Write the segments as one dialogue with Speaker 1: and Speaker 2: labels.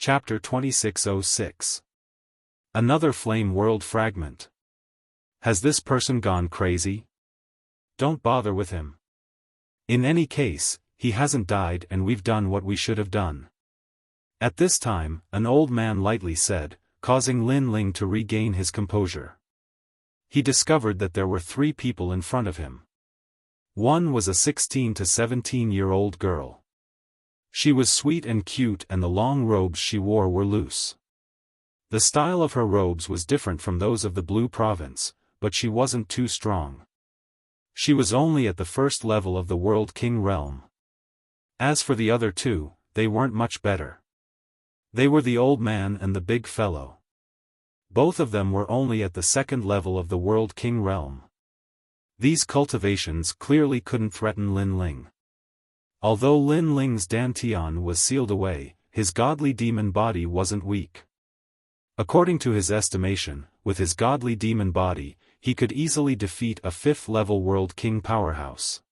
Speaker 1: Chapter 2606. Another Flame World Fragment. Has this person gone crazy? Don't bother with him. In any case, he hasn't died and we've done what we should have done. At this time, an old man lightly said, causing Lin Ling to regain his composure. He discovered that there were 3 people in front of him. One was a 16 to 17-year-old girl. She was sweet and cute and the long robes she wore were loose. The style of her robes was different from those of the Blue Province, but she wasn't too strong. She was only at the first level of the World King realm. As for the other 2, they weren't much better. They were the old man and the big fellow. Both of them were only at the second level of the World King realm. These cultivations clearly couldn't threaten Lin Ling. Although Lin Ling's dantian was sealed away, his godly demon body wasn't weak. According to his estimation, with his godly demon body, he could easily defeat a 5th-level World King powerhouse.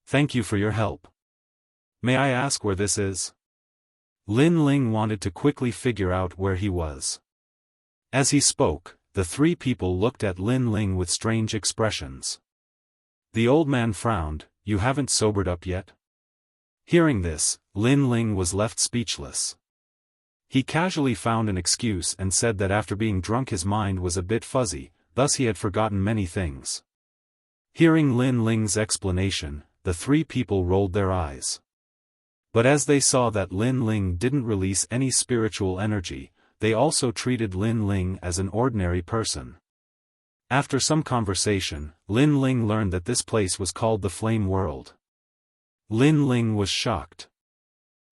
Speaker 1: Thank you for your help. May I ask where this is? Lin Ling wanted to quickly figure out where he was. As he spoke, the 3 people looked at Lin Ling with strange expressions. The old man frowned. You haven't sobered up yet? Hearing this, Lin Ling was left speechless. He casually found an excuse and said that after being drunk his mind was a bit fuzzy, thus he had forgotten many things. Hearing Lin Ling's explanation, the 3 people rolled their eyes. But as they saw that Lin Ling didn't release any spiritual energy, they also treated Lin Ling as an ordinary person. After some conversation, Lin Ling learned that this place was called the Flame World. Lin Ling was shocked.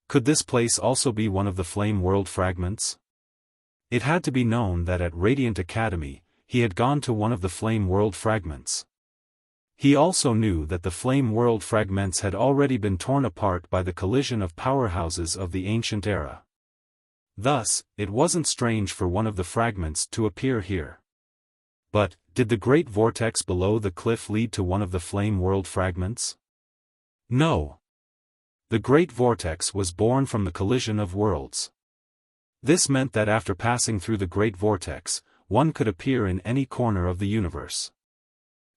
Speaker 1: Could this place also be one of the Flame World fragments? It had to be known that at Radiant Academy, he had gone to one of the Flame World fragments. He also knew that the Flame World fragments had already been torn apart by the collision of powerhouses of the ancient era. Thus, it wasn't strange for one of the fragments to appear here. But, did the great vortex below the cliff lead to one of the Flame World fragments? No. The great vortex was born from the collision of worlds. This meant that after passing through the great vortex, one could appear in any corner of the universe.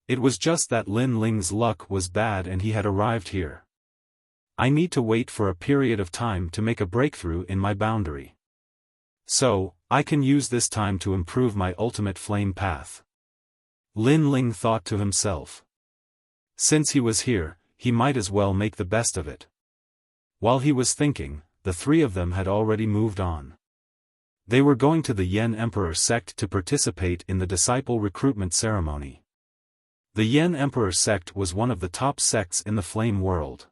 Speaker 1: It was just that Lin Ling's luck was bad and he had arrived here. I need to wait for a period of time to make a breakthrough in my boundary. So, I can use this time to improve my ultimate flame path. Lin Ling thought to himself. Since he was here, he might as well make the best of it. While he was thinking, the 3 of them had already moved on. They were going to the Yen Emperor sect to participate in the disciple recruitment ceremony. The Yen Emperor sect was one of the top sects in the Flame World.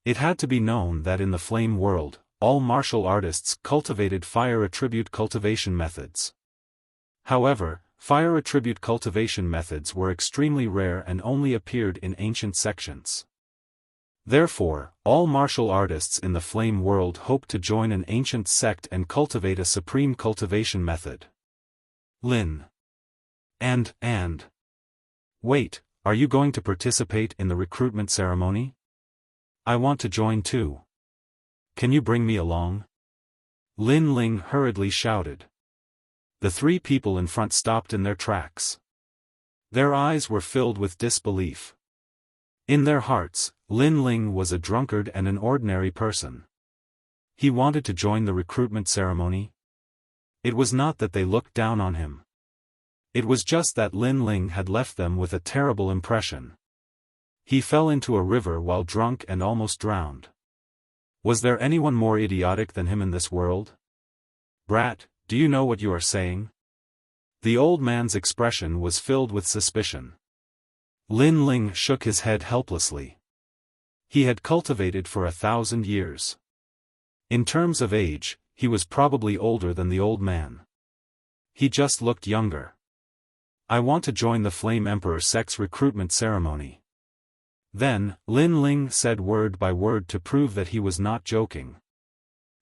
Speaker 1: It had to be known that in the Flame World, all martial artists cultivated fire attribute cultivation methods. However, fire attribute cultivation methods were extremely rare and only appeared in ancient sections. Therefore, all martial artists in the Flame World hoped to join an ancient sect and cultivate a supreme cultivation method. Lin. And. Wait, are you going to participate in the recruitment ceremony? I want to join too. Can you bring me along? Lin Ling hurriedly shouted. The 3 people in front stopped in their tracks. Their eyes were filled with disbelief. In their hearts, Lin Ling was a drunkard and an ordinary person. He wanted to join the recruitment ceremony. It was not that they looked down on him. It was just that Lin Ling had left them with a terrible impression. He fell into a river while drunk and almost drowned. Was there anyone more idiotic than him in this world? Brat, do you know what you are saying? The old man's expression was filled with suspicion. Lin Ling shook his head helplessly. He had cultivated for 1,000 years. In terms of age, he was probably older than the old man. He just looked younger. I want to join the Flame Emperor sect's recruitment ceremony. Then, Lin Ling said word by word to prove that he was not joking.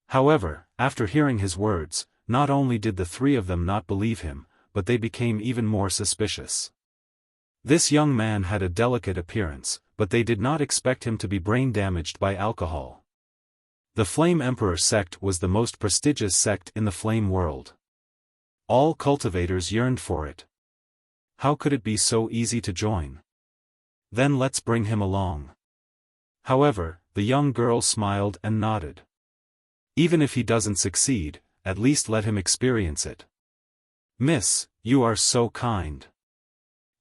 Speaker 1: However, after hearing his words, not only did the 3 of them not believe him, but they became even more suspicious. This young man had a delicate appearance, but they did not expect him to be brain damaged by alcohol. The Flame Emperor sect was the most prestigious sect in the flame world. All cultivators yearned for it. How could it be so easy to join? Then let's bring him along. However, the young girl smiled and nodded. Even if he doesn't succeed, at least let him experience it. Miss, you are so kind.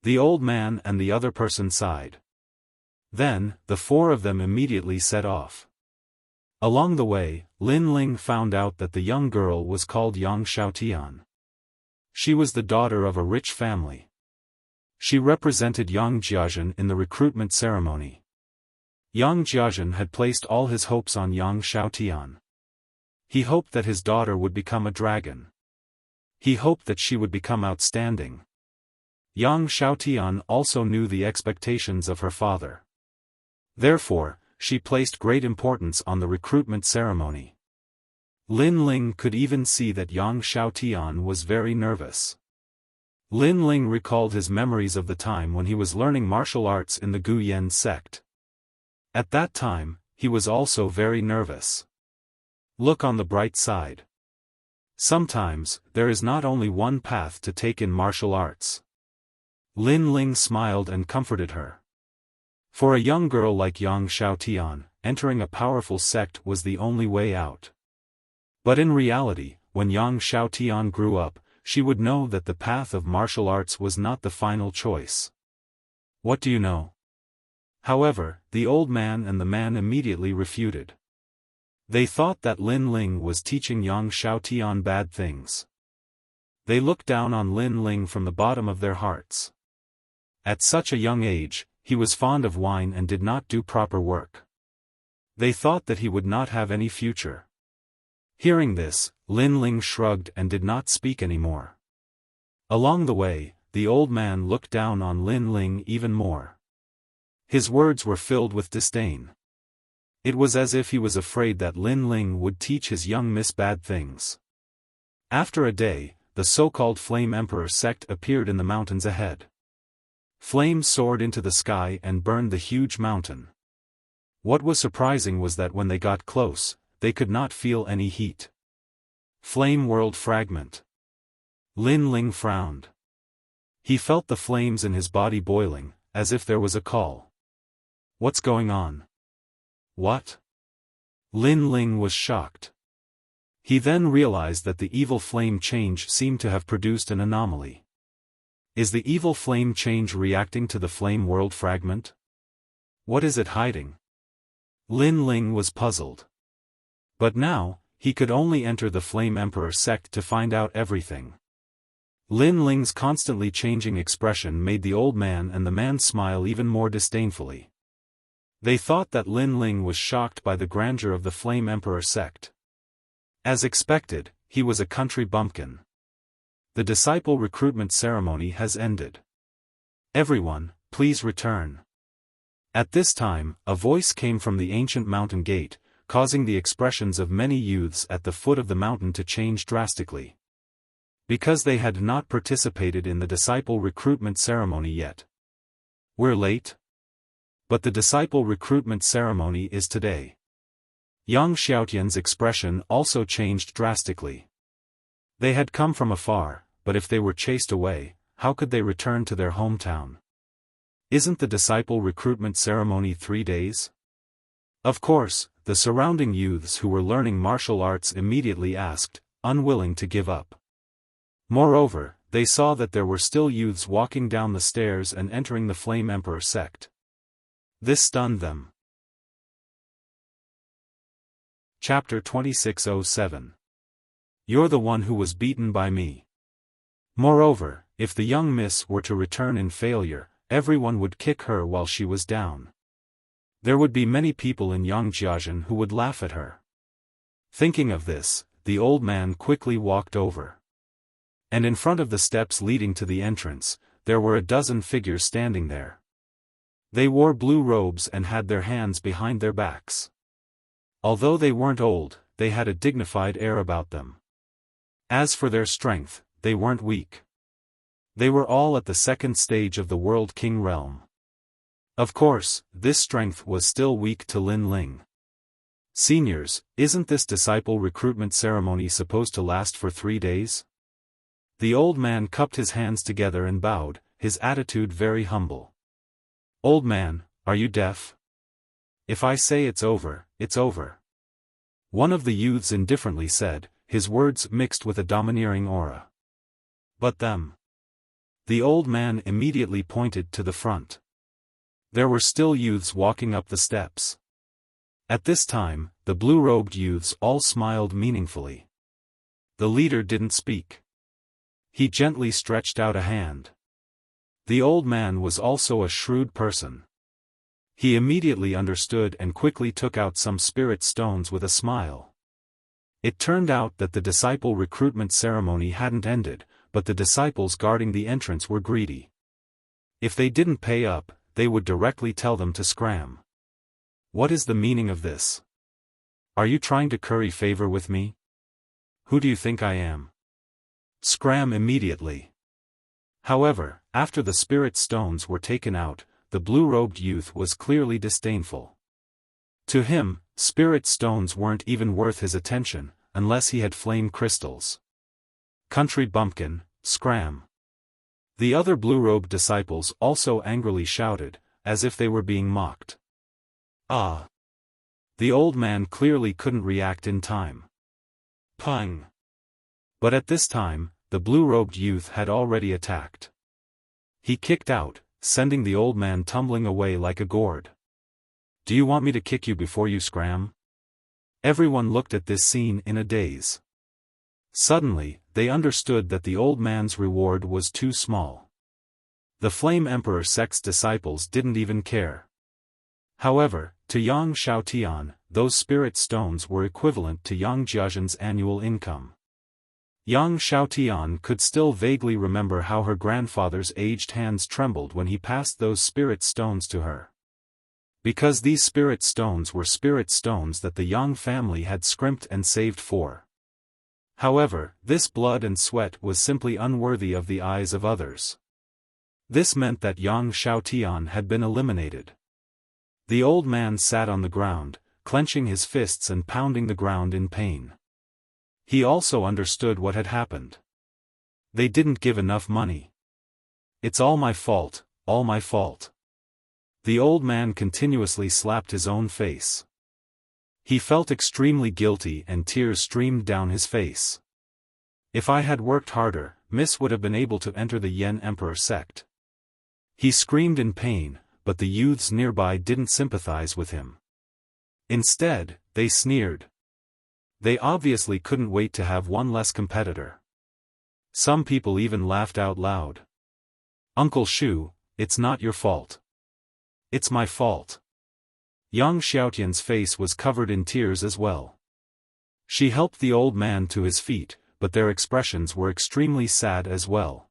Speaker 1: The old man and the other person sighed. Then, the four of them immediately set off. Along the way, Lin Ling found out that the young girl was called Yang Xiaotian. She was the daughter of a rich family. She represented Yang Jiazhen in the recruitment ceremony. Yang Jiazhen had placed all his hopes on Yang Xiaotian. He hoped that his daughter would become a dragon. He hoped that she would become outstanding. Yang Xiaotian also knew the expectations of her father. Therefore, she placed great importance on the recruitment ceremony. Lin Ling could even see that Yang Xiaotian was very nervous. Lin Ling recalled his memories of the time when he was learning martial arts in the Gu Yan sect. At that time, he was also very nervous. Look on the bright side. Sometimes, there is not only one path to take in martial arts. Lin Ling smiled and comforted her. For a young girl like Yang Xiaotian, entering a powerful sect was the only way out. But in reality, when Yang Xiaotian grew up, she would know that the path of martial arts was not the final choice. What do you know? However, the old man and the man immediately refuted. They thought that Lin Ling was teaching Yang Xiaotian bad things. They looked down on Lin Ling from the bottom of their hearts. At such a young age, he was fond of wine and did not do proper work. They thought that he would not have any future. Hearing this, Lin Ling shrugged and did not speak anymore. Along the way, the old man looked down on Lin Ling even more. His words were filled with disdain. It was as if he was afraid that Lin Ling would teach his young miss bad things. After a day, the so-called Flame Emperor sect appeared in the mountains ahead. Flames soared into the sky and burned the huge mountain. What was surprising was that when they got close, they could not feel any heat. Flame World Fragment. Lin Ling frowned. He felt the flames in his body boiling, as if there was a call. What's going on? What? Lin Ling was shocked. He then realized that the evil flame change seemed to have produced an anomaly. Is the evil flame change reacting to the Flame World Fragment? What is it hiding? Lin Ling was puzzled. But now, he could only enter the Flame Emperor sect to find out everything. Lin Ling's constantly changing expression made the old man and the man smile even more disdainfully. They thought that Lin Ling was shocked by the grandeur of the Flame Emperor sect. As expected, he was a country bumpkin. The disciple recruitment ceremony has ended. Everyone, please return. At this time, a voice came from the ancient mountain gate, causing the expressions of many youths at the foot of the mountain to change drastically. Because they had not participated in the disciple recruitment ceremony yet. We're late? But the disciple recruitment ceremony is today. Yang Xiaotian's expression also changed drastically. They had come from afar, but if they were chased away, how could they return to their hometown? Isn't the disciple recruitment ceremony 3 days? Of course, the surrounding youths who were learning martial arts immediately asked, unwilling to give up. Moreover, they saw that there were still youths walking down the stairs and entering the Flame Emperor sect. This stunned them. Chapter 2607. You're the one who was beaten by me. Moreover, if the young miss were to return in failure, everyone would kick her while she was down. There would be many people in Yangjiazhen who would laugh at her. Thinking of this, the old man quickly walked over. And in front of the steps leading to the entrance, there were a dozen figures standing there. They wore blue robes and had their hands behind their backs. Although they weren't old, they had a dignified air about them. As for their strength, they weren't weak. They were all at the second stage of the World King realm. Of course, this strength was still weak to Lin Ling. Seniors, isn't this disciple recruitment ceremony supposed to last for 3 days? The old man cupped his hands together and bowed, his attitude very humble. Old man, are you deaf? If I say it's over, it's over. One of the youths indifferently said, his words mixed with a domineering aura. But them. The old man immediately pointed to the front. There were still youths walking up the steps. At this time, the blue-robed youths all smiled meaningfully. The leader didn't speak. He gently stretched out a hand. The old man was also a shrewd person. He immediately understood and quickly took out some spirit stones with a smile. It turned out that the disciple recruitment ceremony hadn't ended, but the disciples guarding the entrance were greedy. If they didn't pay up, they would directly tell them to scram. What is the meaning of this? Are you trying to curry favor with me? Who do you think I am? Scram immediately. However, after the spirit stones were taken out, the blue-robed youth was clearly disdainful. To him, spirit stones weren't even worth his attention, unless he had flame crystals. Country bumpkin, scram. The other blue-robed disciples also angrily shouted, as if they were being mocked. Ah! The old man clearly couldn't react in time. Pung! But at this time, the blue-robed youth had already attacked. He kicked out, sending the old man tumbling away like a gourd. Do you want me to kick you before you scram? Everyone looked at this scene in a daze. Suddenly, they understood that the old man's reward was too small. The Flame Emperor sect's disciples didn't even care. However, to Yang Xiaotian, those spirit stones were equivalent to Yang Jiazhen's annual income. Yang Xiaotian could still vaguely remember how her grandfather's aged hands trembled when he passed those spirit stones to her. Because these spirit stones were spirit stones that the Yang family had scrimped and saved for. However, this blood and sweat was simply unworthy of the eyes of others. This meant that Yang Xiaotian had been eliminated. The old man sat on the ground, clenching his fists and pounding the ground in pain. He also understood what had happened. They didn't give enough money. It's all my fault, all my fault. The old man continuously slapped his own face. He felt extremely guilty and tears streamed down his face. If I had worked harder, Miss would have been able to enter the Yen Emperor sect. He screamed in pain, but the youths nearby didn't sympathize with him. Instead, they sneered. They obviously couldn't wait to have one less competitor. Some people even laughed out loud. Uncle Shu, it's not your fault. It's my fault. Yang Xiaotian's face was covered in tears as well. She helped the old man to his feet, but their expressions were extremely sad as well.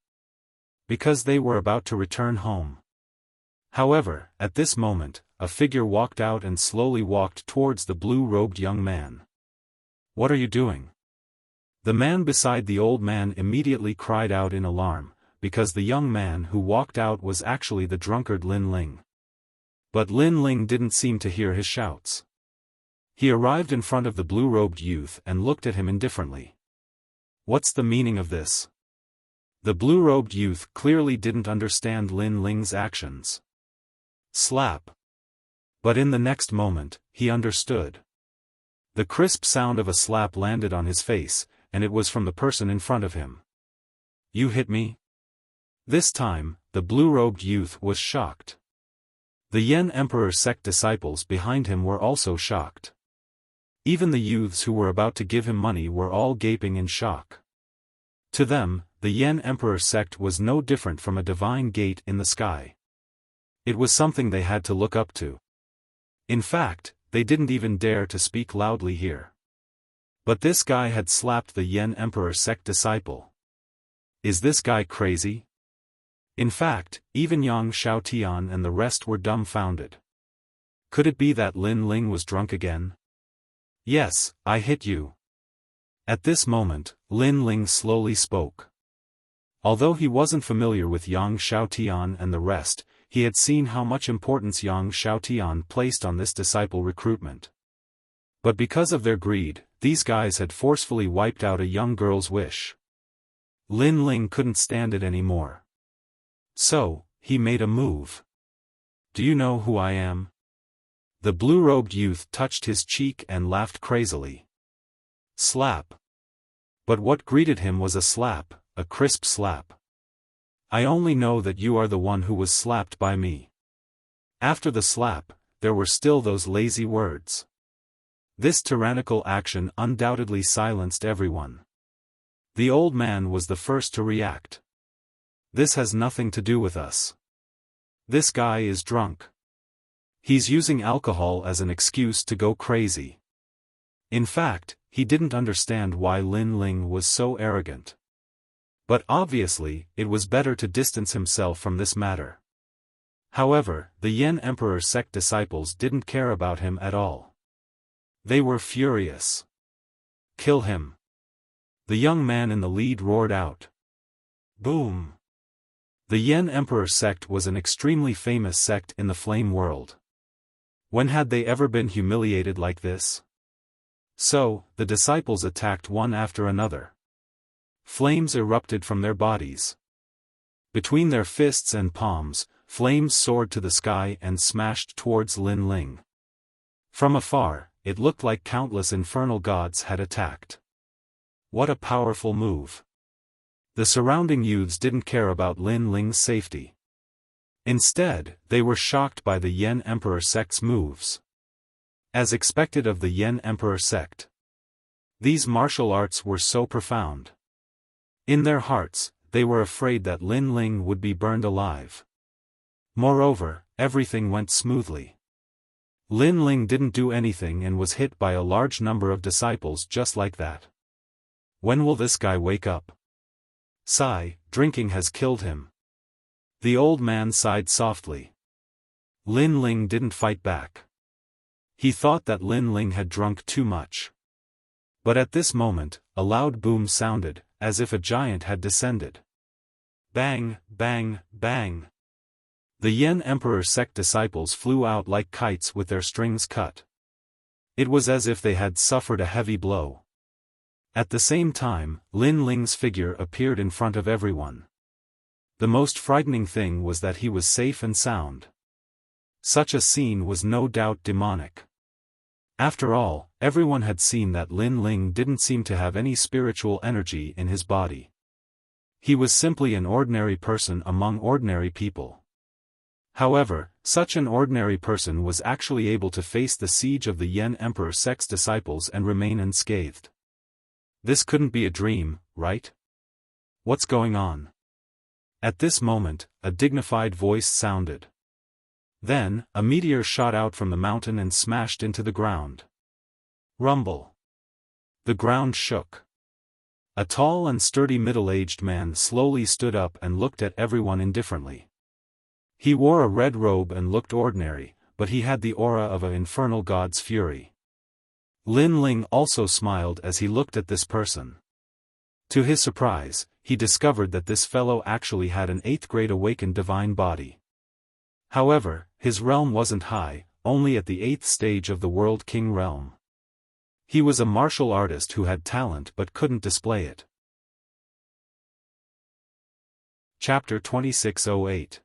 Speaker 1: Because they were about to return home. However, at this moment, a figure walked out and slowly walked towards the blue-robed young man. What are you doing? The man beside the old man immediately cried out in alarm, because the young man who walked out was actually the drunkard Lin Ling. But Lin Ling didn't seem to hear his shouts. He arrived in front of the blue-robed youth and looked at him indifferently. What's the meaning of this? The blue-robed youth clearly didn't understand Lin Ling's actions. Slap. But in the next moment, he understood. The crisp sound of a slap landed on his face, and it was from the person in front of him. You hit me? This time, the blue-robed youth was shocked. The Yen Emperor sect disciples behind him were also shocked. Even the youths who were about to give him money were all gaping in shock. To them, the Yen Emperor sect was no different from a divine gate in the sky. It was something they had to look up to. In fact, they didn't even dare to speak loudly here. But this guy had slapped the Yen Emperor sect disciple. Is this guy crazy? In fact, even Yang Xiaotian and the rest were dumbfounded. Could it be that Lin Ling was drunk again? Yes, I hit you. At this moment, Lin Ling slowly spoke. Although he wasn't familiar with Yang Xiaotian and the rest, he had seen how much importance Yang Xiaotian placed on this disciple recruitment. But because of their greed, these guys had forcefully wiped out a young girl's wish. Lin Ling couldn't stand it anymore. So, he made a move. "Do you know who I am?" The blue-robed youth touched his cheek and laughed crazily. Slap. But what greeted him was a slap, a crisp slap. "I only know that you are the one who was slapped by me." After the slap, there were still those lazy words. This tyrannical action undoubtedly silenced everyone. The old man was the first to react. "This has nothing to do with us. This guy is drunk. He's using alcohol as an excuse to go crazy." In fact, he didn't understand why Lin Ling was so arrogant. But obviously, it was better to distance himself from this matter. However, the Yen Emperor sect disciples didn't care about him at all. They were furious. "Kill him!" the young man in the lead roared out. Boom! The Yen Emperor sect was an extremely famous sect in the flame world. When had they ever been humiliated like this? So, the disciples attacked one after another. Flames erupted from their bodies. Between their fists and palms, flames soared to the sky and smashed towards Lin Ling. From afar, it looked like countless infernal gods had attacked. What a powerful move. The surrounding youths didn't care about Lin Ling's safety. Instead, they were shocked by the Yen Emperor sect's moves. As expected of the Yen Emperor sect, these martial arts were so profound. In their hearts, they were afraid that Lin Ling would be burned alive. Moreover, everything went smoothly. Lin Ling didn't do anything and was hit by a large number of disciples just like that. When will this guy wake up? Sigh, drinking has killed him. The old man sighed softly. Lin Ling didn't fight back. He thought that Lin Ling had drunk too much. But at this moment, a loud boom sounded, as if a giant had descended. Bang, bang, bang. The Yen Emperor sect disciples flew out like kites with their strings cut. It was as if they had suffered a heavy blow. At the same time, Lin Ling's figure appeared in front of everyone. The most frightening thing was that he was safe and sound. Such a scene was no doubt demonic. After all, everyone had seen that Lin Ling didn't seem to have any spiritual energy in his body. He was simply an ordinary person among ordinary people. However, such an ordinary person was actually able to face the siege of the Yen Emperor sect's disciples and remain unscathed. This couldn't be a dream, right? What's going on? At this moment, a dignified voice sounded. Then, a meteor shot out from the mountain and smashed into the ground. Rumble. The ground shook. A tall and sturdy middle-aged man slowly stood up and looked at everyone indifferently. He wore a red robe and looked ordinary, but he had the aura of an infernal god's fury. Lin Ling also smiled as he looked at this person. To his surprise, he discovered that this fellow actually had an 8th-grade awakened divine body. However, his realm wasn't high, only at the 8th stage of the World King realm. He was a martial artist who had talent but couldn't display it. Chapter 2608.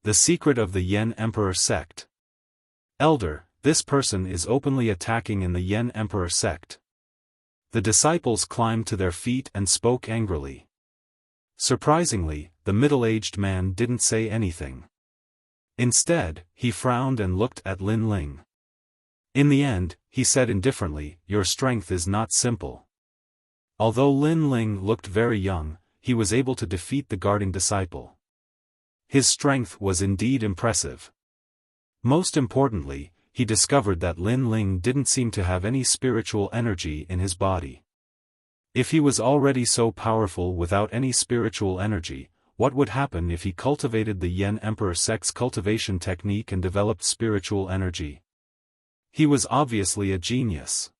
Speaker 1: The Secret of the Yen Emperor Sect. Elder, this person is openly attacking in the Yen Emperor Sect. The disciples climbed to their feet and spoke angrily. Surprisingly, the middle-aged man didn't say anything. Instead, he frowned and looked at Lin Ling. In the end, he said indifferently, "Your strength is not simple." Although Lin Ling looked very young, he was able to defeat the guarding disciple. His strength was indeed impressive. Most importantly, he discovered that Lin Ling didn't seem to have any spiritual energy in his body. If he was already so powerful without any spiritual energy, what would happen if he cultivated the Yen Emperor sect's cultivation technique and developed spiritual energy? He was obviously a genius.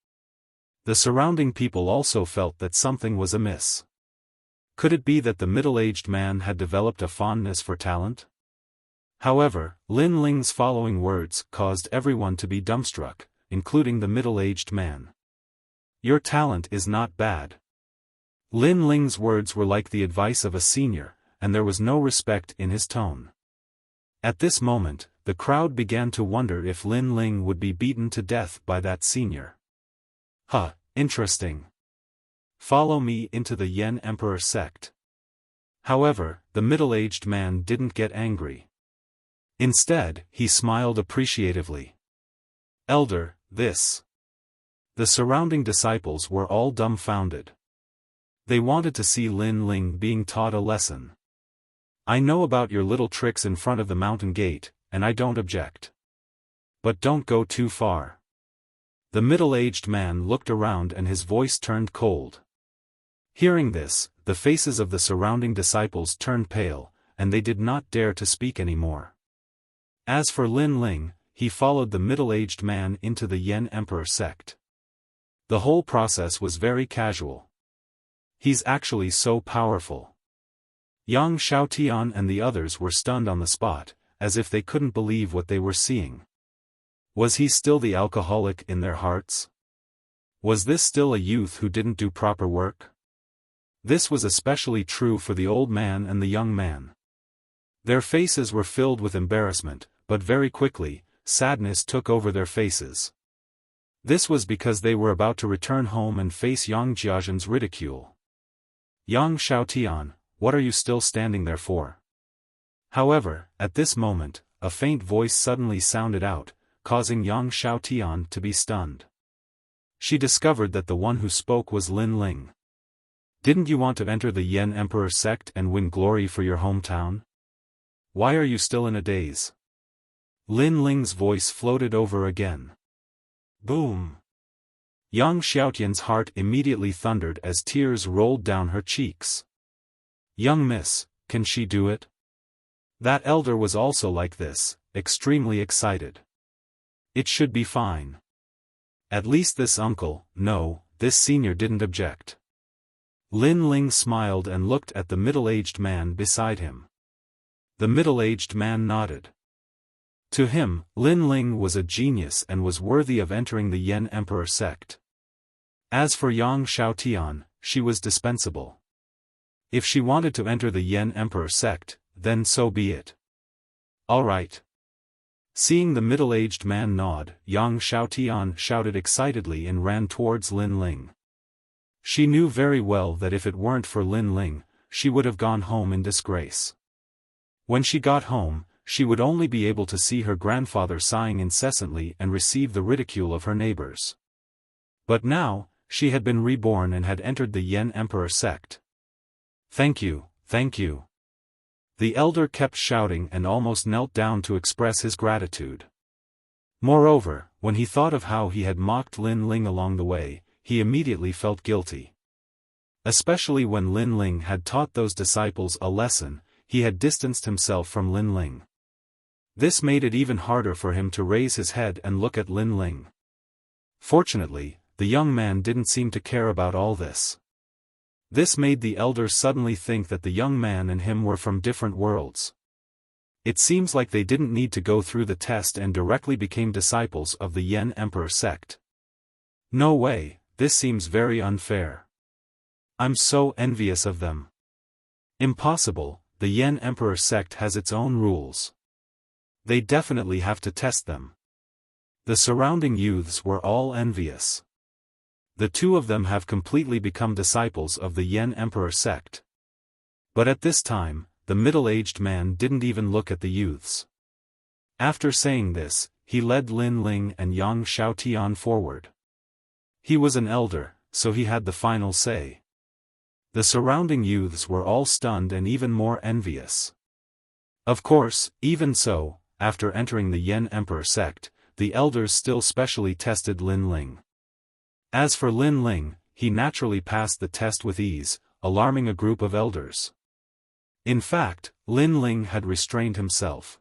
Speaker 1: The surrounding people also felt that something was amiss. Could it be that the middle-aged man had developed a fondness for talent? However, Lin Ling's following words caused everyone to be dumbstruck. including the middle-aged man. Your talent is not bad. Lin Ling's words were like the advice of a senior, and there was no respect in his tone. At this moment, the crowd began to wonder if Lin Ling would be beaten to death by that senior. Huh, interesting. Follow me into the Yen Emperor sect. However, the middle-aged man didn't get angry. Instead, he smiled appreciatively. Elder, this. The surrounding disciples were all dumbfounded. They wanted to see Lin Ling being taught a lesson. I know about your little tricks in front of the mountain gate, and I don't object. But don't go too far. The middle-aged man looked around and his voice turned cold. Hearing this, the faces of the surrounding disciples turned pale, and they did not dare to speak anymore. As for Lin Ling, he followed the middle-aged man into the Yen Emperor sect. The whole process was very casual. He's actually so powerful. Yang Xiaotian and the others were stunned on the spot, as if they couldn't believe what they were seeing. Was he still the alcoholic in their hearts? Was this still a youth who didn't do proper work? This was especially true for the old man and the young man. Their faces were filled with embarrassment, but very quickly, sadness took over their faces. This was because they were about to return home and face Yang Jiazhen's ridicule. Yang Xiaotian, what are you still standing there for? However, at this moment, a faint voice suddenly sounded out, causing Yang Xiaotian to be stunned. She discovered that the one who spoke was Lin Ling. Didn't you want to enter the Yen Emperor sect and win glory for your hometown? Why are you still in a daze? Lin Ling's voice floated over again. Boom! Yang Xiaotian's heart immediately thundered as tears rolled down her cheeks. Young miss, can she do it? That elder was also like this, extremely excited. It should be fine. At least this uncle, no, this senior didn't object. Lin Ling smiled and looked at the middle-aged man beside him. The middle-aged man nodded. To him, Lin Ling was a genius and was worthy of entering the Yen Emperor sect. As for Yang Xiaotian, she was dispensable. If she wanted to enter the Yen Emperor sect, then so be it. All right. Seeing the middle-aged man nod, Yang Xiaotian shouted excitedly and ran towards Lin Ling. She knew very well that if it weren't for Lin Ling, she would have gone home in disgrace. When she got home, she would only be able to see her grandfather sighing incessantly and receive the ridicule of her neighbors. But now, she had been reborn and had entered the Yen Emperor sect. Thank you, thank you. The elder kept shouting and almost knelt down to express his gratitude. Moreover, when he thought of how he had mocked Lin Ling along the way, he immediately felt guilty. Especially when Lin Ling had taught those disciples a lesson, he had distanced himself from Lin Ling. This made it even harder for him to raise his head and look at Lin Ling. Fortunately, the young man didn't seem to care about all this. This made the elder suddenly think that the young man and him were from different worlds. It seems like they didn't need to go through the test and directly became disciples of the Yen Emperor sect. No way, this seems very unfair. I'm so envious of them. Impossible, the Yen Emperor sect has its own rules. They definitely have to test them. The surrounding youths were all envious. The two of them have completely become disciples of the Yen Emperor sect. But at this time, the middle-aged man didn't even look at the youths. After saying this, he led Lin Ling and Yang Xiaotian forward. He was an elder, so he had the final say. The surrounding youths were all stunned and even more envious. Of course, even so, after entering the Yen Emperor sect, the elders still specially tested Lin Ling. As for Lin Ling, he naturally passed the test with ease, alarming a group of elders. In fact, Lin Ling had restrained himself.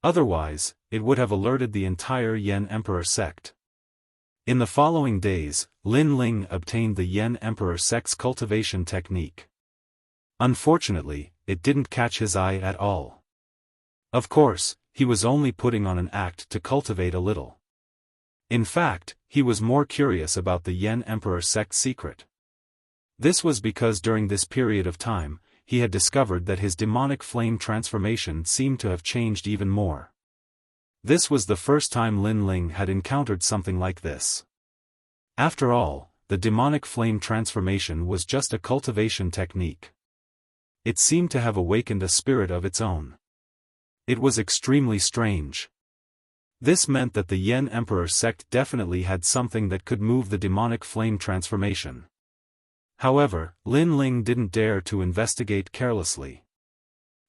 Speaker 1: Otherwise, it would have alerted the entire Yen Emperor sect. In the following days, Lin Ling obtained the Yen Emperor sect's cultivation technique. Unfortunately, it didn't catch his eye at all. Of course, he was only putting on an act to cultivate a little. In fact, he was more curious about the Yen Emperor sect secret. This was because during this period of time, he had discovered that his demonic flame transformation seemed to have changed even more. This was the first time Lin Ling had encountered something like this. After all, the demonic flame transformation was just a cultivation technique. It seemed to have awakened a spirit of its own. It was extremely strange. This meant that the Yen Emperor sect definitely had something that could move the demonic flame transformation. However, Lin Ling didn't dare to investigate carelessly.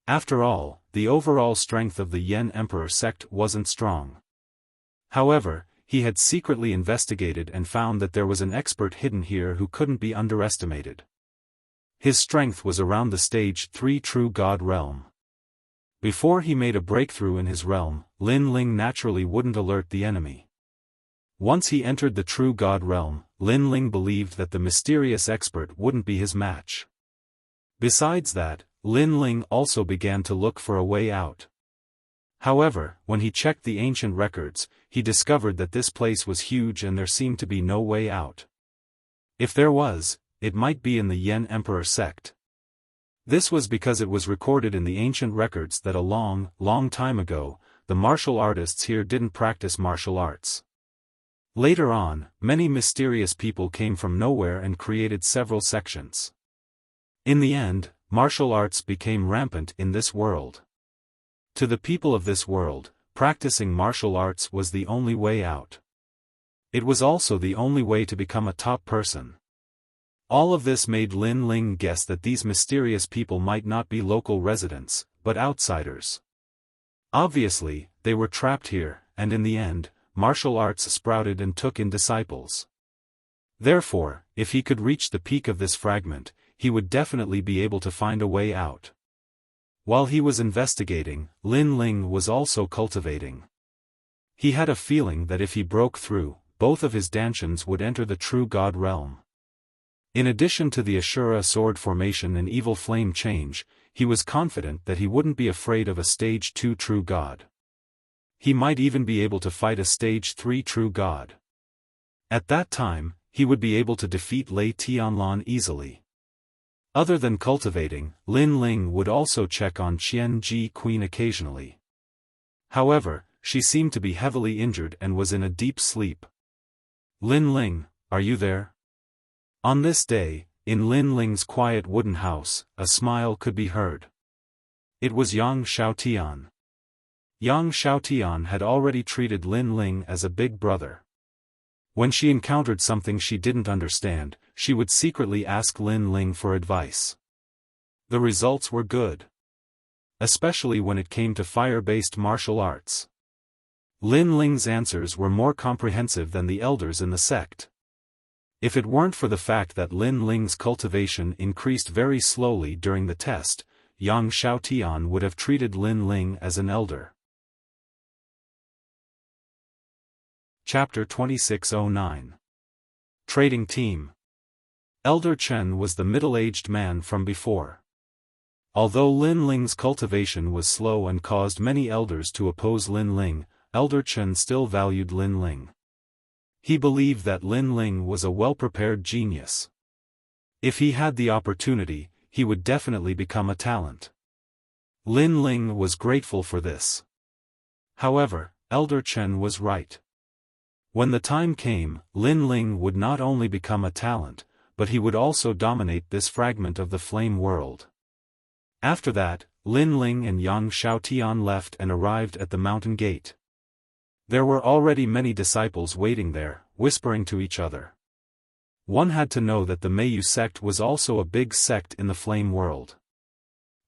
Speaker 1: After all, the overall strength of the Yen Emperor sect wasn't strong. However, he had secretly investigated and found that there was an expert hidden here who couldn't be underestimated. His strength was around the stage 3 True God realm. Before he made a breakthrough in his realm, Lin Ling naturally wouldn't alert the enemy. Once he entered the True God realm, Lin Ling believed that the mysterious expert wouldn't be his match. Besides that, Lin Ling also began to look for a way out. However, when he checked the ancient records, he discovered that this place was huge and there seemed to be no way out. If there was, it might be in the Yen Emperor sect. This was because it was recorded in the ancient records that a long, long time ago, the martial artists here didn't practice martial arts. Later on, many mysterious people came from nowhere and created several sections. In the end, martial arts became rampant in this world. To the people of this world, practicing martial arts was the only way out. It was also the only way to become a top person. All of this made Lin Ling guess that these mysterious people might not be local residents, but outsiders. Obviously, they were trapped here, and in the end, martial arts sprouted and took in disciples. Therefore, if he could reach the peak of this fragment, he would definitely be able to find a way out. While he was investigating, Lin Ling was also cultivating. He had a feeling that if he broke through, both of his Dantians would enter the True God realm. In addition to the Ashura sword formation and evil flame change, he was confident that he wouldn't be afraid of a stage 2 True God. He might even be able to fight a stage 3 True God. At that time, he would be able to defeat Lei Tianlan easily. Other than cultivating, Lin Ling would also check on Qian Ji Queen occasionally. However, she seemed to be heavily injured and was in a deep sleep. Lin Ling, are you there? On this day, in Lin Ling's quiet wooden house, a smile could be heard. It was Yang Xiaotian. Yang Xiaotian had already treated Lin Ling as a big brother. When she encountered something she didn't understand, she would secretly ask Lin Ling for advice. The results were good. Especially when it came to fire-based martial arts. Lin Ling's answers were more comprehensive than the elders in the sect. If it weren't for the fact that Lin Ling's cultivation increased very slowly during the test, Yang Xiaotian would have treated Lin Ling as an elder. Chapter 2609. Trading Team. Elder Chen was the middle-aged man from before. Although Lin Ling's cultivation was slow and caused many elders to oppose Lin Ling, Elder Chen still valued Lin Ling. He believed that Lin Ling was a well-prepared genius. If he had the opportunity, he would definitely become a talent. Lin Ling was grateful for this. However, Elder Chen was right. When the time came, Lin Ling would not only become a talent, but he would also dominate this fragment of the flame world. After that, Lin Ling and Yang Xiaotian left and arrived at the mountain gate. There were already many disciples waiting there, whispering to each other. One had to know that the Meiyu sect was also a big sect in the flame world.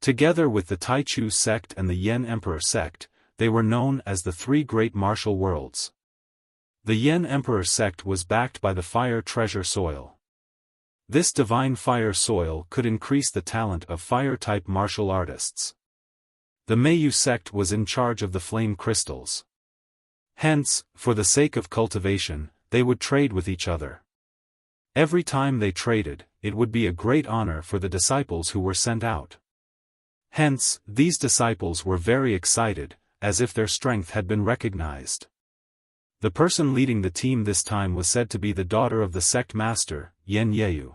Speaker 1: Together with the Taichu sect and the Yen Emperor sect, they were known as the three great martial worlds. The Yen Emperor sect was backed by the fire treasure soil. This divine fire soil could increase the talent of fire-type martial artists. The Meiyu sect was in charge of the flame crystals. Hence, for the sake of cultivation, they would trade with each other. Every time they traded, it would be a great honor for the disciples who were sent out. Hence, these disciples were very excited, as if their strength had been recognized. The person leading the team this time was said to be the daughter of the sect master, Yen Yeyu.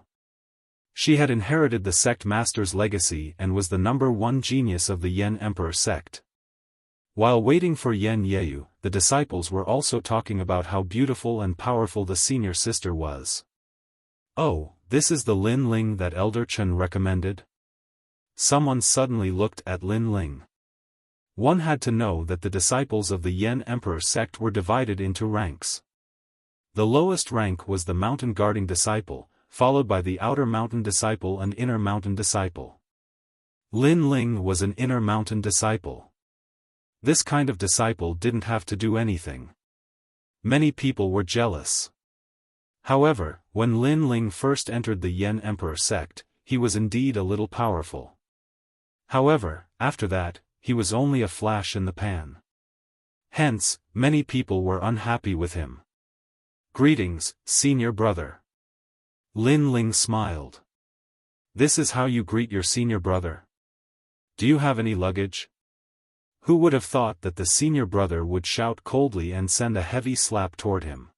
Speaker 1: She had inherited the sect master's legacy and was the #1 genius of the Yen Emperor sect. While waiting for Yen Yeyu, the disciples were also talking about how beautiful and powerful the senior sister was. "Oh, this is the Lin Ling that Elder Chen recommended?" Someone suddenly looked at Lin Ling. One had to know that the disciples of the Yen Emperor sect were divided into ranks. The lowest rank was the mountain guarding disciple, followed by the outer mountain disciple and inner mountain disciple. Lin Ling was an inner mountain disciple. This kind of disciple didn't have to do anything. Many people were jealous. However, when Lin Ling first entered the Yen Emperor sect, he was indeed a little powerful. However, after that, he was only a flash in the pan. Hence, many people were unhappy with him. "Greetings, senior brother." Lin Ling smiled. "This is how you greet your senior brother? Do you have any luggage?" Who would have thought that the senior brother would shout coldly and send a heavy slap toward him?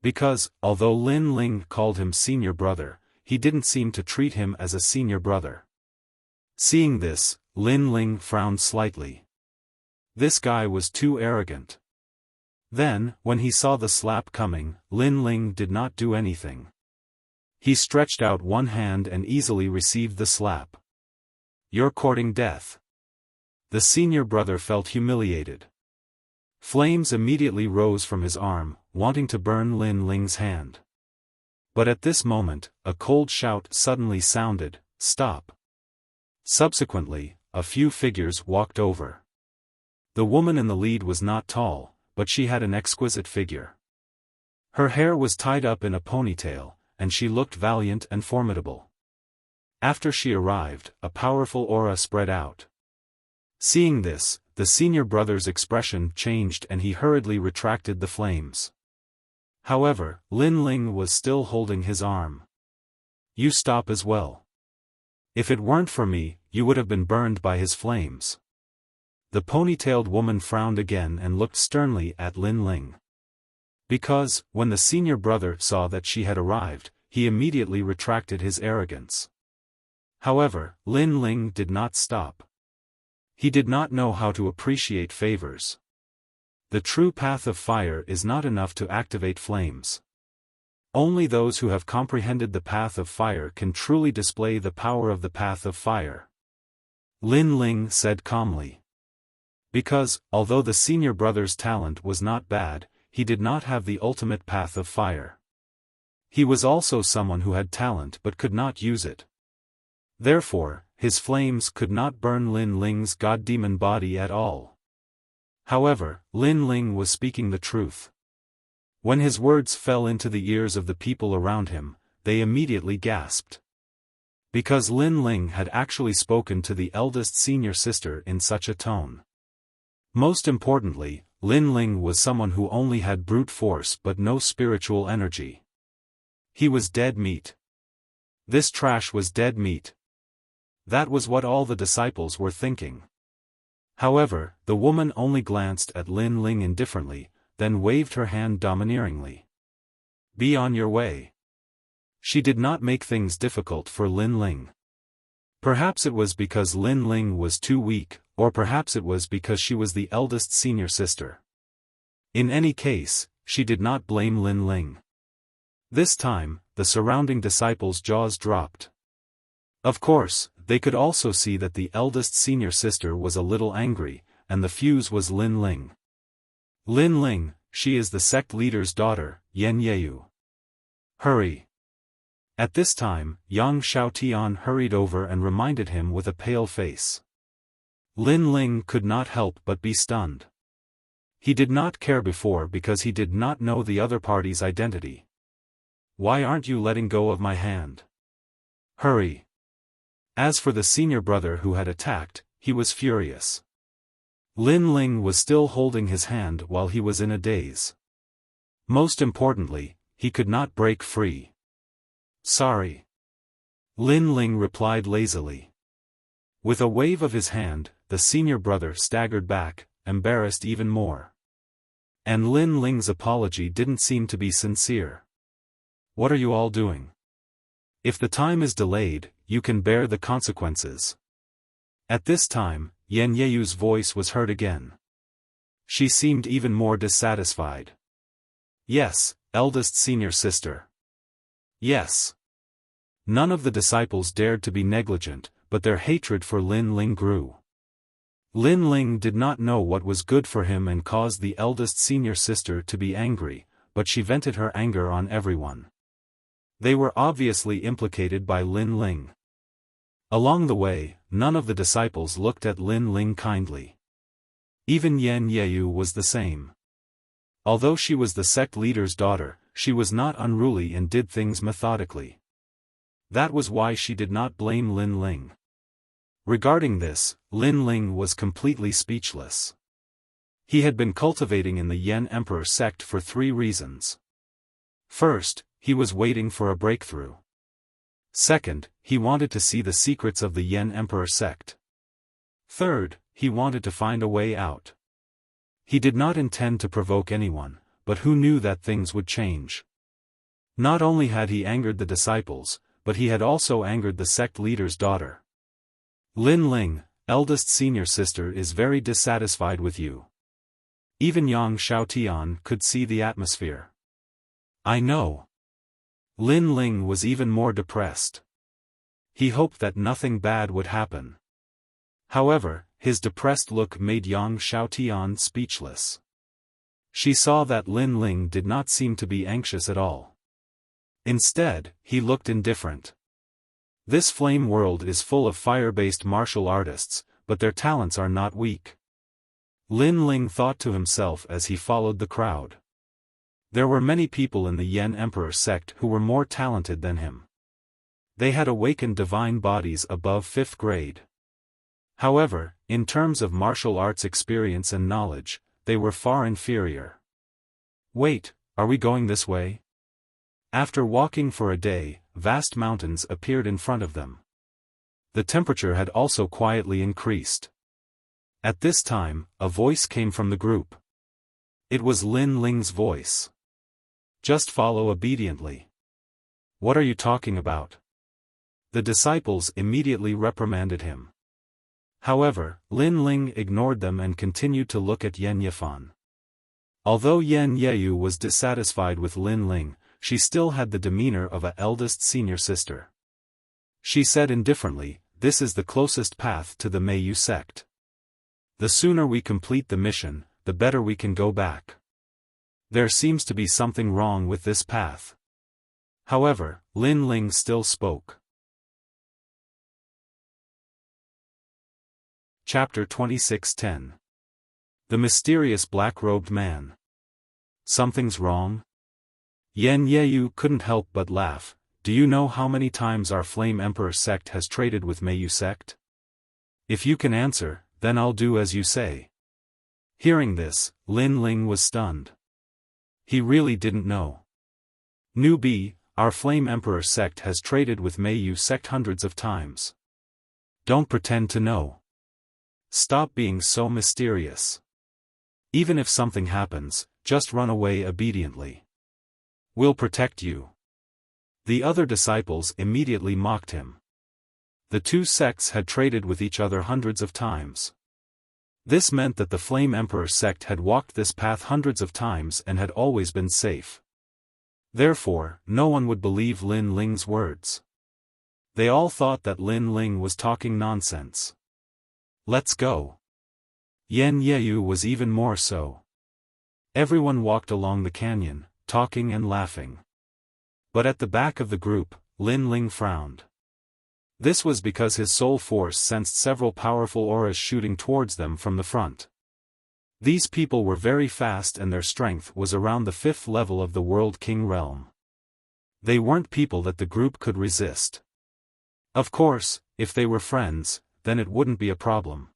Speaker 1: Because, although Lin Ling called him senior brother, he didn't seem to treat him as a senior brother. Seeing this, Lin Ling frowned slightly. This guy was too arrogant. Then, when he saw the slap coming, Lin Ling did not do anything. He stretched out one hand and easily received the slap. "You're courting death." The senior brother felt humiliated. Flames immediately rose from his arm, wanting to burn Lin Ling's hand. But at this moment, a cold shout suddenly sounded, "Stop." Subsequently, a few figures walked over. The woman in the lead was not tall, but she had an exquisite figure. Her hair was tied up in a ponytail, and she looked valiant and formidable. After she arrived, a powerful aura spread out. Seeing this, the senior brother's expression changed and he hurriedly retracted the flames. However, Lin Ling was still holding his arm. "You stop as well. If it weren't for me, you would have been burned by his flames." The ponytailed woman frowned again and looked sternly at Lin Ling. Because, when the senior brother saw that she had arrived, he immediately retracted his arrogance. However, Lin Ling did not stop. He did not know how to appreciate favors. The true path of fire is not enough to activate flames. Only those who have comprehended the path of fire can truly display the power of the path of fire. Lin Ling said calmly. Because, although the senior brother's talent was not bad, he did not have the ultimate path of fire. He was also someone who had talent but could not use it. Therefore, his flames could not burn Lin Ling's god-demon body at all. However, Lin Ling was speaking the truth. When his words fell into the ears of the people around him, they immediately gasped. Because Lin Ling had actually spoken to the eldest senior sister in such a tone. Most importantly, Lin Ling was someone who only had brute force but no spiritual energy. He was dead meat. This trash was dead meat. That was what all the disciples were thinking. However, the woman only glanced at Lin Ling indifferently, then waved her hand domineeringly. "Be on your way." She did not make things difficult for Lin Ling. Perhaps it was because Lin Ling was too weak, or perhaps it was because she was the eldest senior sister. In any case, she did not blame Lin Ling. This time, the surrounding disciples' jaws dropped. Of course, they could also see that the eldest senior sister was a little angry, and the fuse was Lin Ling. "Lin Ling, she is the sect leader's daughter, Yen Yeyu. Hurry." At this time, Yang Xiaotian hurried over and reminded him with a pale face. Lin Ling could not help but be stunned. He did not care before because he did not know the other party's identity. "Why aren't you letting go of my hand? Hurry." As for the senior brother who had attacked, he was furious. Lin Ling was still holding his hand while he was in a daze. Most importantly, he could not break free. "Sorry." Lin Ling replied lazily. With a wave of his hand, the senior brother staggered back, embarrassed even more. And Lin Ling's apology didn't seem to be sincere. What are you all doing? If the time is delayed, you can bear the consequences. At this time, Yan Yeyu's voice was heard again. She seemed even more dissatisfied. Yes, eldest senior sister. Yes. None of the disciples dared to be negligent, but their hatred for Lin Ling grew. Lin Ling did not know what was good for him and caused the eldest senior sister to be angry, but she vented her anger on everyone. They were obviously implicated by Lin Ling. Along the way, none of the disciples looked at Lin Ling kindly. Even Yan Yeyu was the same. Although she was the sect leader's daughter, she was not unruly and did things methodically. That was why she did not blame Lin Ling. Regarding this, Lin Ling was completely speechless. He had been cultivating in the Yen Emperor sect for 3 reasons. First, he was waiting for a breakthrough. Second, he wanted to see the secrets of the Yen Emperor sect. Third, he wanted to find a way out. He did not intend to provoke anyone, but who knew that things would change? Not only had he angered the disciples, but he had also angered the sect leader's daughter. Lin Ling, eldest senior sister, is very dissatisfied with you. Even Yang Xiaotian could see the atmosphere. I know. Lin Ling was even more depressed. He hoped that nothing bad would happen. However, his depressed look made Yang Xiaotian speechless. She saw that Lin Ling did not seem to be anxious at all. Instead, he looked indifferent. This flame world is full of fire-based martial artists, but their talents are not weak. Lin Ling thought to himself as he followed the crowd. There were many people in the Yen Emperor sect who were more talented than him. They had awakened divine bodies above 5th grade. However, in terms of martial arts experience and knowledge, they were far inferior. Wait, are we going this way? After walking for a day, vast mountains appeared in front of them. The temperature had also quietly increased. At this time, a voice came from the group. It was Lin Ling's voice. Just follow obediently. What are you talking about? The disciples immediately reprimanded him. However, Lin Ling ignored them and continued to look at Yan Yifan. Although Yan Yeyu was dissatisfied with Lin Ling, she still had the demeanor of a eldest senior sister. She said indifferently, "This is the closest path to the Meiyu sect. The sooner we complete the mission, the better we can go back. There seems to be something wrong with this path." However, Lin Ling still spoke. Chapter 26:10. The Mysterious Black-Robed Man. Something's wrong? Yan Yeyu couldn't help but laugh. Do you know how many times our Flame Emperor sect has traded with Meiyu sect? If you can answer, then I'll do as you say. Hearing this, Lin Ling was stunned. He really didn't know. Newbie, our Flame Emperor sect has traded with Meiyu sect hundreds of times. Don't pretend to know. Stop being so mysterious. Even if something happens, just run away obediently. We'll protect you. The other disciples immediately mocked him. The two sects had traded with each other hundreds of times. This meant that the Flame Emperor sect had walked this path hundreds of times and had always been safe. Therefore, no one would believe Lin Ling's words. They all thought that Lin Ling was talking nonsense. Let's go. Yan Yeyu was even more so. Everyone walked along the canyon, talking and laughing. But at the back of the group, Lin Ling frowned. This was because his soul force sensed several powerful auras shooting towards them from the front. These people were very fast and their strength was around the 5th level of the World King realm. They weren't people that the group could resist. Of course, if they were friends, then it wouldn't be a problem.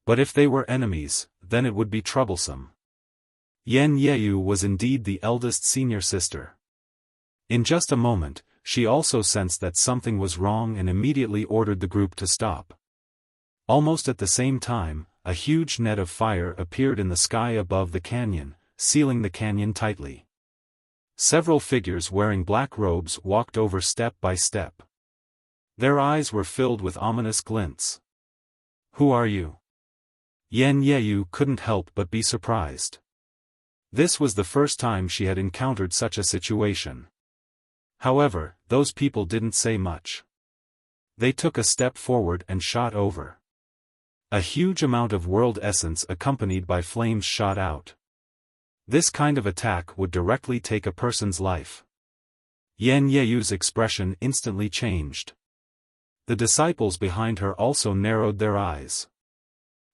Speaker 1: But if they were enemies, then it would be troublesome. Yan Yeyu was indeed the eldest senior sister. In just a moment, she also sensed that something was wrong and immediately ordered the group to stop. Almost at the same time, a huge net of fire appeared in the sky above the canyon, sealing the canyon tightly. Several figures wearing black robes walked over step by step. Their eyes were filled with ominous glints. "Who are you?" Yan Yeyu couldn't help but be surprised. This was the first time she had encountered such a situation. However, those people didn't say much. They took a step forward and shot over. A huge amount of world essence accompanied by flames shot out. This kind of attack would directly take a person's life. Yan Yeyu's expression instantly changed. The disciples behind her also narrowed their eyes.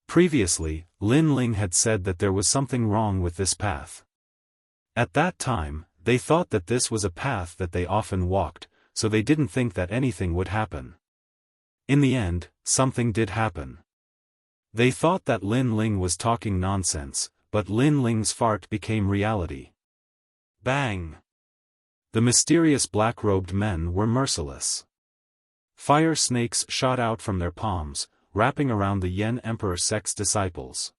Speaker 1: Previously, Lin Ling had said that there was something wrong with this path. At that time, they thought that this was a path that they often walked, so they didn't think that anything would happen. In the end, something did happen. They thought that Lin Ling was talking nonsense, but Lin Ling's fart became reality. Bang! The mysterious black-robed men were merciless. Fire snakes shot out from their palms, wrapping around the Yen Emperor sect's disciples.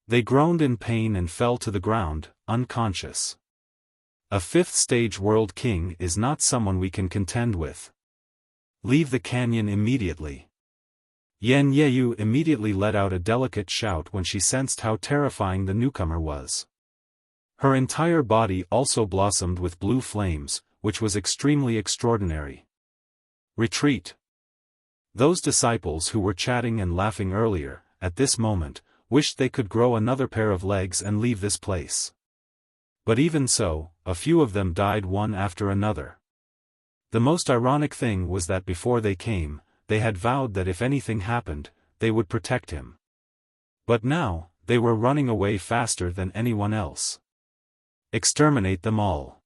Speaker 1: They groaned in pain and fell to the ground, unconscious. A fifth-stage world king is not someone we can contend with. Leave the canyon immediately. Yan Yeyu immediately let out a delicate shout when she sensed how terrifying the newcomer was. Her entire body also blossomed with blue flames, which was extremely extraordinary. Retreat. Those disciples who were chatting and laughing earlier, at this moment, wished they could grow another pair of legs and leave this place. But even so, a few of them died one after another. The most ironic thing was that before they came, they had vowed that if anything happened, they would protect him. But now, they were running away faster than anyone else. Exterminate them all.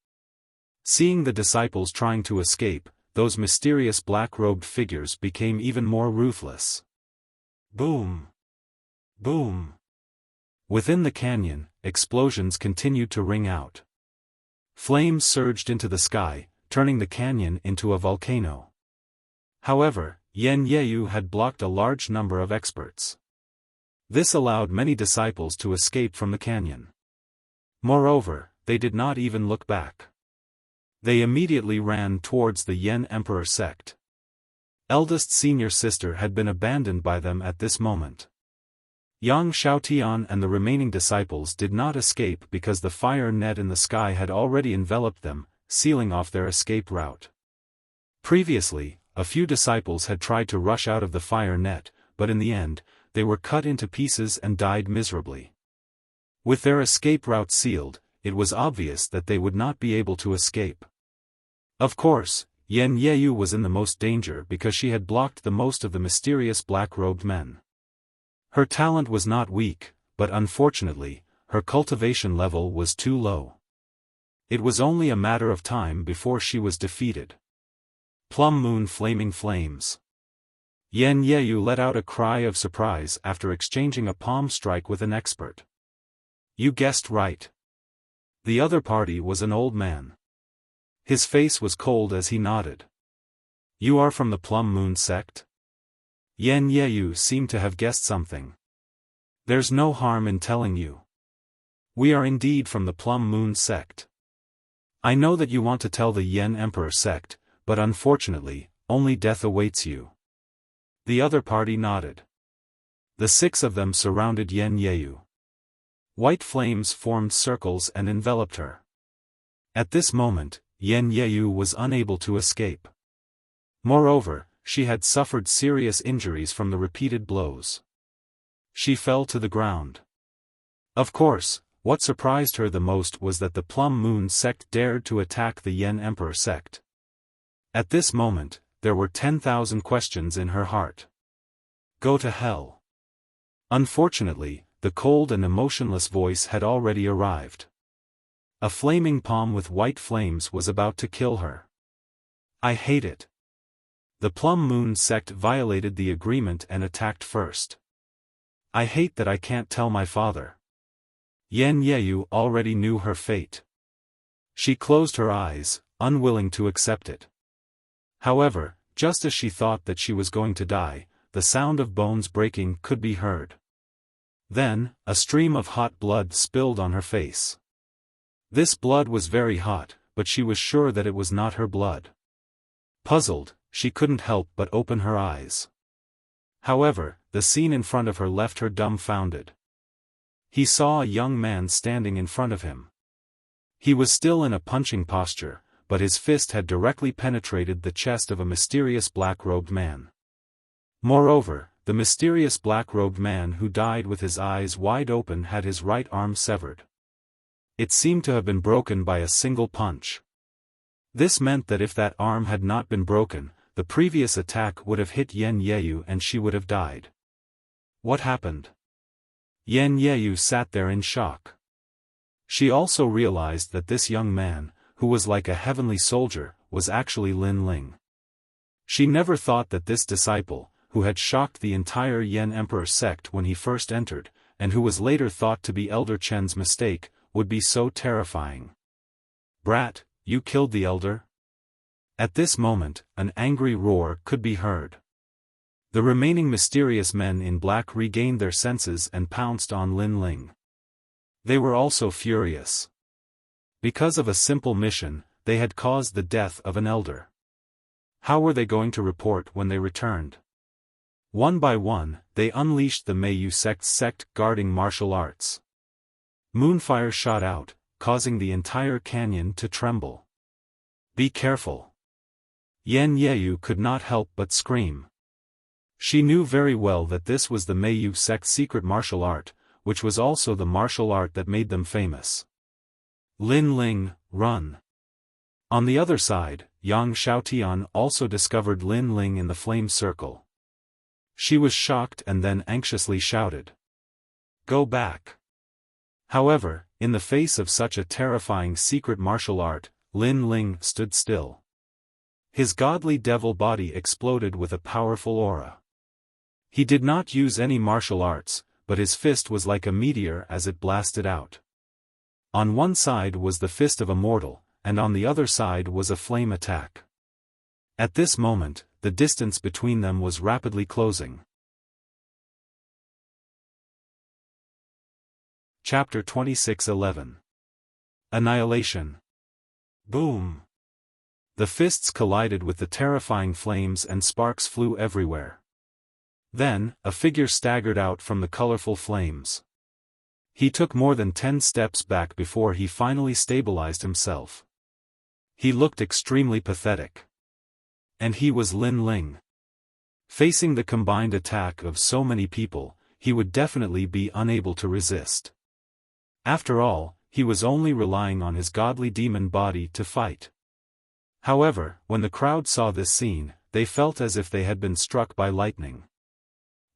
Speaker 1: Seeing the disciples trying to escape, those mysterious black-robed figures became even more ruthless. Boom! Boom! Within the canyon, explosions continued to ring out. Flames surged into the sky, turning the canyon into a volcano. However, Yan Yeyu had blocked a large number of experts. This allowed many disciples to escape from the canyon. Moreover, they did not even look back. They immediately ran towards the Yen Emperor sect. Eldest senior sister had been abandoned by them at this moment. Yang Xiaotian and the remaining disciples did not escape because the fire net in the sky had already enveloped them, sealing off their escape route. Previously, a few disciples had tried to rush out of the fire net, but in the end, they were cut into pieces and died miserably. With their escape route sealed, it was obvious that they would not be able to escape. Of course, Yan Yeyu was in the most danger because she had blocked the most of the mysterious black-robed men. Her talent was not weak, but unfortunately, her cultivation level was too low. It was only a matter of time before she was defeated. Plum Moon Flaming Flames. Yan Yeyu let out a cry of surprise after exchanging a palm strike with an expert. You guessed right. The other party was an old man. His face was cold as he nodded. You are from the Plum Moon sect? Yan Yeyu seemed to have guessed something. There's no harm in telling you. We are indeed from the Plum Moon sect. I know that you want to tell the Yen Emperor sect, but unfortunately, only death awaits you. The other party nodded. The 6 of them surrounded Yan Yeyu. White flames formed circles and enveloped her. At this moment, Yan Yeyu was unable to escape. Moreover, she had suffered serious injuries from the repeated blows. She fell to the ground. Of course, what surprised her the most was that the Plum Moon sect dared to attack the Yen Emperor sect. At this moment, there were 10,000 questions in her heart. Go to hell. Unfortunately, the cold and emotionless voice had already arrived. A flaming palm with white flames was about to kill her. I hate it. The Plum Moon sect violated the agreement and attacked first. I hate that I can't tell my father. Yan Yeyu already knew her fate. She closed her eyes, unwilling to accept it. However, just as she thought that she was going to die, the sound of bones breaking could be heard. Then, a stream of hot blood spilled on her face. This blood was very hot, but she was sure that it was not her blood. Puzzled, she couldn't help but open her eyes. However, the scene in front of her left her dumbfounded. He saw a young man standing in front of him. He was still in a punching posture, but his fist had directly penetrated the chest of a mysterious black-robed man. Moreover, the mysterious black-robed man who died with his eyes wide open had his right arm severed. It seemed to have been broken by a single punch. This meant that if that arm had not been broken, the previous attack would have hit Yen Yeyu and she would have died. What happened? Yen Yeyu sat there in shock. She also realized that this young man, who was like a heavenly soldier, was actually Lin Ling. She never thought that this disciple, who had shocked the entire Yen Emperor sect when he first entered, and who was later thought to be Elder Chen's mistake, would be so terrifying. "Brat, you killed the elder?" At this moment, an angry roar could be heard. The remaining mysterious men in black regained their senses and pounced on Lin Ling. They were also furious. Because of a simple mission, they had caused the death of an elder. How were they going to report when they returned? One by one, they unleashed the Meiyu sect's sect-guarding martial arts. Moonfire shot out, causing the entire canyon to tremble. "Be careful!" Yen Yeyu could not help but scream. She knew very well that this was the Meiyu sect's secret martial art, which was also the martial art that made them famous. "Lin Ling, run!" On the other side, Yang Xiaotian also discovered Lin Ling in the flame circle. She was shocked and then anxiously shouted, "Go back!" However, in the face of such a terrifying secret martial art, Lin Ling stood still. His godly devil body exploded with a powerful aura. He did not use any martial arts, but his fist was like a meteor as it blasted out. On one side was the fist of a mortal, and on the other side was a flame attack. At this moment, the distance between them was rapidly closing. Chapter 26:11. Annihilation. Boom! The fists collided with the terrifying flames and sparks flew everywhere. Then, a figure staggered out from the colorful flames. He took more than 10 steps back before he finally stabilized himself. He looked extremely pathetic. And he was Lin Ling. Facing the combined attack of so many people, he would definitely be unable to resist. After all, he was only relying on his godly demon body to fight. However, when the crowd saw this scene, they felt as if they had been struck by lightning.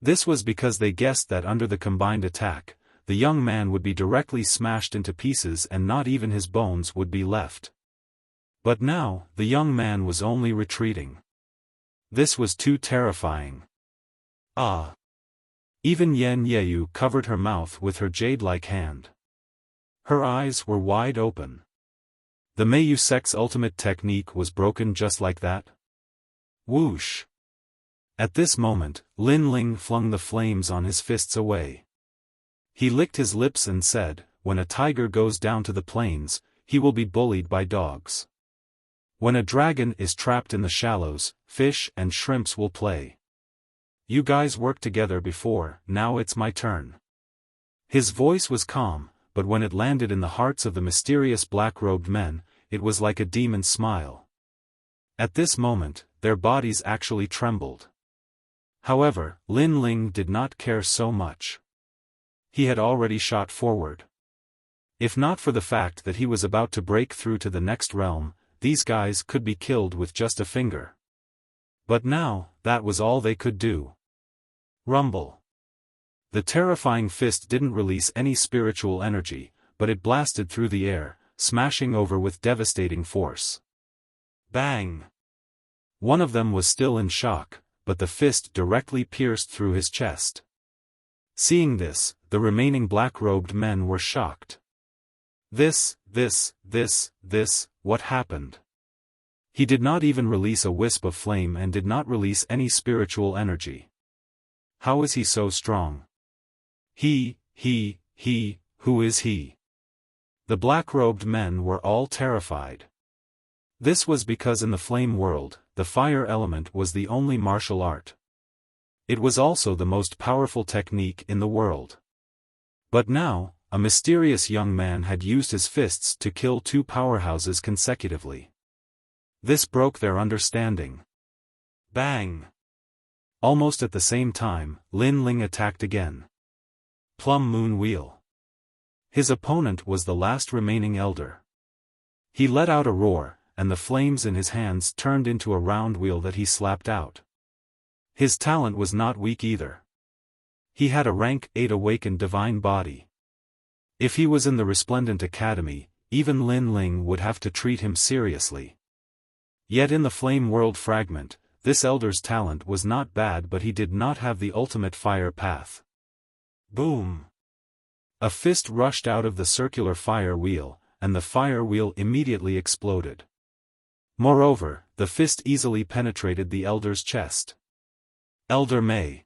Speaker 1: This was because they guessed that under the combined attack, the young man would be directly smashed into pieces and not even his bones would be left. But now, the young man was only retreating. This was too terrifying. Ah! Even Yen Yeyu covered her mouth with her jade-like hand. Her eyes were wide open. The Meiyu sect's ultimate technique was broken just like that? Whoosh! At this moment, Lin Ling flung the flames on his fists away. He licked his lips and said, "When a tiger goes down to the plains, he will be bullied by dogs. When a dragon is trapped in the shallows, fish and shrimps will play. You guys worked together before, now it's my turn." His voice was calm, but when it landed in the hearts of the mysterious black-robed men, it was like a demon's smile. At this moment, their bodies actually trembled. However, Lin Ling did not care so much. He had already shot forward. If not for the fact that he was about to break through to the next realm, these guys could be killed with just a finger. But now, that was all they could do. Rumble. The terrifying fist didn't release any spiritual energy, but it blasted through the air, smashing over with devastating force. Bang! One of them was still in shock, but the fist directly pierced through his chest. Seeing this, the remaining black-robed men were shocked. This, what happened? He did not even release a wisp of flame and did not release any spiritual energy. How is he so strong? He Who is he? The black-robed men were all terrified. This was because in the flame world, the fire element was the only martial art. It was also the most powerful technique in the world. But now, a mysterious young man had used his fists to kill two powerhouses consecutively. This broke their understanding. Bang! Almost at the same time, Lin Ling attacked again. Plum Moon Wheel. His opponent was the last remaining elder. He let out a roar, and the flames in his hands turned into a round wheel that he slapped out. His talent was not weak either. He had a rank 8 awakened divine body. If he was in the Resplendent Academy, even Lin Ling would have to treat him seriously. Yet in the Flame World Fragment, this elder's talent was not bad, but he did not have the ultimate fire path. Boom! A fist rushed out of the circular fire wheel, and the fire wheel immediately exploded. Moreover, the fist easily penetrated the elder's chest. Elder May.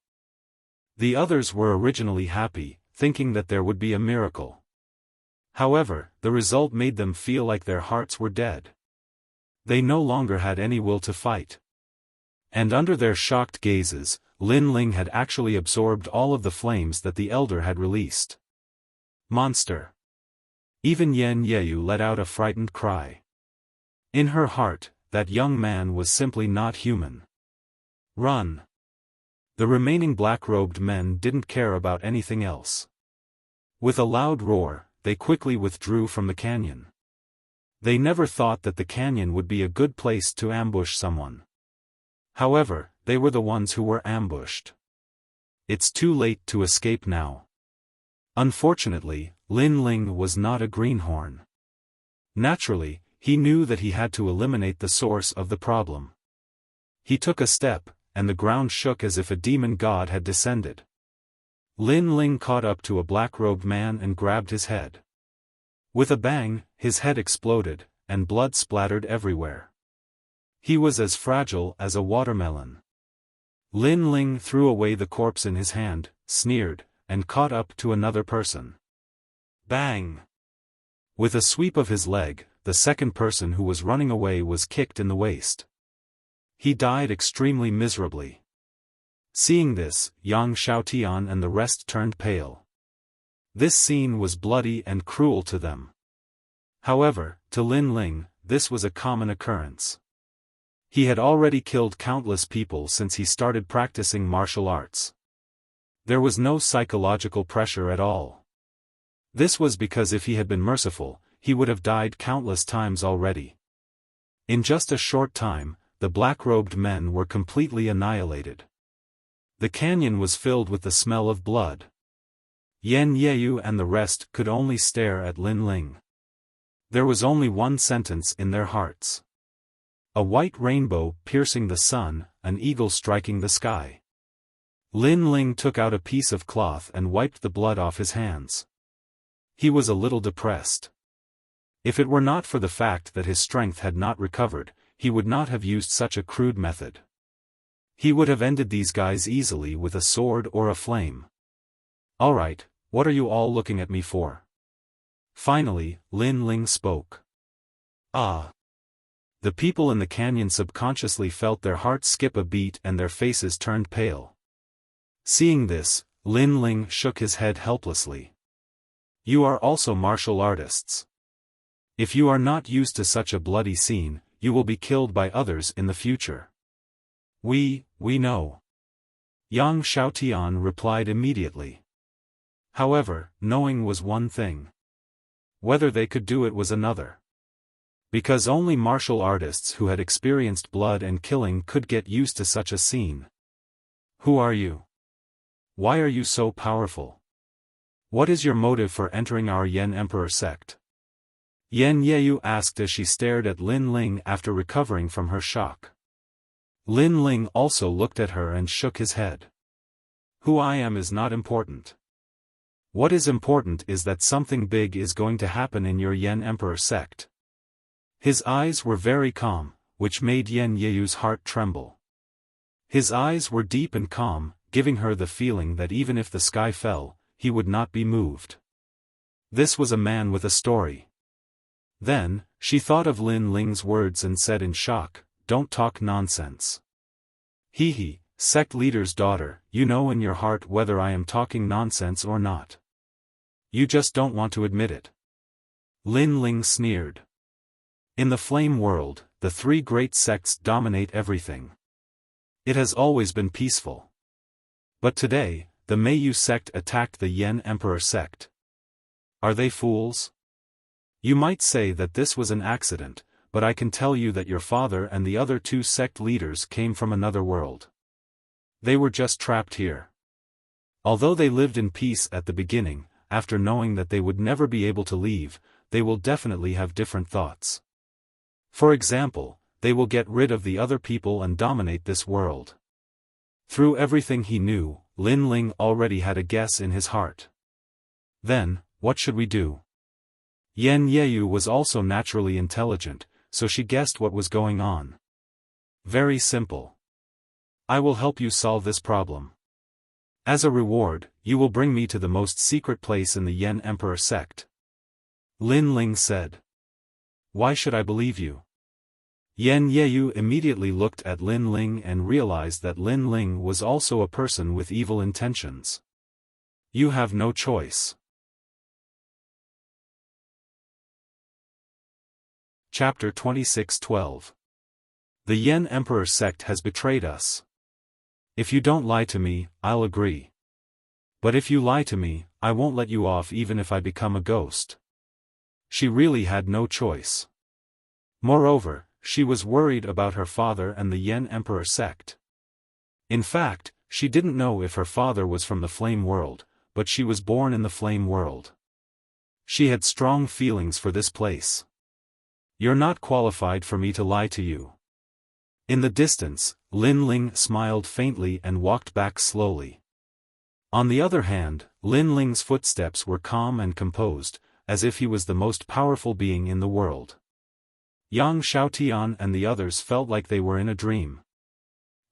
Speaker 1: The others were originally happy, thinking that there would be a miracle. However, the result made them feel like their hearts were dead. They no longer had any will to fight. And under their shocked gazes, Lin Ling had actually absorbed all of the flames that the elder had released. Monster. Even Yen Yeyu let out a frightened cry. In her heart, that young man was simply not human. Run. The remaining black-robed men didn't care about anything else. With a loud roar, they quickly withdrew from the canyon. They never thought that the canyon would be a good place to ambush someone. However, they were the ones who were ambushed. It's too late to escape now. Unfortunately, Lin Ling was not a greenhorn. Naturally, he knew that he had to eliminate the source of the problem. He took a step, and the ground shook as if a demon god had descended. Lin Ling caught up to a black-robed man and grabbed his head. With a bang, his head exploded, and blood splattered everywhere. He was as fragile as a watermelon. Lin Ling threw away the corpse in his hand, sneered, and caught up to another person. Bang! With a sweep of his leg, the second person who was running away was kicked in the waist. He died extremely miserably. Seeing this, Yang Xiaotian and the rest turned pale. This scene was bloody and cruel to them. However, to Lin Ling, this was a common occurrence. He had already killed countless people since he started practicing martial arts. There was no psychological pressure at all. This was because if he had been merciful, he would have died countless times already. In just a short time, the black-robed men were completely annihilated. The canyon was filled with the smell of blood. Yen Yeyu and the rest could only stare at Lin Ling. There was only one sentence in their hearts. A white rainbow piercing the sun, an eagle striking the sky. Lin Ling took out a piece of cloth and wiped the blood off his hands. He was a little depressed. If it were not for the fact that his strength had not recovered, he would not have used such a crude method. He would have ended these guys easily with a sword or a flame. Alright, what are you all looking at me for? Finally, Lin Ling spoke. Ah! The people in the canyon subconsciously felt their hearts skip a beat and their faces turned pale. Seeing this, Lin Ling shook his head helplessly. You are also martial artists. If you are not used to such a bloody scene, you will be killed by others in the future. We know. Yang Xiaotian replied immediately. However, knowing was one thing. Whether they could do it was another. Because only martial artists who had experienced blood and killing could get used to such a scene. Who are you? Why are you so powerful? What is your motive for entering our Yen Emperor sect? Yen Yeyu asked as she stared at Lin Ling after recovering from her shock. Lin Ling also looked at her and shook his head. Who I am is not important. What is important is that something big is going to happen in your Yen Emperor sect. His eyes were very calm, which made Yen Yeyu's heart tremble. His eyes were deep and calm, giving her the feeling that even if the sky fell, he would not be moved. This was a man with a story. Then, she thought of Lin Ling's words and said in shock, "Don't talk nonsense." He, sect leader's daughter, you know in your heart whether I am talking nonsense or not. You just don't want to admit it. Lin Ling sneered. In the flame world, the three great sects dominate everything. It has always been peaceful. But today, the Meiyu sect attacked the Yen Emperor sect. Are they fools? You might say that this was an accident, but I can tell you that your father and the other two sect leaders came from another world. They were just trapped here. Although they lived in peace at the beginning, after knowing that they would never be able to leave, they will definitely have different thoughts. For example, they will get rid of the other people and dominate this world. Through everything he knew, Lin Ling already had a guess in his heart. Then, what should we do? Yen Yeyu was also naturally intelligent, so she guessed what was going on. Very simple. I will help you solve this problem. As a reward, you will bring me to the most secret place in the Yen Emperor sect. Lin Ling said. Why should I believe you? Yen Yeyu immediately looked at Lin Ling and realized that Lin Ling was also a person with evil intentions. You have no choice. Chapter 26:12. The Yen Emperor sect has betrayed us. If you don't lie to me, I'll agree. But if you lie to me, I won't let you off even if I become a ghost. She really had no choice. Moreover, she was worried about her father and the Yen Emperor sect. In fact, she didn't know if her father was from the flame world, but she was born in the flame world. She had strong feelings for this place. You're not qualified for me to lie to you. In the distance, Lin Ling smiled faintly and walked back slowly. On the other hand, Lin Ling's footsteps were calm and composed, as if he was the most powerful being in the world. Yang Xiaotian and the others felt like they were in a dream.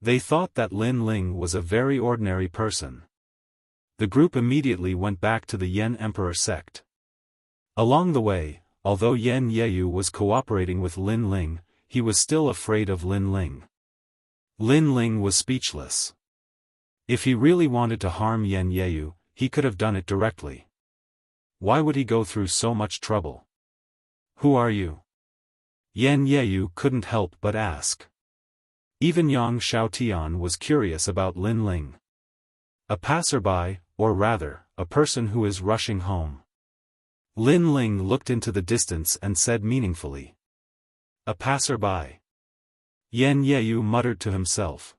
Speaker 1: They thought that Lin Ling was a very ordinary person. The group immediately went back to the Yen Emperor sect. Along the way, although Yen Yeyu was cooperating with Lin Ling, he was still afraid of Lin Ling. Lin Ling was speechless. If he really wanted to harm Yen Yeyu, he could have done it directly. Why would he go through so much trouble? Who are you? Yen Yeyu couldn't help but ask. Even Yang Xiaotian was curious about Lin Ling. A passerby, or rather, a person who is rushing home. Lin Ling looked into the distance and said meaningfully. A passerby. Yen Yeyu muttered to himself.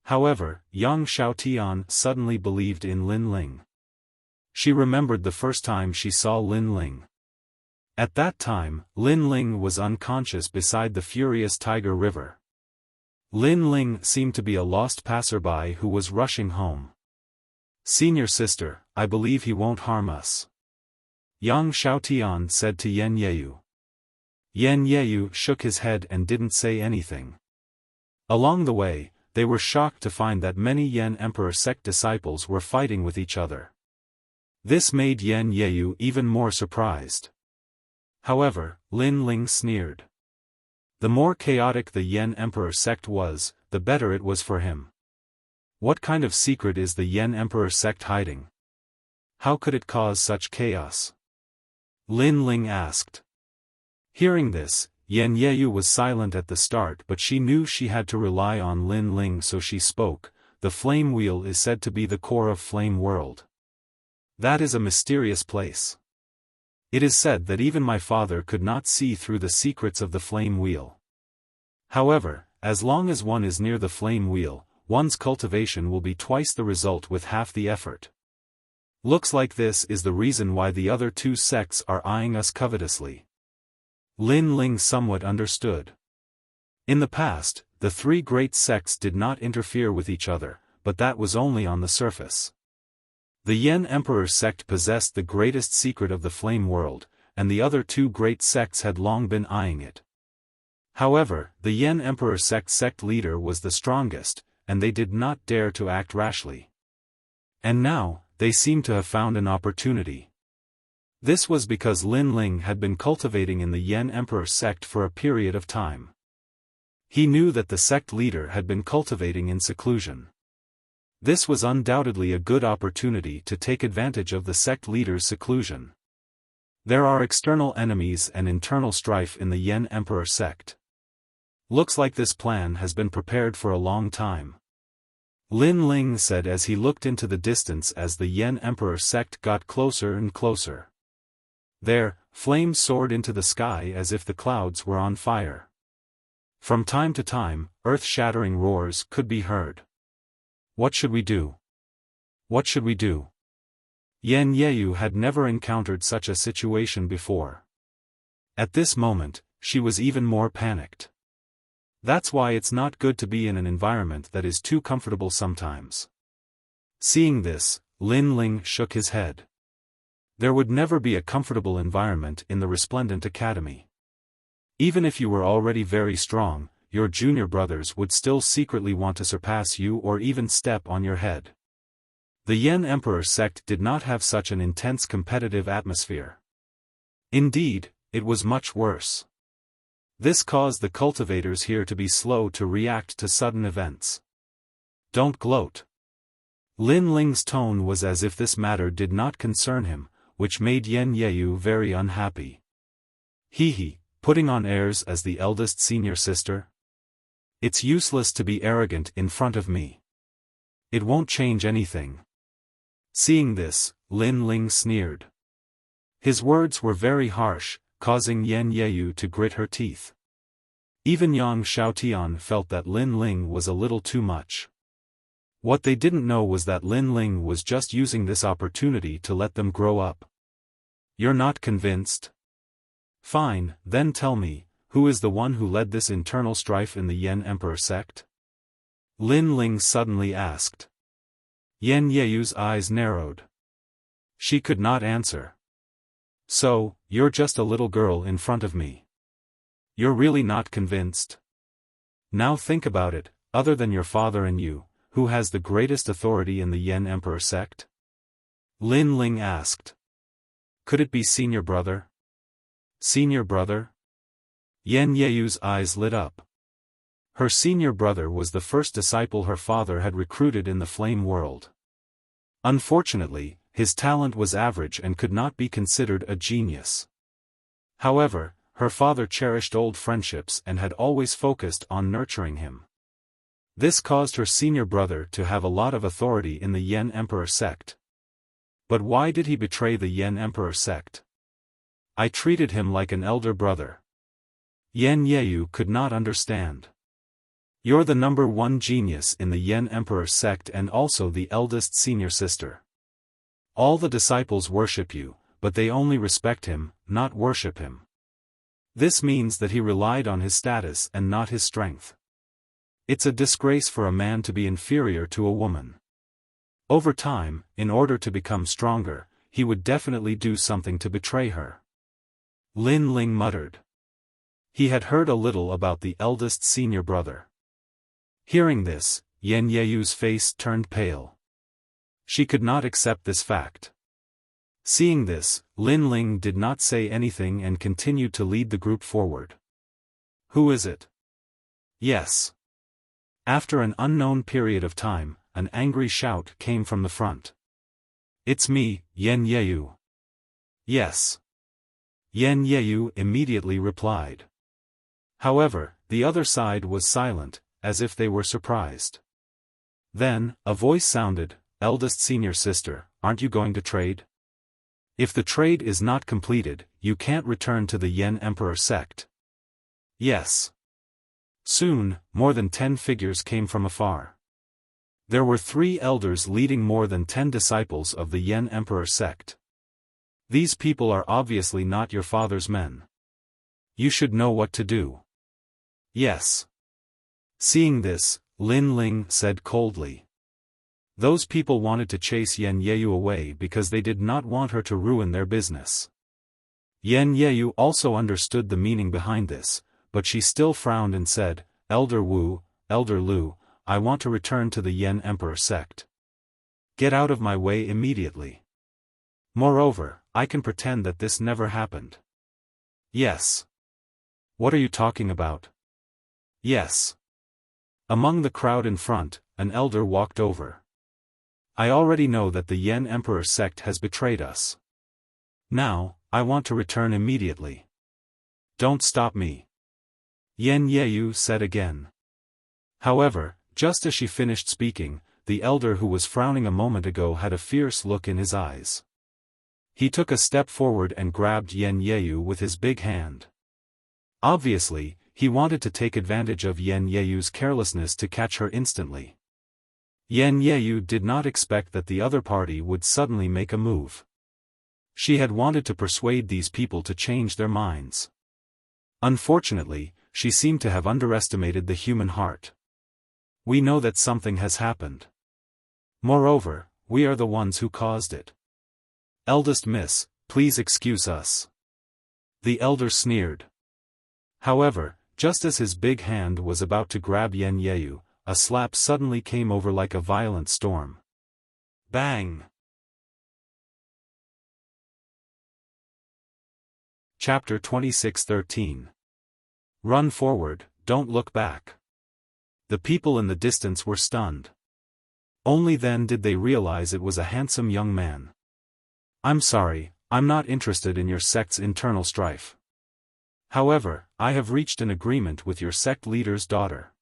Speaker 1: However, Yang Xiaotian suddenly believed in Lin Ling. She remembered the first time she saw Lin Ling. At that time, Lin Ling was unconscious beside the furious Tiger River. Lin Ling seemed to be a lost passerby who was rushing home. Senior sister, I believe he won't harm us. Yang Xiaotian said to Yen Yeyu. Yen Yeyu shook his head and didn't say anything. Along the way, they were shocked to find that many Yen Emperor sect disciples were fighting with each other. This made Yen Yeyu even more surprised. However, Lin Ling sneered. The more chaotic the Yen Emperor sect was, the better it was for him. What kind of secret is the Yen Emperor sect hiding? How could it cause such chaos? Lin Ling asked. Hearing this, Yen Yeyu was silent at the start, but she knew she had to rely on Lin Ling, so she spoke. The flame wheel is said to be the core of flame world. That is a mysterious place. It is said that even my father could not see through the secrets of the flame wheel. However, as long as one is near the flame wheel, one's cultivation will be twice the result with half the effort. Looks like this is the reason why the other two sects are eyeing us covetously. Lin Ling somewhat understood. In the past, the three great sects did not interfere with each other, but that was only on the surface. The Yen Emperor sect possessed the greatest secret of the flame world, and the other two great sects had long been eyeing it. However, the Yen Emperor sect leader was the strongest, and they did not dare to act rashly. And now, they seemed to have found an opportunity. This was because Lin Ling had been cultivating in the Yen Emperor sect for a period of time. He knew that the sect leader had been cultivating in seclusion. This was undoubtedly a good opportunity to take advantage of the sect leader's seclusion. There are external enemies and internal strife in the Yen Emperor sect. Looks like this plan has been prepared for a long time. Lin Ling said as he looked into the distance as the Yen Emperor sect got closer and closer. There, flames soared into the sky as if the clouds were on fire. From time to time, earth-shattering roars could be heard. What should we do? What should we do? Yan Yeyu had never encountered such a situation before. At this moment, she was even more panicked. That's why it's not good to be in an environment that is too comfortable sometimes. Seeing this, Lin Ling shook his head. There would never be a comfortable environment in the Resplendent Academy. Even if you were already very strong, your junior brothers would still secretly want to surpass you or even step on your head. The Yen Emperor sect did not have such an intense competitive atmosphere. Indeed, it was much worse. This caused the cultivators here to be slow to react to sudden events. Don't gloat. Lin Ling's tone was as if this matter did not concern him, which made Yan Yeyu very unhappy. He, putting on airs as the eldest senior sister? It's useless to be arrogant in front of me. It won't change anything. Seeing this, Lin Ling sneered. His words were very harsh, causing Yan Yeyu to grit her teeth. Even Yang Xiaotian felt that Lin Ling was a little too much. What they didn't know was that Lin Ling was just using this opportunity to let them grow up. You're not convinced? Fine, then tell me, who is the one who led this internal strife in the Yen Emperor sect? Lin Ling suddenly asked. Yan Yeyu's eyes narrowed. She could not answer. So, you're just a little girl in front of me. You're really not convinced? Now think about it, other than your father and you, who has the greatest authority in the Yen Emperor sect? Lin Ling asked. Could it be senior brother? Senior brother? Yan Yeyu's eyes lit up. Her senior brother was the first disciple her father had recruited in the flame world. Unfortunately, his talent was average and could not be considered a genius. However, her father cherished old friendships and had always focused on nurturing him. This caused her senior brother to have a lot of authority in the Yen Emperor sect. But why did he betray the Yen Emperor sect? I treated him like an elder brother. Yan Yeyu could not understand. You're the number one genius in the Yen Emperor sect and also the eldest senior sister. All the disciples worship you, but they only respect him, not worship him. This means that he relied on his status and not his strength. It's a disgrace for a man to be inferior to a woman. Over time, in order to become stronger, he would definitely do something to betray her. Lin Ling muttered. He had heard a little about the eldest senior brother. Hearing this, Yan Yeyu's face turned pale. She could not accept this fact. Seeing this, Lin Ling did not say anything and continued to lead the group forward. Who is it? Yes. After an unknown period of time, an angry shout came from the front. It's me, Yan Yeyu. Yes. Yan Yeyu immediately replied. However, the other side was silent, as if they were surprised. Then, a voice sounded, Eldest senior sister, aren't you going to trade? If the trade is not completed, you can't return to the Yen Emperor sect. Yes. Soon, more than 10 figures came from afar. There were 3 elders leading more than 10 disciples of the Yen Emperor sect. These people are obviously not your father's men. You should know what to do. Yes. Seeing this, Lin Ling said coldly. Those people wanted to chase Yan Yeyu away because they did not want her to ruin their business. Yan Yeyu also understood the meaning behind this, but she still frowned and said, Elder Wu, Elder Lu, I want to return to the Yen Emperor sect. Get out of my way immediately. Moreover, I can pretend that this never happened. Yes. What are you talking about? Yes. Among the crowd in front, an elder walked over. I already know that the Yen Emperor sect has betrayed us. Now, I want to return immediately. Don't stop me. Yen Yeyu said again. However, just as she finished speaking, the elder who was frowning a moment ago had a fierce look in his eyes. He took a step forward and grabbed Yen Yeyu with his big hand. Obviously, he wanted to take advantage of Yen Yeyu's carelessness to catch her instantly. Yen Yeyu did not expect that the other party would suddenly make a move. She had wanted to persuade these people to change their minds. Unfortunately, she seemed to have underestimated the human heart. We know that something has happened. Moreover, we are the ones who caused it. Eldest Miss, please excuse us. The elder sneered. However, just as his big hand was about to grab Yen Yeyu, a slap suddenly came over like a violent storm. Bang! Chapter 26:13. Run forward, don't look back. The people in the distance were stunned. Only then did they realize it was a handsome young man. I'm sorry, I'm not interested in your sect's internal strife. However, I have reached an agreement with your sect leader's daughter.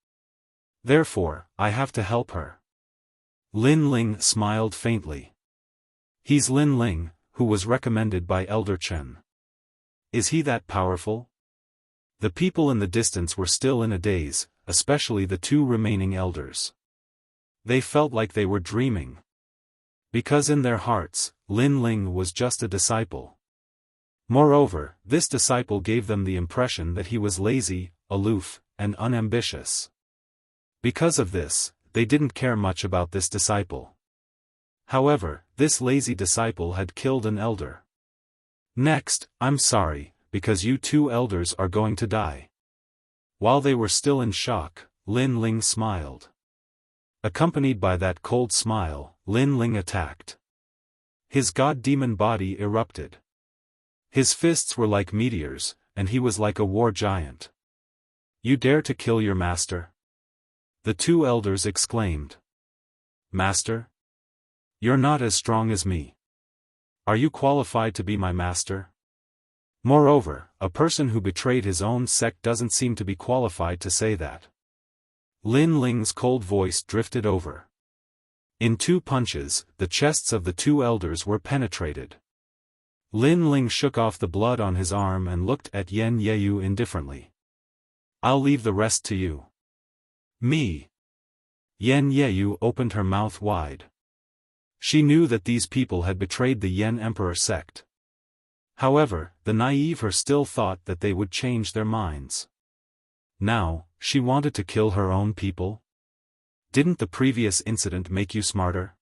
Speaker 1: Therefore, I have to help her. Lin Ling smiled faintly. He's Lin Ling, who was recommended by Elder Chen. Is he that powerful? The people in the distance were still in a daze, especially the two remaining elders. They felt like they were dreaming. Because in their hearts, Lin Ling was just a disciple. Moreover, this disciple gave them the impression that he was lazy, aloof, and unambitious. Because of this, they didn't care much about this disciple. However, this lazy disciple had killed an elder. Next, I'm sorry, because you two elders are going to die. While they were still in shock, Lin Ling smiled. Accompanied by that cold smile, Lin Ling attacked. His god-demon body erupted. His fists were like meteors, and he was like a war giant. You dare to kill your master? The two elders exclaimed. Master? You're not as strong as me. Are you qualified to be my master? Moreover, a person who betrayed his own sect doesn't seem to be qualified to say that. Lin Ling's cold voice drifted over. In 2 punches, the chests of the 2 elders were penetrated. Lin Ling shook off the blood on his arm and looked at Yen Yeyu indifferently. I'll leave the rest to you. Me. Yen Yeyu opened her mouth wide. She knew that these people had betrayed the Yen Emperor sect. However, the naive her still thought that they would change their minds. Now, she wanted to kill her own people? Didn't the previous incident make you smarter?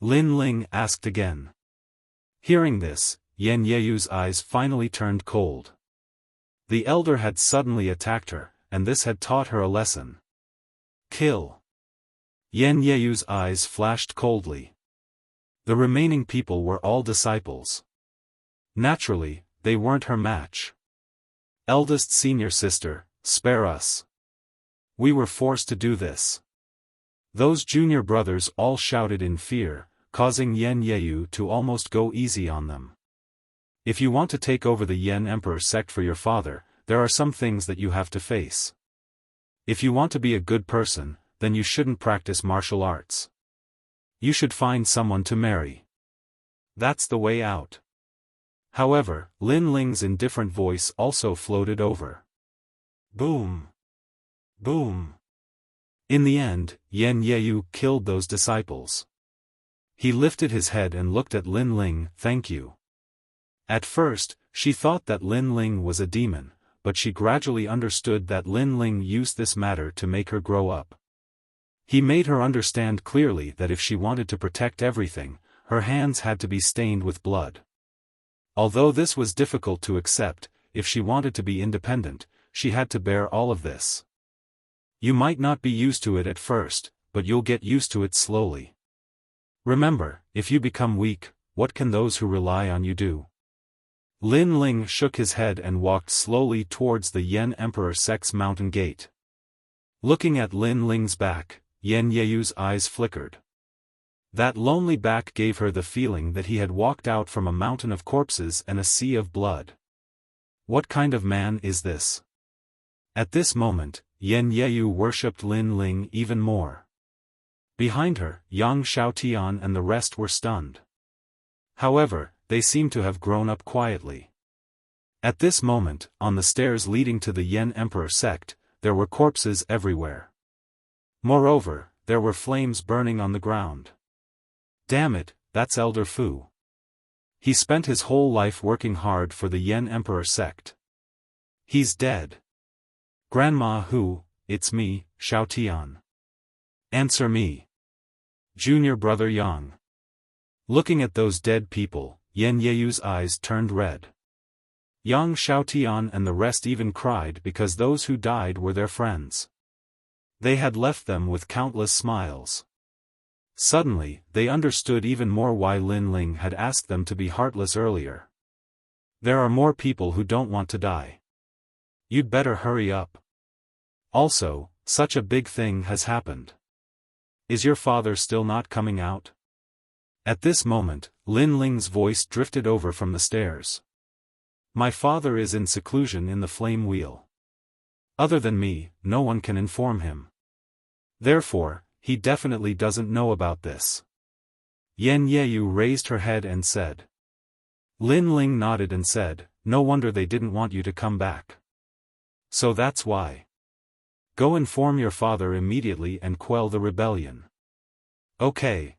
Speaker 1: Lin Ling asked again. Hearing this, Yen Yeyu's eyes finally turned cold. The elder had suddenly attacked her, and this had taught her a lesson. Kill. Yen Yeyu's eyes flashed coldly. The remaining people were all disciples. Naturally, they weren't her match. Eldest senior sister, spare us. We were forced to do this. Those junior brothers all shouted in fear, causing Yen Yeyu to almost go easy on them. If you want to take over the Yen Emperor sect for your father, there are some things that you have to face. If you want to be a good person, then you shouldn't practice martial arts. You should find someone to marry. That's the way out. However, Lin Ling's indifferent voice also floated over. Boom. Boom. In the end, Yen Yeyu killed those disciples. He lifted his head and looked at Lin Ling. Thank you. At first, she thought that Lin Ling was a demon, but she gradually understood that Lin Ling used this matter to make her grow up. He made her understand clearly that if she wanted to protect everything, her hands had to be stained with blood. Although this was difficult to accept, if she wanted to be independent, she had to bear all of this. You might not be used to it at first, but you'll get used to it slowly. Remember, if you become weak, what can those who rely on you do? Lin Ling shook his head and walked slowly towards the Yan Emperor sect's mountain gate. Looking at Lin Ling's back, Yan Yeyu's eyes flickered. That lonely back gave her the feeling that he had walked out from a mountain of corpses and a sea of blood. What kind of man is this? At this moment, Yan Yeyu worshipped Lin Ling even more. Behind her, Yang Xiaotian and the rest were stunned. However, they seemed to have grown up quietly. At this moment, on the stairs leading to the Yan Emperor sect, there were corpses everywhere. Moreover, there were flames burning on the ground. Damn it, that's Elder Fu. He spent his whole life working hard for the Yan Emperor sect. He's dead. Grandma Hu, it's me, Xiaotian. Answer me. Junior brother Yang. Looking at those dead people, Yan Yeyu's eyes turned red. Yang Xiaotian and the rest even cried because those who died were their friends. They had left them with countless smiles. Suddenly, they understood even more why Lin Ling had asked them to be heartless earlier. There are more people who don't want to die. You'd better hurry up. Also, such a big thing has happened. Is your father still not coming out? At this moment, Lin Ling's voice drifted over from the stairs. My father is in seclusion in the flame wheel. Other than me, no one can inform him. Therefore, he definitely doesn't know about this. Yan Yeyu raised her head and said. Lin Ling nodded and said, no wonder they didn't want you to come back. So that's why. Go inform your father immediately and quell the rebellion. Okay.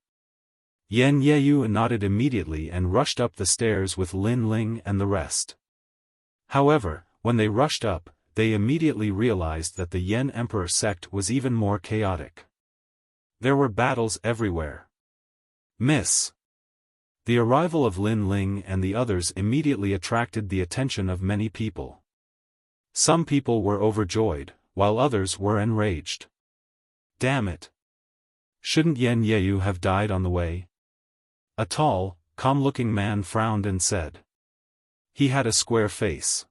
Speaker 1: Yan Yeyu nodded immediately and rushed up the stairs with Lin Ling and the rest. However, when they rushed up, they immediately realized that the Yan Emperor sect was even more chaotic. There were battles everywhere. Miss. The arrival of Lin Ling and the others immediately attracted the attention of many people. Some people were overjoyed, while others were enraged. Damn it. Shouldn't Yan Yeyu have died on the way? A tall, calm-looking man frowned and said. He had a square face.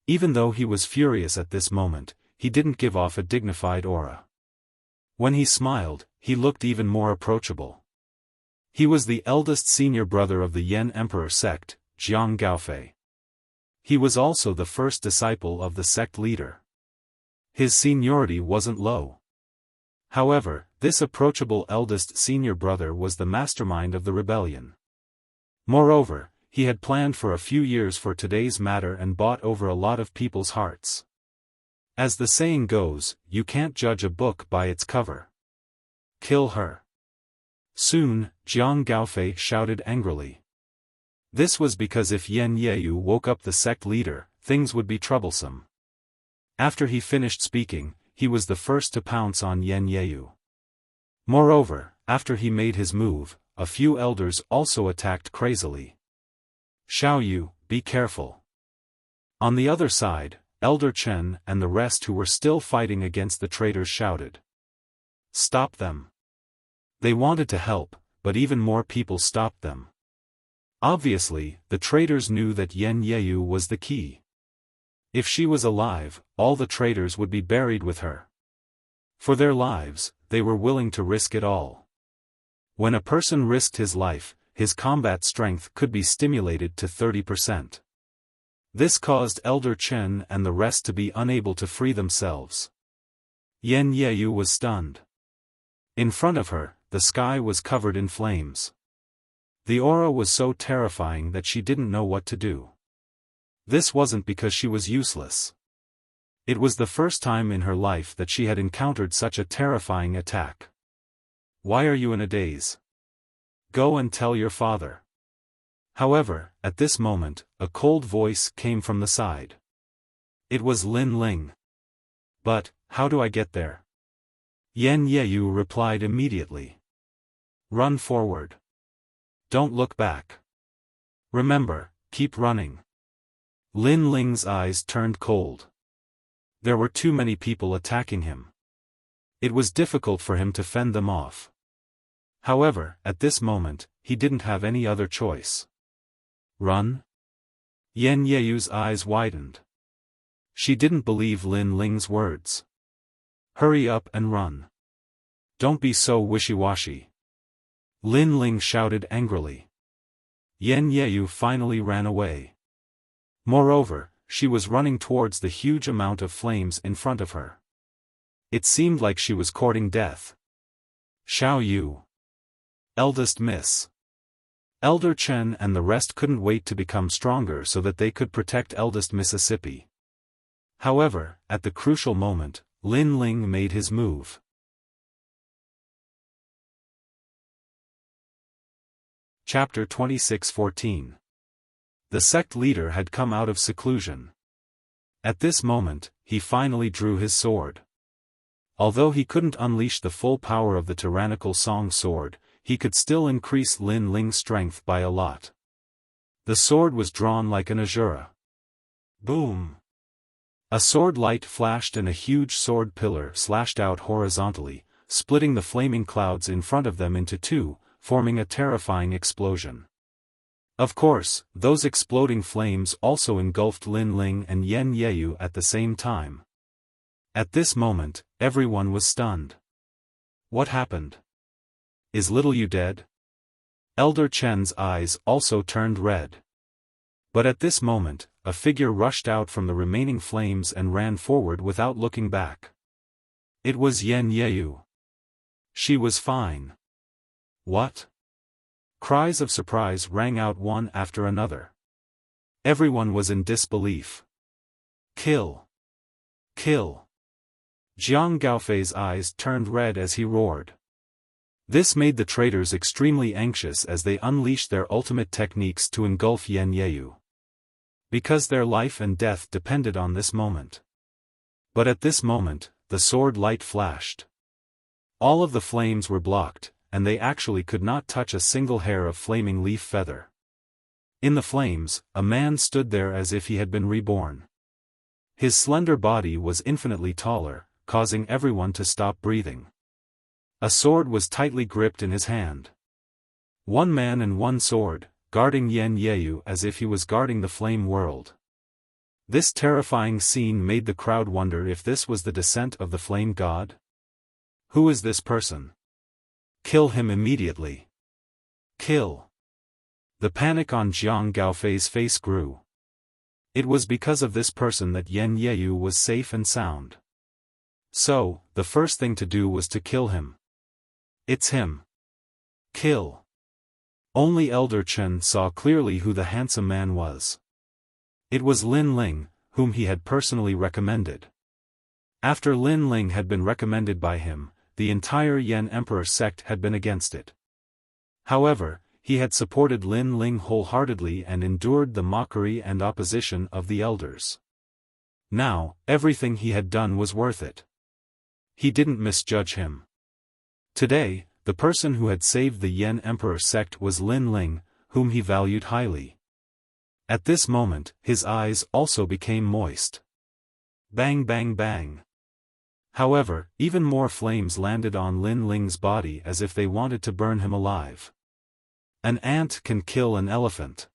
Speaker 1: Even though he was furious at this moment, he didn't give off a dignified aura. When he smiled, he looked even more approachable. He was the eldest senior brother of the Yan Emperor sect, Jiang Gaofei. He was also the first disciple of the sect leader. His seniority wasn't low. However, this approachable eldest senior brother was the mastermind of the rebellion. Moreover, he had planned for a few years for today's matter and bought over a lot of people's hearts. As the saying goes, you can't judge a book by its cover. Kill her. Soon, Jiang Gaofei shouted angrily. This was because if Yan Yeyu woke up the sect leader, things would be troublesome. After he finished speaking, he was the first to pounce on Yan Yeyu. Moreover, after he made his move, a few elders also attacked crazily. Xiao Yu, be careful. On the other side, Elder Chen and the rest who were still fighting against the traitors shouted. Stop them. They wanted to help, but even more people stopped them. Obviously, the traitors knew that Yan Yeyu was the key. If she was alive, all the traitors would be buried with her. For their lives, they were willing to risk it all. When a person risked his life, his combat strength could be stimulated to 30%. This caused Elder Chen and the rest to be unable to free themselves. Yan Yeyu was stunned. In front of her, the sky was covered in flames. The aura was so terrifying that she didn't know what to do. This wasn't because she was useless. It was the first time in her life that she had encountered such a terrifying attack. Why are you in a daze? Go and tell your father. However, at this moment, a cold voice came from the side. It was Lin Ling. But, how do I get there? Yan Yeyu replied immediately. Run forward. Don't look back. Remember, keep running. Lin Ling's eyes turned cold. There were too many people attacking him. It was difficult for him to fend them off. However, at this moment, he didn't have any other choice. Run? Yan Yeyu's eyes widened. She didn't believe Lin Ling's words. Hurry up and run. Don't be so wishy-washy. Lin Ling shouted angrily. Yan Yeyu finally ran away. Moreover, she was running towards the huge amount of flames in front of her. It seemed like she was courting death. Xiao Yu. Eldest Miss. Elder Chen and the rest couldn't wait to become stronger so that they could protect Eldest Mississippi. However, at the crucial moment, Lin Ling made his move. Chapter 26:14. The sect leader had come out of seclusion. At this moment, he finally drew his sword. Although he couldn't unleash the full power of the tyrannical Song sword, he could still increase Lin Ling's strength by a lot. The sword was drawn like an Azura. Boom! A sword light flashed and a huge sword pillar slashed out horizontally, splitting the flaming clouds in front of them into two, forming a terrifying explosion. Of course, those exploding flames also engulfed Lin Ling and Yan Yeyu at the same time. At this moment, everyone was stunned. What happened? Is little Yu dead? Elder Chen's eyes also turned red. But at this moment, a figure rushed out from the remaining flames and ran forward without looking back. It was Yan Yeyu. She was fine. What? Cries of surprise rang out one after another. Everyone was in disbelief. Kill! Kill! Jiang Gaofei's eyes turned red as he roared. This made the traitors extremely anxious as they unleashed their ultimate techniques to engulf Yan Yeyu. Because their life and death depended on this moment. But at this moment, the sword light flashed. All of the flames were blocked, and they actually could not touch a single hair of flaming leaf feather. In the flames, a man stood there as if he had been reborn. His slender body was infinitely taller, causing everyone to stop breathing. A sword was tightly gripped in his hand. One man and one sword, guarding Yan Yeyu as if he was guarding the flame world. This terrifying scene made the crowd wonder if this was the descent of the flame god. Who is this person? Kill him immediately. Kill. The panic on Jiang Gaofei's face grew. It was because of this person that Yan Yeyu was safe and sound. So, the first thing to do was to kill him. It's him. Kill. Only Elder Chen saw clearly who the handsome man was. It was Lin Ling, whom he had personally recommended. After Lin Ling had been recommended by him, the entire Yan Emperor sect had been against it. However, he had supported Lin Ling wholeheartedly and endured the mockery and opposition of the elders. Now, everything he had done was worth it. He didn't misjudge him. Today, the person who had saved the Yan Emperor sect was Lin Ling, whom he valued highly. At this moment, his eyes also became moist. Bang bang bang. However, even more flames landed on Lin Ling's body as if they wanted to burn him alive. An ant can kill an elephant.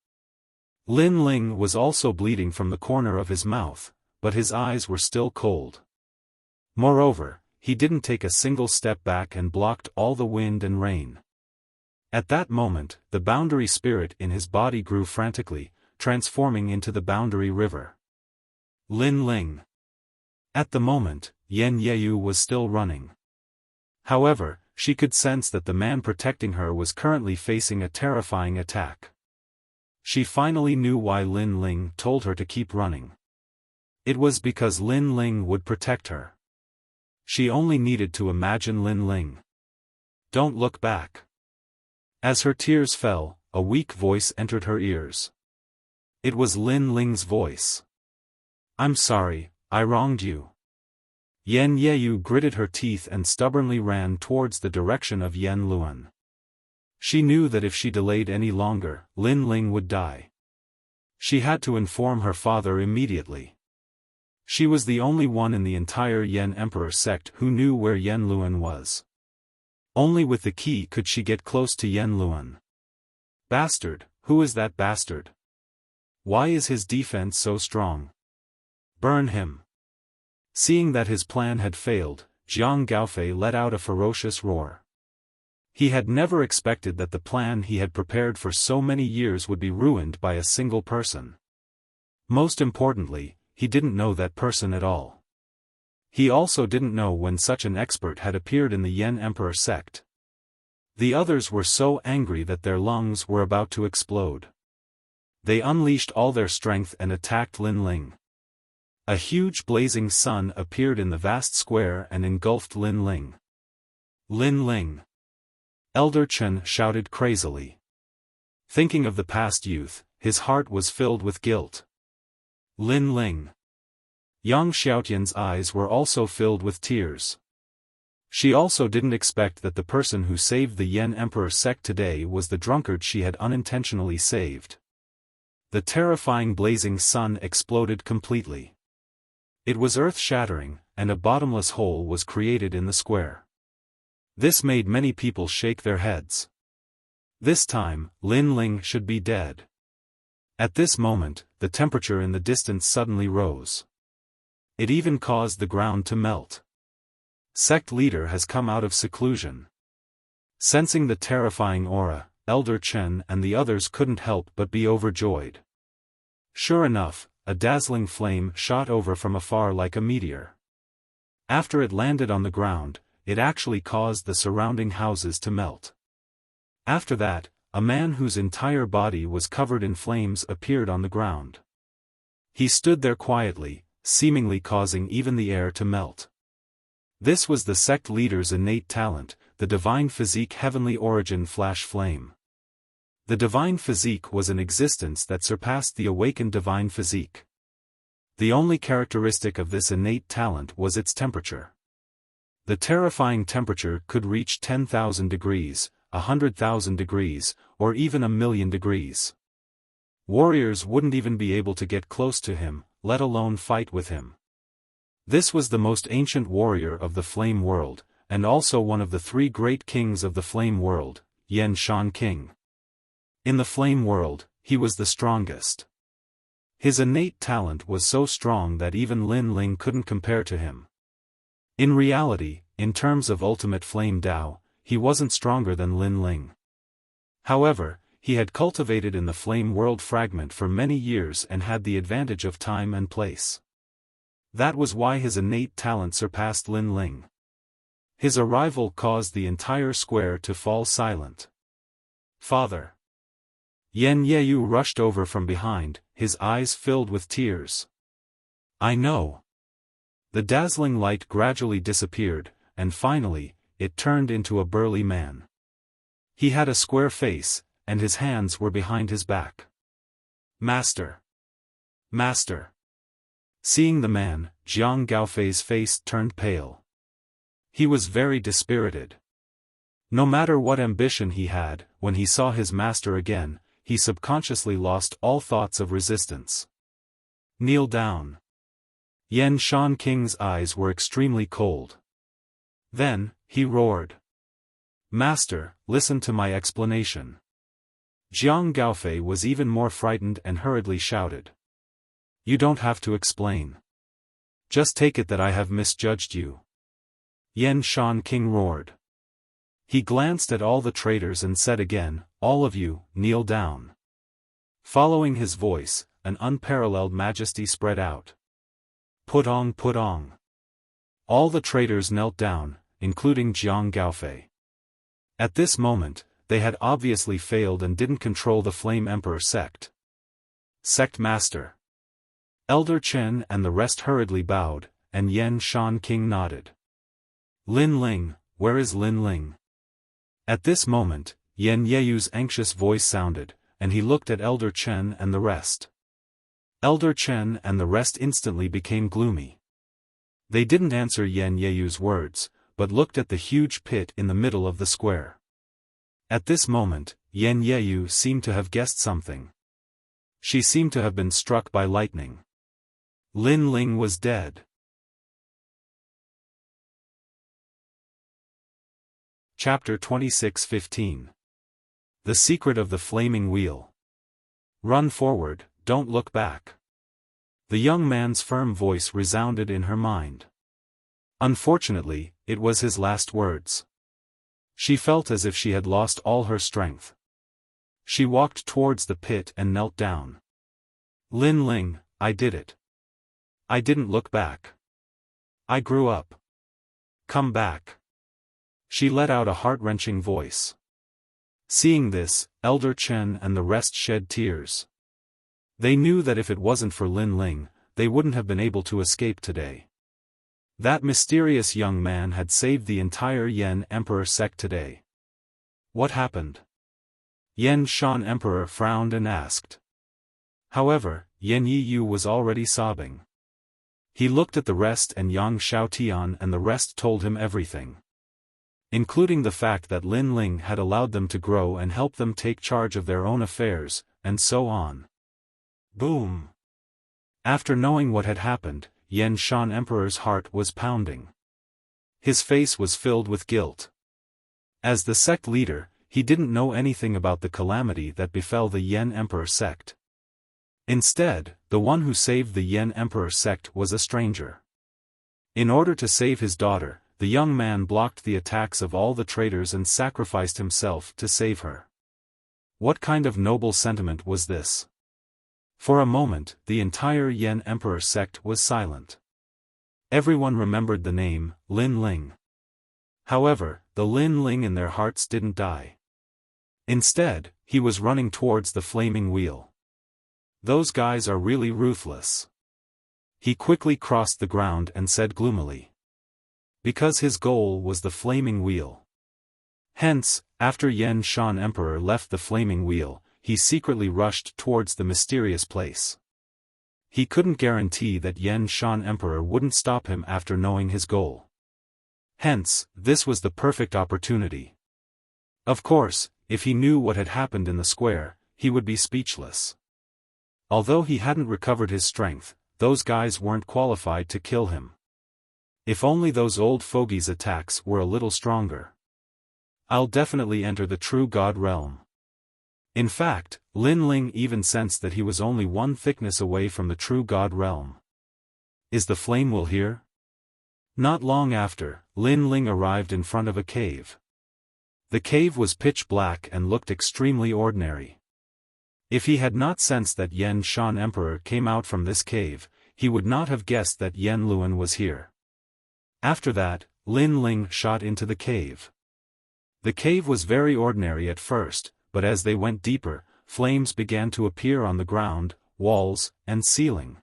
Speaker 1: Lin Ling was also bleeding from the corner of his mouth, but his eyes were still cold. Moreover, he didn't take a single step back and blocked all the wind and rain. At that moment, the boundary spirit in his body grew frantically, transforming into the boundary river. Lin Ling. At the moment, Yan Yeyu was still running. However, she could sense that the man protecting her was currently facing a terrifying attack. She finally knew why Lin Ling told her to keep running. It was because Lin Ling would protect her. She only needed to imagine Lin Ling. Don't look back. As her tears fell, a weak voice entered her ears. It was Lin Ling's voice. I'm sorry, I wronged you. Yan Yeyu gritted her teeth and stubbornly ran towards the direction of Yan Luan. She knew that if she delayed any longer, Lin Ling would die. She had to inform her father immediately. She was the only one in the entire Yan Emperor sect who knew where Yan Luan was. Only with the key could she get close to Yen Luan. Bastard, who is that bastard? Why is his defense so strong? Burn him. Seeing that his plan had failed, Jiang Gaofei let out a ferocious roar. He had never expected that the plan he had prepared for so many years would be ruined by a single person. Most importantly, he didn't know that person at all. He also didn't know when such an expert had appeared in the Yen Emperor sect. The others were so angry that their lungs were about to explode. They unleashed all their strength and attacked Lin Ling. A huge blazing sun appeared in the vast square and engulfed Lin Ling. Lin Ling! Elder Chen shouted crazily. Thinking of the past youth, his heart was filled with guilt. Lin Ling! Yang Xiaotian's eyes were also filled with tears. She also didn't expect that the person who saved the Yen Emperor sect today was the drunkard she had unintentionally saved. The terrifying blazing sun exploded completely. It was earth-shattering, and a bottomless hole was created in the square. This made many people shake their heads. This time, Lin Ling should be dead. At this moment, the temperature in the distance suddenly rose. It even caused the ground to melt. Sect leader has come out of seclusion. Sensing the terrifying aura, Elder Chen and the others couldn't help but be overjoyed. Sure enough, a dazzling flame shot over from afar like a meteor. After it landed on the ground, it actually caused the surrounding houses to melt. After that, a man whose entire body was covered in flames appeared on the ground. He stood there quietly, seemingly causing even the air to melt. This was the sect leader's innate talent, the divine physique heavenly origin flash flame. The divine physique was an existence that surpassed the awakened divine physique. The only characteristic of this innate talent was its temperature. The terrifying temperature could reach 10,000 degrees, 100,000 degrees, or even 1,000,000 degrees. Warriors wouldn't even be able to get close to him, let alone fight with him. This was the most ancient warrior of the Flame World, and also one of the three great kings of the Flame World, Yen Shan King. In the Flame World, he was the strongest. His innate talent was so strong that even Lin Ling couldn't compare to him. In reality, in terms of ultimate flame Dao, he wasn't stronger than Lin Ling. However, he had cultivated in the Flame World fragment for many years and had the advantage of time and place. That was why his innate talent surpassed Lin Ling. His arrival caused the entire square to fall silent. Father! Yen Yeyu rushed over from behind, his eyes filled with tears. I know. The dazzling light gradually disappeared, and finally, it turned into a burly man. He had a square face, and his hands were behind his back. Master! Master! Seeing the man, Jiang Gaofei's face turned pale. He was very dispirited. No matter what ambition he had, when he saw his master again, he subconsciously lost all thoughts of resistance. Kneel down. Yen Shan King's eyes were extremely cold. Then, he roared. Master, listen to my explanation. Jiang Gaofei was even more frightened and hurriedly shouted. You don't have to explain. Just take it that I have misjudged you. Yen Shan King roared. He glanced at all the traitors and said again, all of you, kneel down. Following his voice, an unparalleled majesty spread out. Put on. All the traitors knelt down, including Jiang Gaofei. At this moment, they had obviously failed and didn't control the Flame Emperor sect. Sect Master. Elder Chen and the rest hurriedly bowed, and Yen Shan King nodded. Lin Ling, where is Lin Ling? At this moment, Yen Yeyu's anxious voice sounded, and he looked at Elder Chen and the rest. Elder Chen and the rest instantly became gloomy. They didn't answer Yen Yeyu's words, but looked at the huge pit in the middle of the square. At this moment, Yen Yeyu seemed to have guessed something. She seemed to have been struck by lightning. Lin Ling was dead. Chapter 26:15. The Secret of the Flaming Wheel. Run forward, don't look back. The young man's firm voice resounded in her mind. Unfortunately, it was his last words. She felt as if she had lost all her strength. She walked towards the pit and knelt down. Lin Ling, I did it. I didn't look back. I grew up. Come back. She let out a heart-wrenching voice. Seeing this, Elder Chen and the rest shed tears. They knew that if it wasn't for Lin Ling, they wouldn't have been able to escape today. That mysterious young man had saved the entire Yan Emperor sect today. What happened? Yan Shan Emperor frowned and asked. However, Yan Yiyu was already sobbing. He looked at the rest and Yang Xiaotian and the rest told him everything. Including the fact that Lin Ling had allowed them to grow and help them take charge of their own affairs, and so on. Boom! After knowing what had happened, Yan Shan Emperor's heart was pounding. His face was filled with guilt. As the sect leader, he didn't know anything about the calamity that befell the Yan Emperor sect. Instead, the one who saved the Yan Emperor sect was a stranger. In order to save his daughter, the young man blocked the attacks of all the traitors and sacrificed himself to save her. What kind of noble sentiment was this? For a moment, the entire Yan Emperor sect was silent. Everyone remembered the name, Lin Ling. However, the Lin Ling in their hearts didn't die. Instead, he was running towards the flaming wheel. Those guys are really ruthless. He quickly crossed the ground and said gloomily. Because his goal was the flaming wheel. Hence, after Yan Shan Emperor left the flaming wheel, he secretly rushed towards the mysterious place. He couldn't guarantee that Yan Shan Emperor wouldn't stop him after knowing his goal. Hence, this was the perfect opportunity. Of course, if he knew what had happened in the square, he would be speechless. Although he hadn't recovered his strength, those guys weren't qualified to kill him. If only those old fogies' attacks were a little stronger. I'll definitely enter the true God realm. In fact, Lin Ling even sensed that he was only one thickness away from the true God realm. Is the flame wheel here? Not long after, Lin Ling arrived in front of a cave. The cave was pitch black and looked extremely ordinary. If he had not sensed that Yan Shan Emperor came out from this cave, he would not have guessed that Yan Luan was here. After that, Lin Ling shot into the cave. The cave was very ordinary at first, but as they went deeper, flames began to appear on the ground, walls, and ceiling.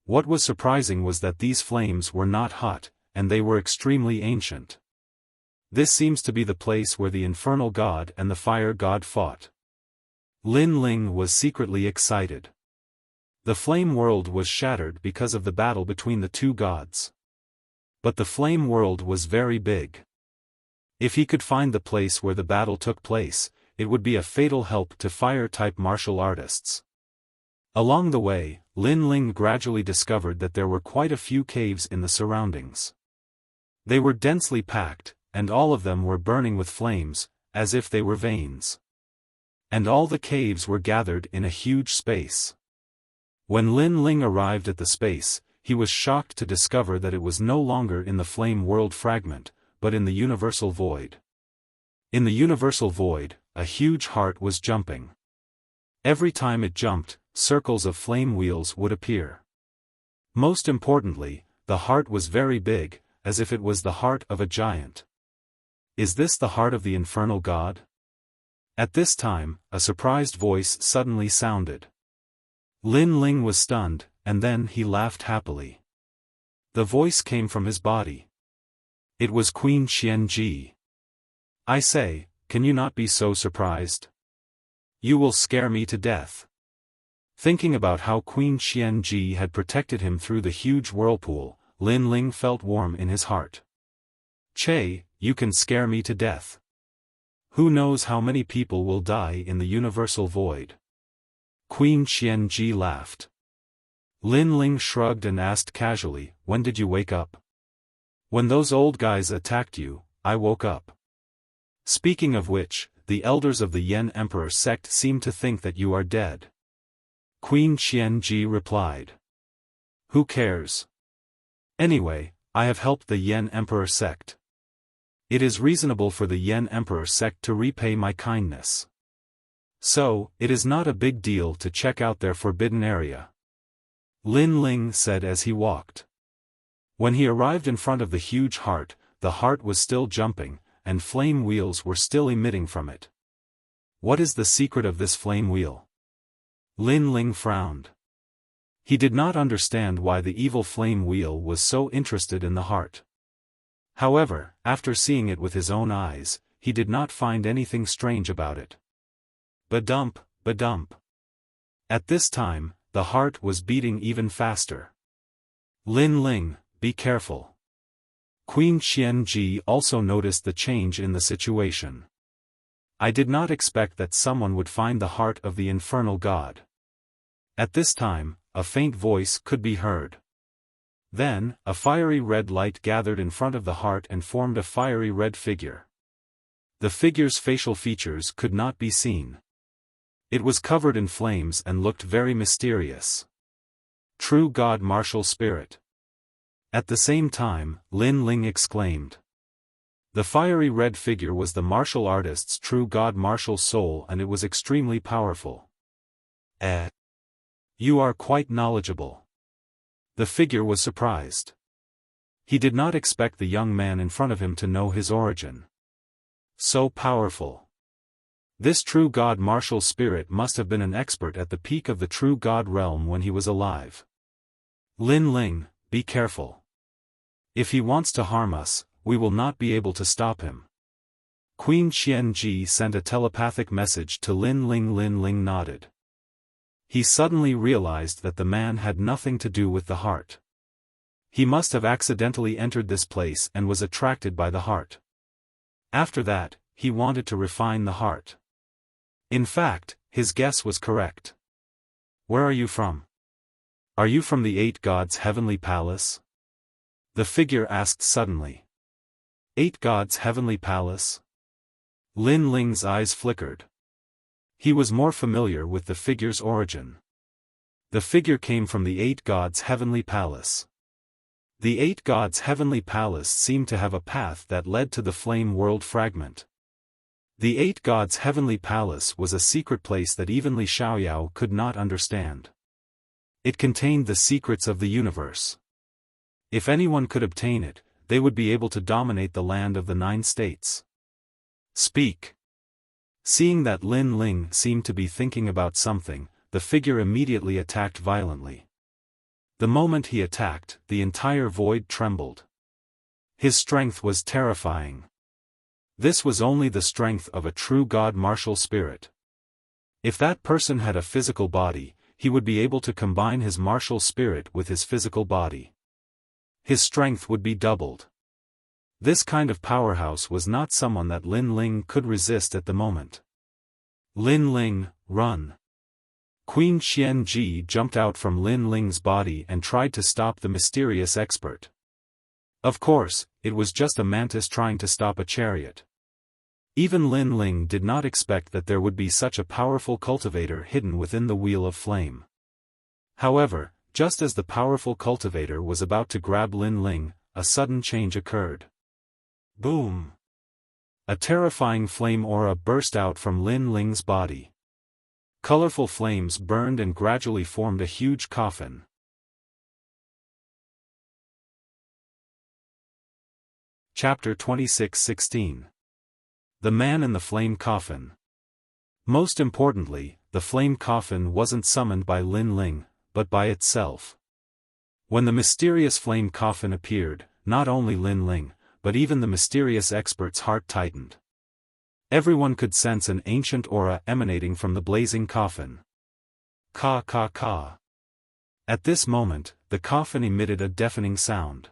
Speaker 1: What was surprising was that these flames were not hot, and they were extremely ancient. This seems to be the place where the infernal god and the fire god fought. Lin Ling was secretly excited. The flame world was shattered because of the battle between the two gods. But the flame world was very big. If he could find the place where the battle took place, it would be a fatal help to fire-type martial artists. Along the way, Lin Ling gradually discovered that there were quite a few caves in the surroundings. They were densely packed, and all of them were burning with flames, as if they were veins. And all the caves were gathered in a huge space. When Lin Ling arrived at the space, he was shocked to discover that it was no longer in the flame world fragment, but in the universal void. In the universal void, a huge heart was jumping. Every time it jumped, circles of flame wheels would appear. Most importantly, the heart was very big, as if it was the heart of a giant. Is this the heart of the infernal god? At this time, a surprised voice suddenly sounded. Lin Ling was stunned, and then he laughed happily. The voice came from his body. It was Queen Xianji. I say, can you not be so surprised? You will scare me to death. Thinking about how Queen Xianji had protected him through the huge whirlpool, Lin Ling felt warm in his heart. Che, you can scare me to death. Who knows how many people will die in the universal void? Queen Xianji laughed. Lin Ling shrugged and asked casually, when did you wake up? When those old guys attacked you, I woke up. Speaking of which, the elders of the Yen Emperor sect seem to think that you are dead. Queen Qianji replied. Who cares? Anyway, I have helped the Yen Emperor sect. It is reasonable for the Yen Emperor sect to repay my kindness. So, it is not a big deal to check out their forbidden area. Lin Ling said as he walked. When he arrived in front of the huge heart, the heart was still jumping, and flame wheels were still emitting from it. What is the secret of this flame wheel? Lin Ling frowned. He did not understand why the evil flame wheel was so interested in the heart. However, after seeing it with his own eyes, he did not find anything strange about it. Badump, badump. At this time, the heart was beating even faster. Lin Ling, be careful. Queen Qianji also noticed the change in the situation. I did not expect that someone would find the heart of the infernal god. At this time, a faint voice could be heard. Then, a fiery red light gathered in front of the heart and formed a fiery red figure. The figure's facial features could not be seen. It was covered in flames and looked very mysterious. True God Martial Spirit. At the same time, Lin Ling exclaimed. The fiery red figure was the martial artist's true God Martial Soul, and it was extremely powerful. You are quite knowledgeable. The figure was surprised. He did not expect the young man in front of him to know his origin. So powerful. This true God Martial Spirit must have been an expert at the peak of the true God realm when he was alive. Lin Ling, be careful. If he wants to harm us, we will not be able to stop him. Queen Qianji sent a telepathic message to Lin Ling. Lin Ling nodded. He suddenly realized that the man had nothing to do with the heart. He must have accidentally entered this place and was attracted by the heart. After that, he wanted to refine the heart. In fact, his guess was correct. Where are you from? Are you from the 8 Gods' heavenly palace? The figure asked suddenly. 8 Gods' heavenly palace? Lin Ling's eyes flickered. He was more familiar with the figure's origin. The figure came from the 8 Gods' heavenly palace. The 8 Gods' heavenly palace seemed to have a path that led to the flame world fragment. The 8 Gods' heavenly palace was a secret place that even Li Xiaoyao could not understand. It contained the secrets of the universe. If anyone could obtain it, they would be able to dominate the land of the 9 states. Speak. Seeing that Lin Ling seemed to be thinking about something, the figure immediately attacked violently. The moment he attacked, the entire void trembled. His strength was terrifying. This was only the strength of a true God Martial Spirit. If that person had a physical body, he would be able to combine his martial spirit with his physical body. His strength would be doubled. This kind of powerhouse was not someone that Lin Ling could resist at the moment. Lin Ling, run! Queen Qianji jumped out from Lin Ling's body and tried to stop the mysterious expert. Of course, it was just a mantis trying to stop a chariot. Even Lin Ling did not expect that there would be such a powerful cultivator hidden within the Wheel of Flame. However, just as the powerful cultivator was about to grab Lin Ling, a sudden change occurred. Boom! A terrifying flame aura burst out from Lin Ling's body. Colorful flames burned and gradually formed a huge coffin. Chapter 26:16. The Man in the Flame Coffin. Most importantly, the flame coffin wasn't summoned by Lin Ling, but by itself. When the mysterious flame coffin appeared, not only Lin Ling, but even the mysterious expert's heart tightened. Everyone could sense an ancient aura emanating from the blazing coffin. Ka ka ka. At this moment, the coffin emitted a deafening sound.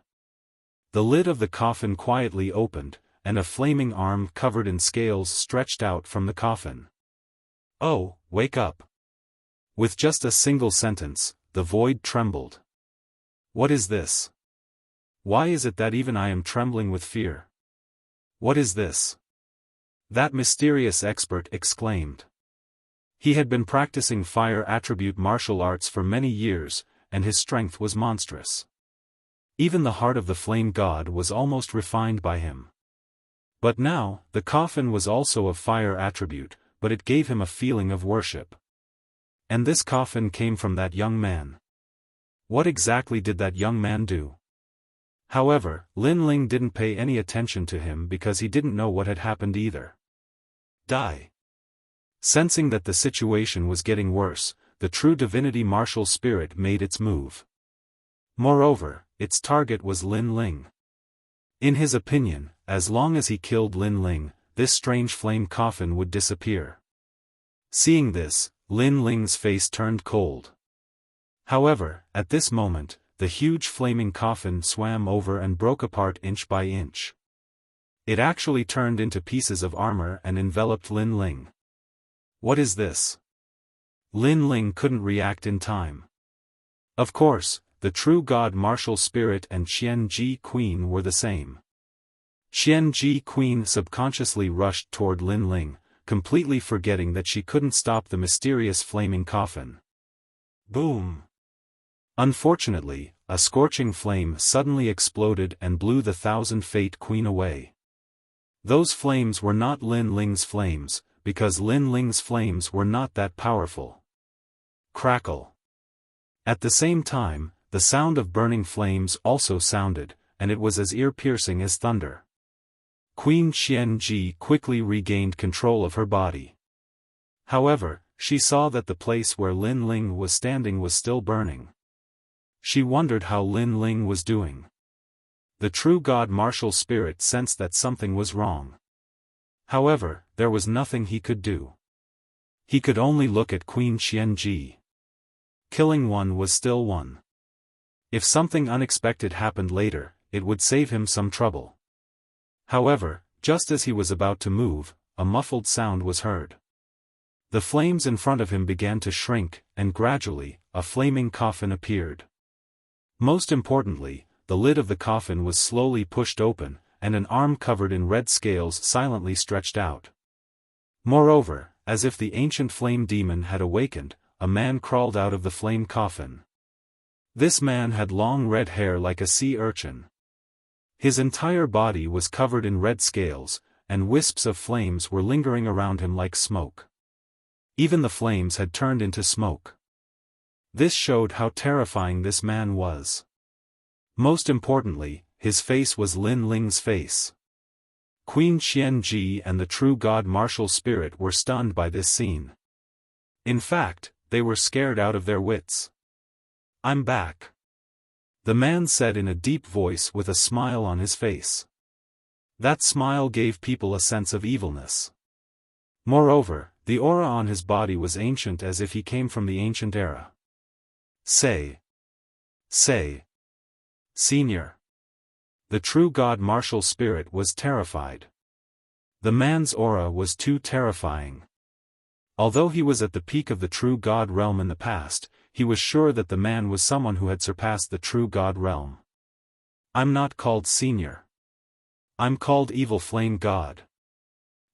Speaker 1: The lid of the coffin quietly opened, and a flaming arm covered in scales stretched out from the coffin. Oh, wake up! With just a single sentence, the void trembled. What is this? Why is it that even I am trembling with fear? What is this? That mysterious expert exclaimed. He had been practicing fire attribute martial arts for many years, and his strength was monstrous. Even the heart of the flame god was almost refined by him. But now, the coffin was also of fire attribute, but it gave him a feeling of worship. And this coffin came from that young man. What exactly did that young man do? However, Lin Ling didn't pay any attention to him because he didn't know what had happened either. Die. Sensing that the situation was getting worse, the true divinity martial spirit made its move. Moreover, its target was Lin Ling. In his opinion, as long as he killed Lin Ling, this strange flame coffin would disappear. Seeing this, Lin Ling's face turned cold. However, at this moment, the huge flaming coffin swam over and broke apart inch by inch. It actually turned into pieces of armor and enveloped Lin Ling. What is this? Lin Ling couldn't react in time. Of course, the true god martial spirit and Xianji Queen were the same. Xianji Queen subconsciously rushed toward Lin Ling, completely forgetting that she couldn't stop the mysterious flaming coffin. Boom! Unfortunately, a scorching flame suddenly exploded and blew the Thousand Fate Queen away. Those flames were not Lin Ling's flames, because Lin Ling's flames were not that powerful. Crackle! At the same time, the sound of burning flames also sounded, and it was as ear-piercing as thunder. Queen Xianji quickly regained control of her body. However, she saw that the place where Lin Ling was standing was still burning. She wondered how Lin Ling was doing. The true god martial spirit sensed that something was wrong. However, there was nothing he could do. He could only look at Queen Xianji. Killing one was still one. If something unexpected happened later, it would save him some trouble. However, just as he was about to move, a muffled sound was heard. The flames in front of him began to shrink, and gradually, a flaming coffin appeared. Most importantly, the lid of the coffin was slowly pushed open, and an arm covered in red scales silently stretched out. Moreover, as if the ancient flame demon had awakened, a man crawled out of the flame coffin. This man had long red hair like a sea urchin. His entire body was covered in red scales, and wisps of flames were lingering around him like smoke. Even the flames had turned into smoke. This showed how terrifying this man was. Most importantly, his face was Lin Ling's face. Queen Xianji and the true god martial spirit were stunned by this scene. In fact, they were scared out of their wits. "I'm back," the man said in a deep voice with a smile on his face. That smile gave people a sense of evilness. Moreover, the aura on his body was ancient as if he came from the ancient era. Say, Senior. The true god martial spirit was terrified. The man's aura was too terrifying. Although he was at the peak of the true god realm in the past, he was sure that the man was someone who had surpassed the true god realm. "I'm not called Senior. I'm called Evil Flame God."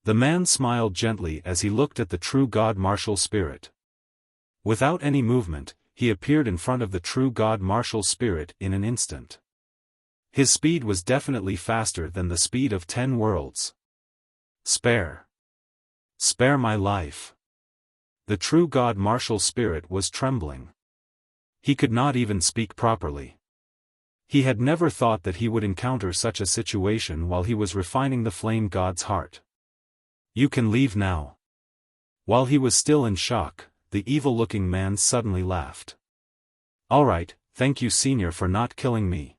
Speaker 1: The man smiled gently as he looked at the true god martial spirit. Without any movement, he appeared in front of the true god martial spirit in an instant. His speed was definitely faster than the speed of 10 worlds. Spare my life." The true god martial spirit was trembling. He could not even speak properly. He had never thought that he would encounter such a situation while he was refining the flame god's heart. "You can leave now." While he was still in shock, the evil-looking man suddenly laughed. "Alright, thank you Senior for not killing me."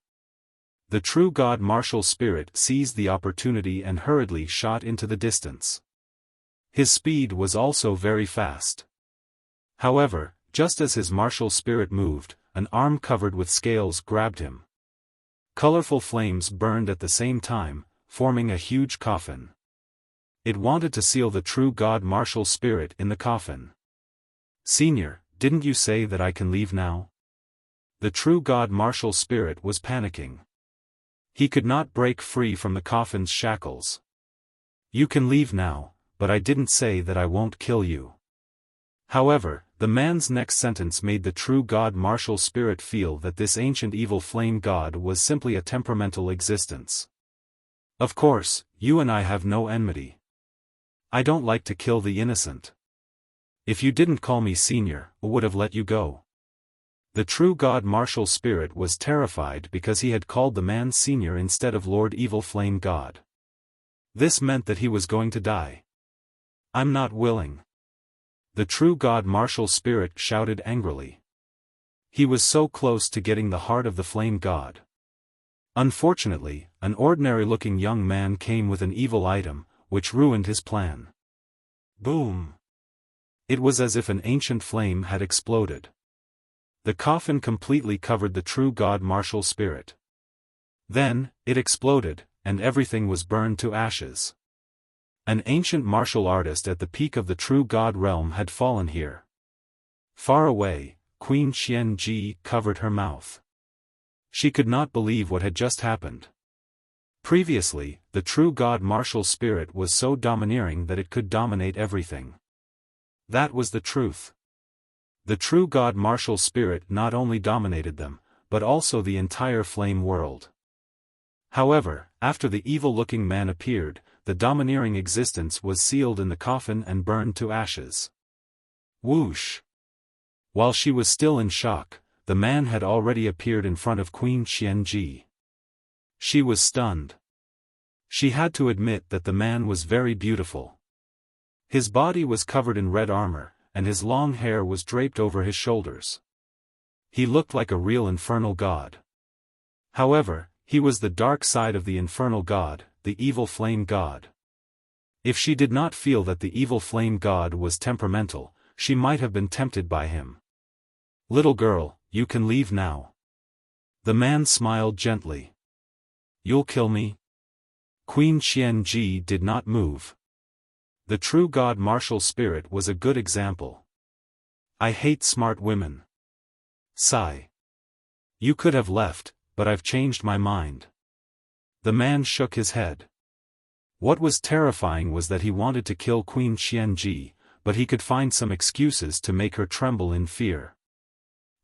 Speaker 1: The true god martial spirit seized the opportunity and hurriedly shot into the distance. His speed was also very fast. However, just as his martial spirit moved, an arm covered with scales grabbed him. Colorful flames burned at the same time, forming a huge coffin. It wanted to seal the true god martial spirit in the coffin. "Senior, didn't you say that I can leave now?" The true god martial spirit was panicking. He could not break free from the coffin's shackles. You can leave now, but I didn't say that I won't kill you. However, the man's next sentence made the true god martial spirit feel that this ancient evil flame god was simply a temperamental existence. Of course, you and I have no enmity. I don't like to kill the innocent. If you didn't call me senior, I would have let you go. The true god martial spirit was terrified because he had called the man senior instead of Lord Evil Flame God. This meant that he was going to die. I'm not willing. The true god martial spirit shouted angrily. He was so close to getting the heart of the flame god. Unfortunately, an ordinary-looking young man came with an evil item, which ruined his plan. Boom! It was as if an ancient flame had exploded. The coffin completely covered the true god martial spirit. Then, it exploded, and everything was burned to ashes. An ancient martial artist at the peak of the true god realm had fallen here. Far away, Queen Xianji covered her mouth. She could not believe what had just happened. Previously, the true god martial spirit was so domineering that it could dominate everything. That was the truth. The true god martial spirit not only dominated them, but also the entire flame world. However, after the evil-looking man appeared, the domineering existence was sealed in the coffin and burned to ashes. Whoosh! While she was still in shock, the man had already appeared in front of Queen Xianji. She was stunned. She had to admit that the man was very beautiful. His body was covered in red armor, and his long hair was draped over his shoulders. He looked like a real infernal god. However, he was the dark side of the infernal god, the evil flame god. If she did not feel that the evil flame god was temperamental, she might have been tempted by him. Little girl, you can leave now. The man smiled gently. You'll kill me? Queen Xianji did not move. The true god martial spirit was a good example. I hate smart women. Sigh. You could have left, but I've changed my mind. The man shook his head. What was terrifying was that he wanted to kill Queen Xianji, but he could find some excuses to make her tremble in fear.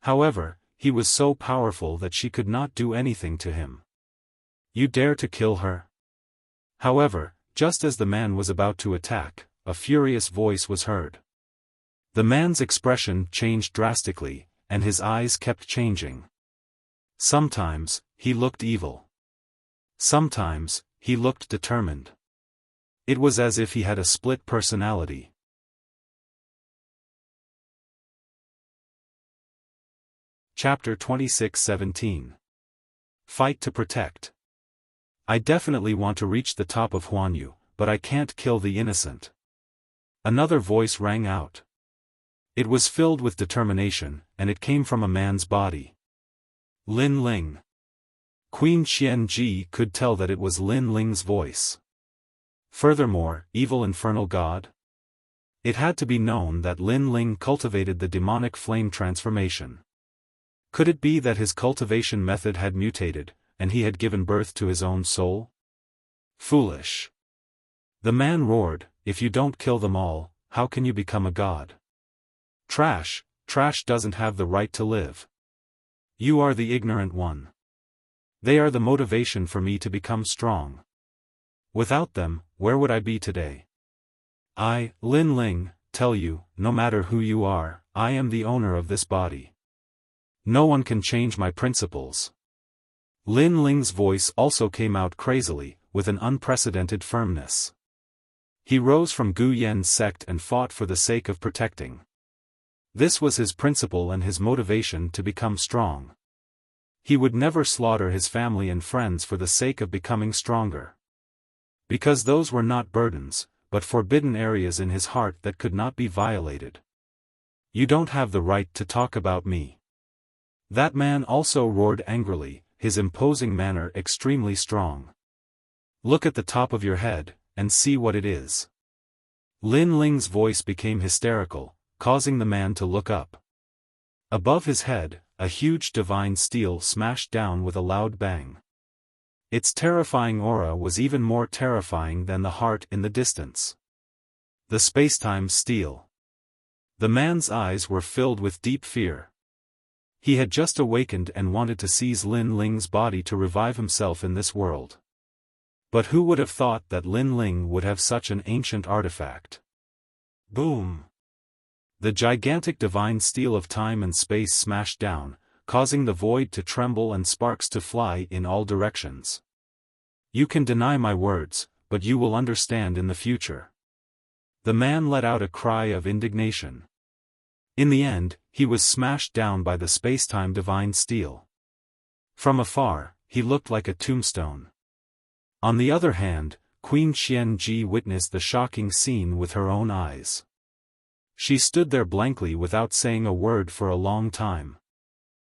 Speaker 1: However, he was so powerful that she could not do anything to him. You dare to kill her? However, just as the man was about to attack, a furious voice was heard. The man's expression changed drastically, and his eyes kept changing. Sometimes, he looked evil. Sometimes, he looked determined. It was as if he had a split personality. Chapter 26:17. Fight to protect. I definitely want to reach the top of Huanyu, but I can't kill the innocent. Another voice rang out. It was filled with determination, and it came from a man's body. Lin Ling. Queen Xianji could tell that it was Lin Ling's voice. Furthermore, evil infernal god? It had to be known that Lin Ling cultivated the demonic flame transformation. Could it be that his cultivation method had mutated, and he had given birth to his own soul? Foolish. The man roared, if you don't kill them all, how can you become a god? Trash doesn't have the right to live. You are the ignorant one. They are the motivation for me to become strong. Without them, where would I be today? I, Lin Ling, tell you, no matter who you are, I am the owner of this body. No one can change my principles. Lin Ling's voice also came out crazily, with an unprecedented firmness. He rose from Gu Yan's sect and fought for the sake of protecting. This was his principle and his motivation to become strong. He would never slaughter his family and friends for the sake of becoming stronger. Because those were not burdens, but forbidden areas in his heart that could not be violated. You don't have the right to talk about me. That man also roared angrily, his imposing manner extremely strong. Look at the top of your head, and see what it is. Lin Ling's voice became hysterical, causing the man to look up. Above his head, a huge divine steel smashed down with a loud bang. Its terrifying aura was even more terrifying than the heart in the distance. The spacetime steel. The man's eyes were filled with deep fear. He had just awakened and wanted to seize Lin Ling's body to revive himself in this world. But who would have thought that Lin Ling would have such an ancient artifact? Boom! The gigantic divine steel of time and space smashed down, causing the void to tremble and sparks to fly in all directions. You can deny my words, but you will understand in the future. The man let out a cry of indignation. In the end, he was smashed down by the spacetime divine steel. From afar, he looked like a tombstone. On the other hand, Queen Xianji witnessed the shocking scene with her own eyes. She stood there blankly without saying a word for a long time.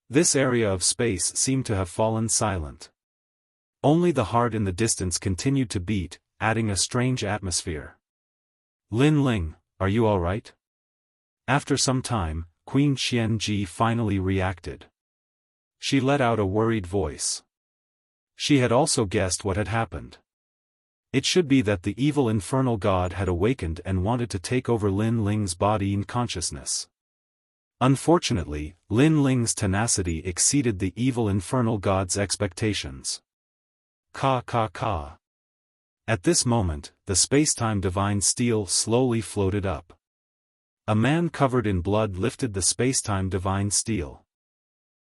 Speaker 1: This area of space seemed to have fallen silent. Only the heart in the distance continued to beat, adding a strange atmosphere. Lin Ling, are you all right? After some time, Queen Xianji finally reacted. She let out a worried voice. She had also guessed what had happened. It should be that the evil infernal god had awakened and wanted to take over Lin Ling's body in consciousness. Unfortunately, Lin Ling's tenacity exceeded the evil infernal god's expectations. Ka ka ka. At this moment, the spacetime divine steel slowly floated up. A man covered in blood lifted the spacetime divine steel.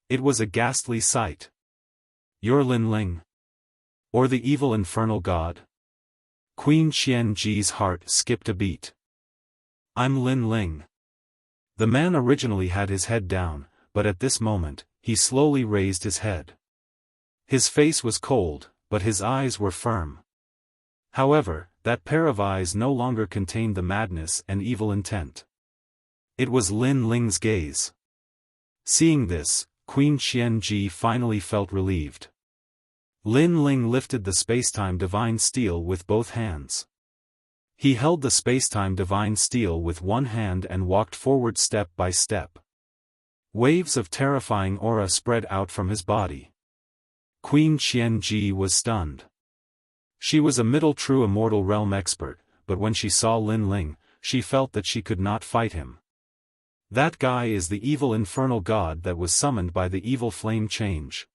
Speaker 1: It was a ghastly sight. You're Lin Ling? Or the evil infernal god? Queen Xianji's heart skipped a beat. I'm Lin Ling. The man originally had his head down, but at this moment, he slowly raised his head. His face was cold, but his eyes were firm. However, that pair of eyes no longer contained the madness and evil intent. It was Lin Ling's gaze. Seeing this, Queen Xianji finally felt relieved. Lin Ling lifted the spacetime divine steel with both hands. He held the spacetime divine steel with one hand and walked forward step by step. Waves of terrifying aura spread out from his body. Queen Xianji was stunned. She was a middle true immortal realm expert, but when she saw Lin Ling, she felt that she could not fight him. That guy is the evil infernal god that was summoned by the evil flame change.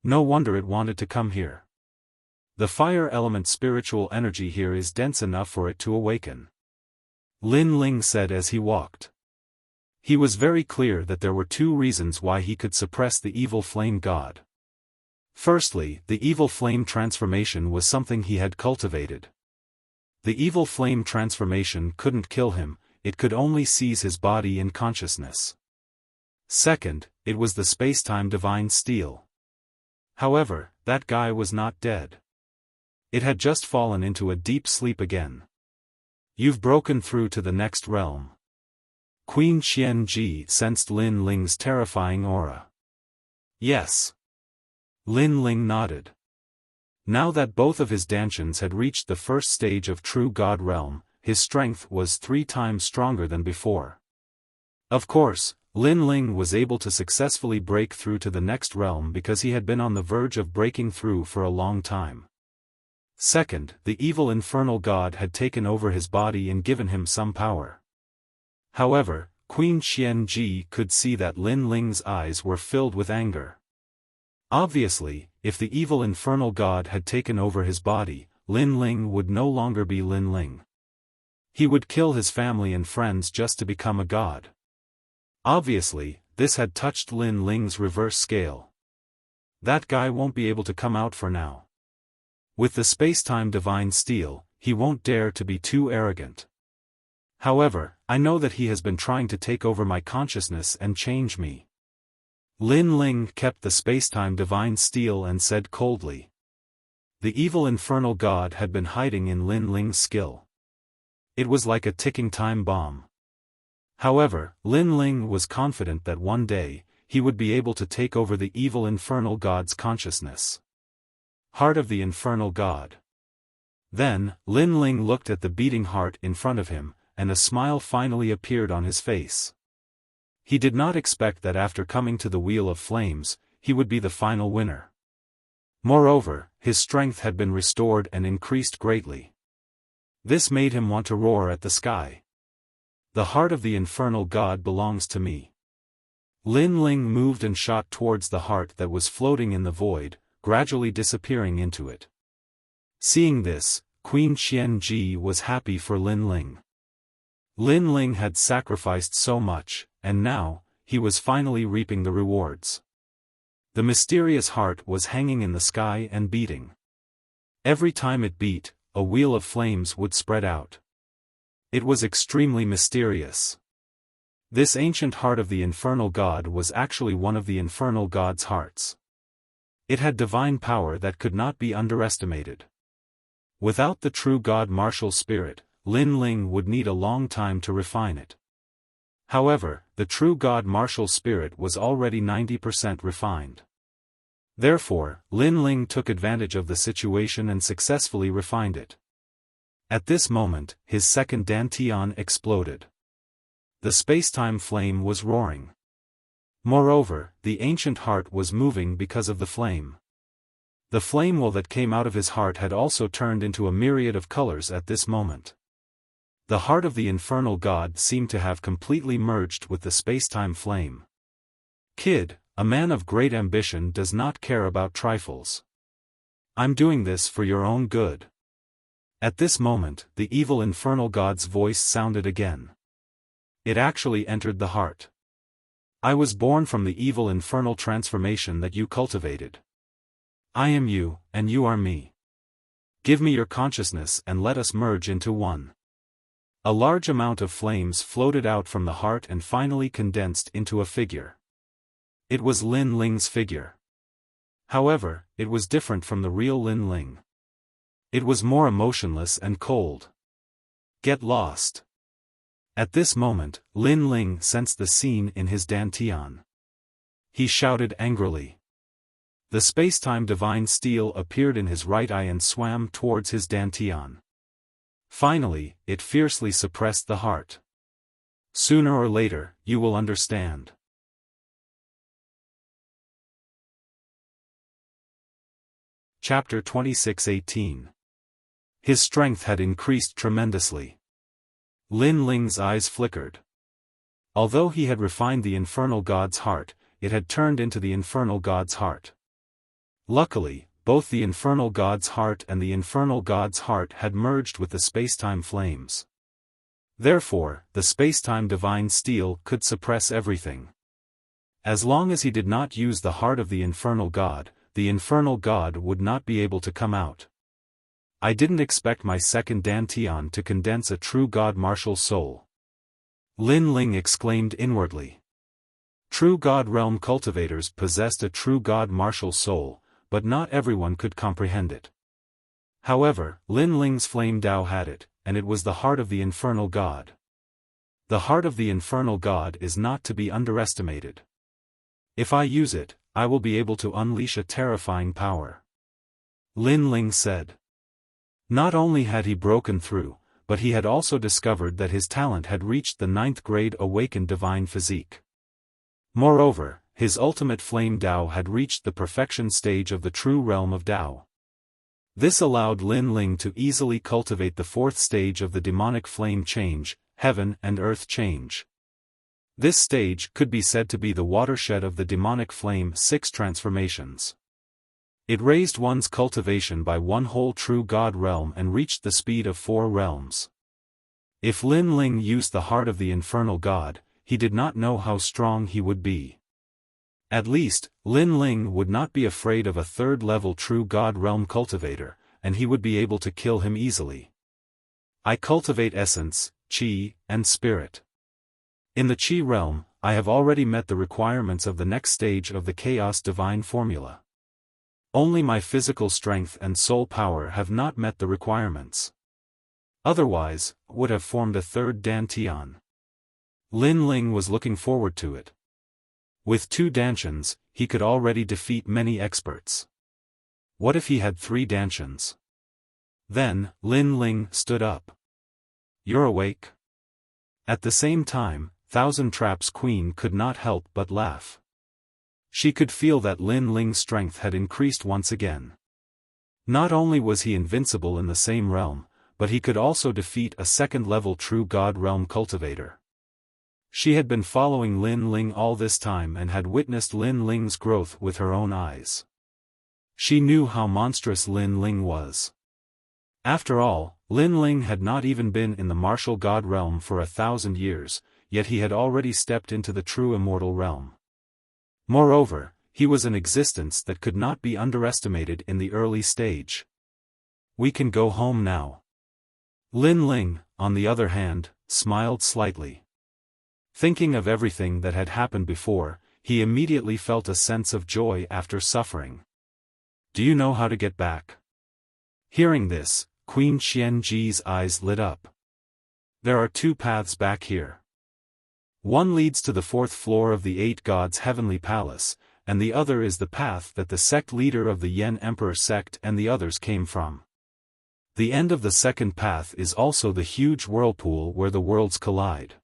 Speaker 1: No wonder it wanted to come here. The fire element spiritual energy here is dense enough for it to awaken. Lin Ling said as he walked. He was very clear that there were two reasons why he could suppress the evil flame god. Firstly, the evil flame transformation was something he had cultivated. The evil flame transformation couldn't kill him, it could only seize his body in consciousness. Second, it was the spacetime divine steel. However, that guy was not dead. It had just fallen into a deep sleep again. You've broken through to the next realm. Queen Xianji sensed Lin Ling's terrifying aura. Yes. Lin Ling nodded. Now that both of his Dantians had reached the first stage of true god realm, his strength was 3 times stronger than before. Of course, Lin Ling was able to successfully break through to the next realm because he had been on the verge of breaking through for a long time. Second, the evil infernal god had taken over his body and given him some power. However, Queen Xianji could see that Lin Ling's eyes were filled with anger. Obviously, if the evil infernal god had taken over his body, Lin Ling would no longer be Lin Ling. He would kill his family and friends just to become a god. Obviously, this had touched Lin Ling's reverse scale. That guy won't be able to come out for now. With the spacetime divine steel, he won't dare to be too arrogant. However, I know that he has been trying to take over my consciousness and change me. Lin Ling kept the spacetime divine steel and said coldly. The evil infernal god had been hiding in Lin Ling's skill. It was like a ticking time bomb. However, Lin Ling was confident that one day, he would be able to take over the evil infernal god's consciousness. Heart of the infernal god. Then, Lin Ling looked at the beating heart in front of him, and a smile finally appeared on his face. He did not expect that after coming to the Wheel of Flames, he would be the final winner. Moreover, his strength had been restored and increased greatly. This made him want to roar at the sky. The heart of the infernal god belongs to me. Lin Ling moved and shot towards the heart that was floating in the void, gradually disappearing into it. Seeing this, Queen Xianji was happy for Lin Ling. Lin Ling had sacrificed so much, and now, he was finally reaping the rewards. The mysterious heart was hanging in the sky and beating. Every time it beat, a wheel of flames would spread out. It was extremely mysterious. This ancient heart of the infernal god was actually one of the infernal god's hearts. It had divine power that could not be underestimated. Without the true god martial spirit, Lin Ling would need a long time to refine it. However, the true god martial spirit was already 90% refined. Therefore, Lin Ling took advantage of the situation and successfully refined it. At this moment, his second dantian exploded. The spacetime flame was roaring. Moreover, the ancient heart was moving because of the flame. The flame wheel that came out of his heart had also turned into a myriad of colors at this moment. The heart of the infernal god seemed to have completely merged with the spacetime flame. Kid, a man of great ambition does not care about trifles. I'm doing this for your own good. At this moment, the evil infernal god's voice sounded again. It actually entered the heart. I was born from the evil infernal transformation that you cultivated. I am you, and you are me. Give me your consciousness and let us merge into one. A large amount of flames floated out from the heart and finally condensed into a figure. It was Lin Ling's figure. However, it was different from the real Lin Ling. It was more emotionless and cold. Get lost. At this moment, Lin Ling sensed the scene in his dantian. He shouted angrily. The spacetime divine steel appeared in his right eye and swam towards his dantian. Finally, it fiercely suppressed the heart. Sooner or later, you will understand. Chapter 26:18. His strength had increased tremendously. Lin Ling's eyes flickered. Although he had refined the infernal god's heart, it had turned into the infernal god's heart. Luckily, both the infernal god's heart and the infernal god's heart had merged with the spacetime flames. Therefore, the spacetime divine steel could suppress everything. As long as he did not use the heart of the infernal god would not be able to come out. I didn't expect my second dantian to condense a true god martial soul. Lin Ling exclaimed inwardly. True god realm cultivators possessed a true god martial soul, but not everyone could comprehend it. However, Lin Ling's flame Dao had it, and it was the heart of the infernal god. The heart of the infernal god is not to be underestimated. If I use it, I will be able to unleash a terrifying power. Lin Ling said. Not only had he broken through, but he had also discovered that his talent had reached the 9th grade awakened divine physique. Moreover, his ultimate flame Dao had reached the perfection stage of the true realm of Dao. This allowed Lin Ling to easily cultivate the 4th stage of the demonic flame change, heaven and earth change. This stage could be said to be the watershed of the demonic flame 6 transformations. It raised one's cultivation by one whole true god realm and reached the speed of 4 realms. If Lin Ling used the heart of the infernal god, he did not know how strong he would be. At least, Lin Ling would not be afraid of a 3rd-level true god realm cultivator, and he would be able to kill him easily. I cultivate essence, qi, and spirit. In the qi realm, I have already met the requirements of the next stage of the chaos divine formula. Only my physical strength and soul power have not met the requirements. Otherwise, would have formed a 3rd dantian. Lin Ling was looking forward to it. With 2 dantians, he could already defeat many experts. What if he had 3 dantians? Then, Lin Ling stood up. You're awake? At the same time, Thousand Traps Queen could not help but laugh. She could feel that Lin Ling's strength had increased once again. Not only was he invincible in the same realm, but he could also defeat a second-level true God realm cultivator. She had been following Lin Ling all this time and had witnessed Lin Ling's growth with her own eyes. She knew how monstrous Lin Ling was. After all, Lin Ling had not even been in the martial god realm for 1,000 years, yet he had already stepped into the true immortal realm. Moreover, he was an existence that could not be underestimated in the early stage. We can go home now. Lin Ling, on the other hand, smiled slightly. Thinking of everything that had happened before, he immediately felt a sense of joy after suffering. Do you know how to get back? Hearing this, Queen Xianji's eyes lit up. There are 2 paths back here. One leads to the 4th floor of the 8 gods' heavenly palace, and the other is the path that the sect leader of the Yen Emperor sect and the others came from. The end of the second path is also the huge whirlpool where the worlds collide.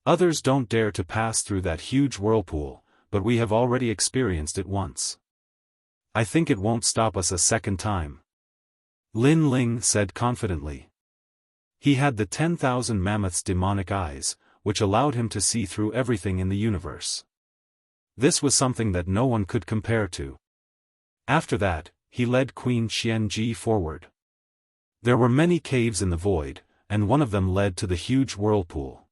Speaker 1: Others don't dare to pass through that huge whirlpool, but we have already experienced it once. I think it won't stop us a second time. Lin Ling said confidently. He had the 10,000 mammoths' demonic eyes, which allowed him to see through everything in the universe. This was something that no one could compare to. After that, he led Queen Xianji forward. There were many caves in the void, and one of them led to the huge whirlpool.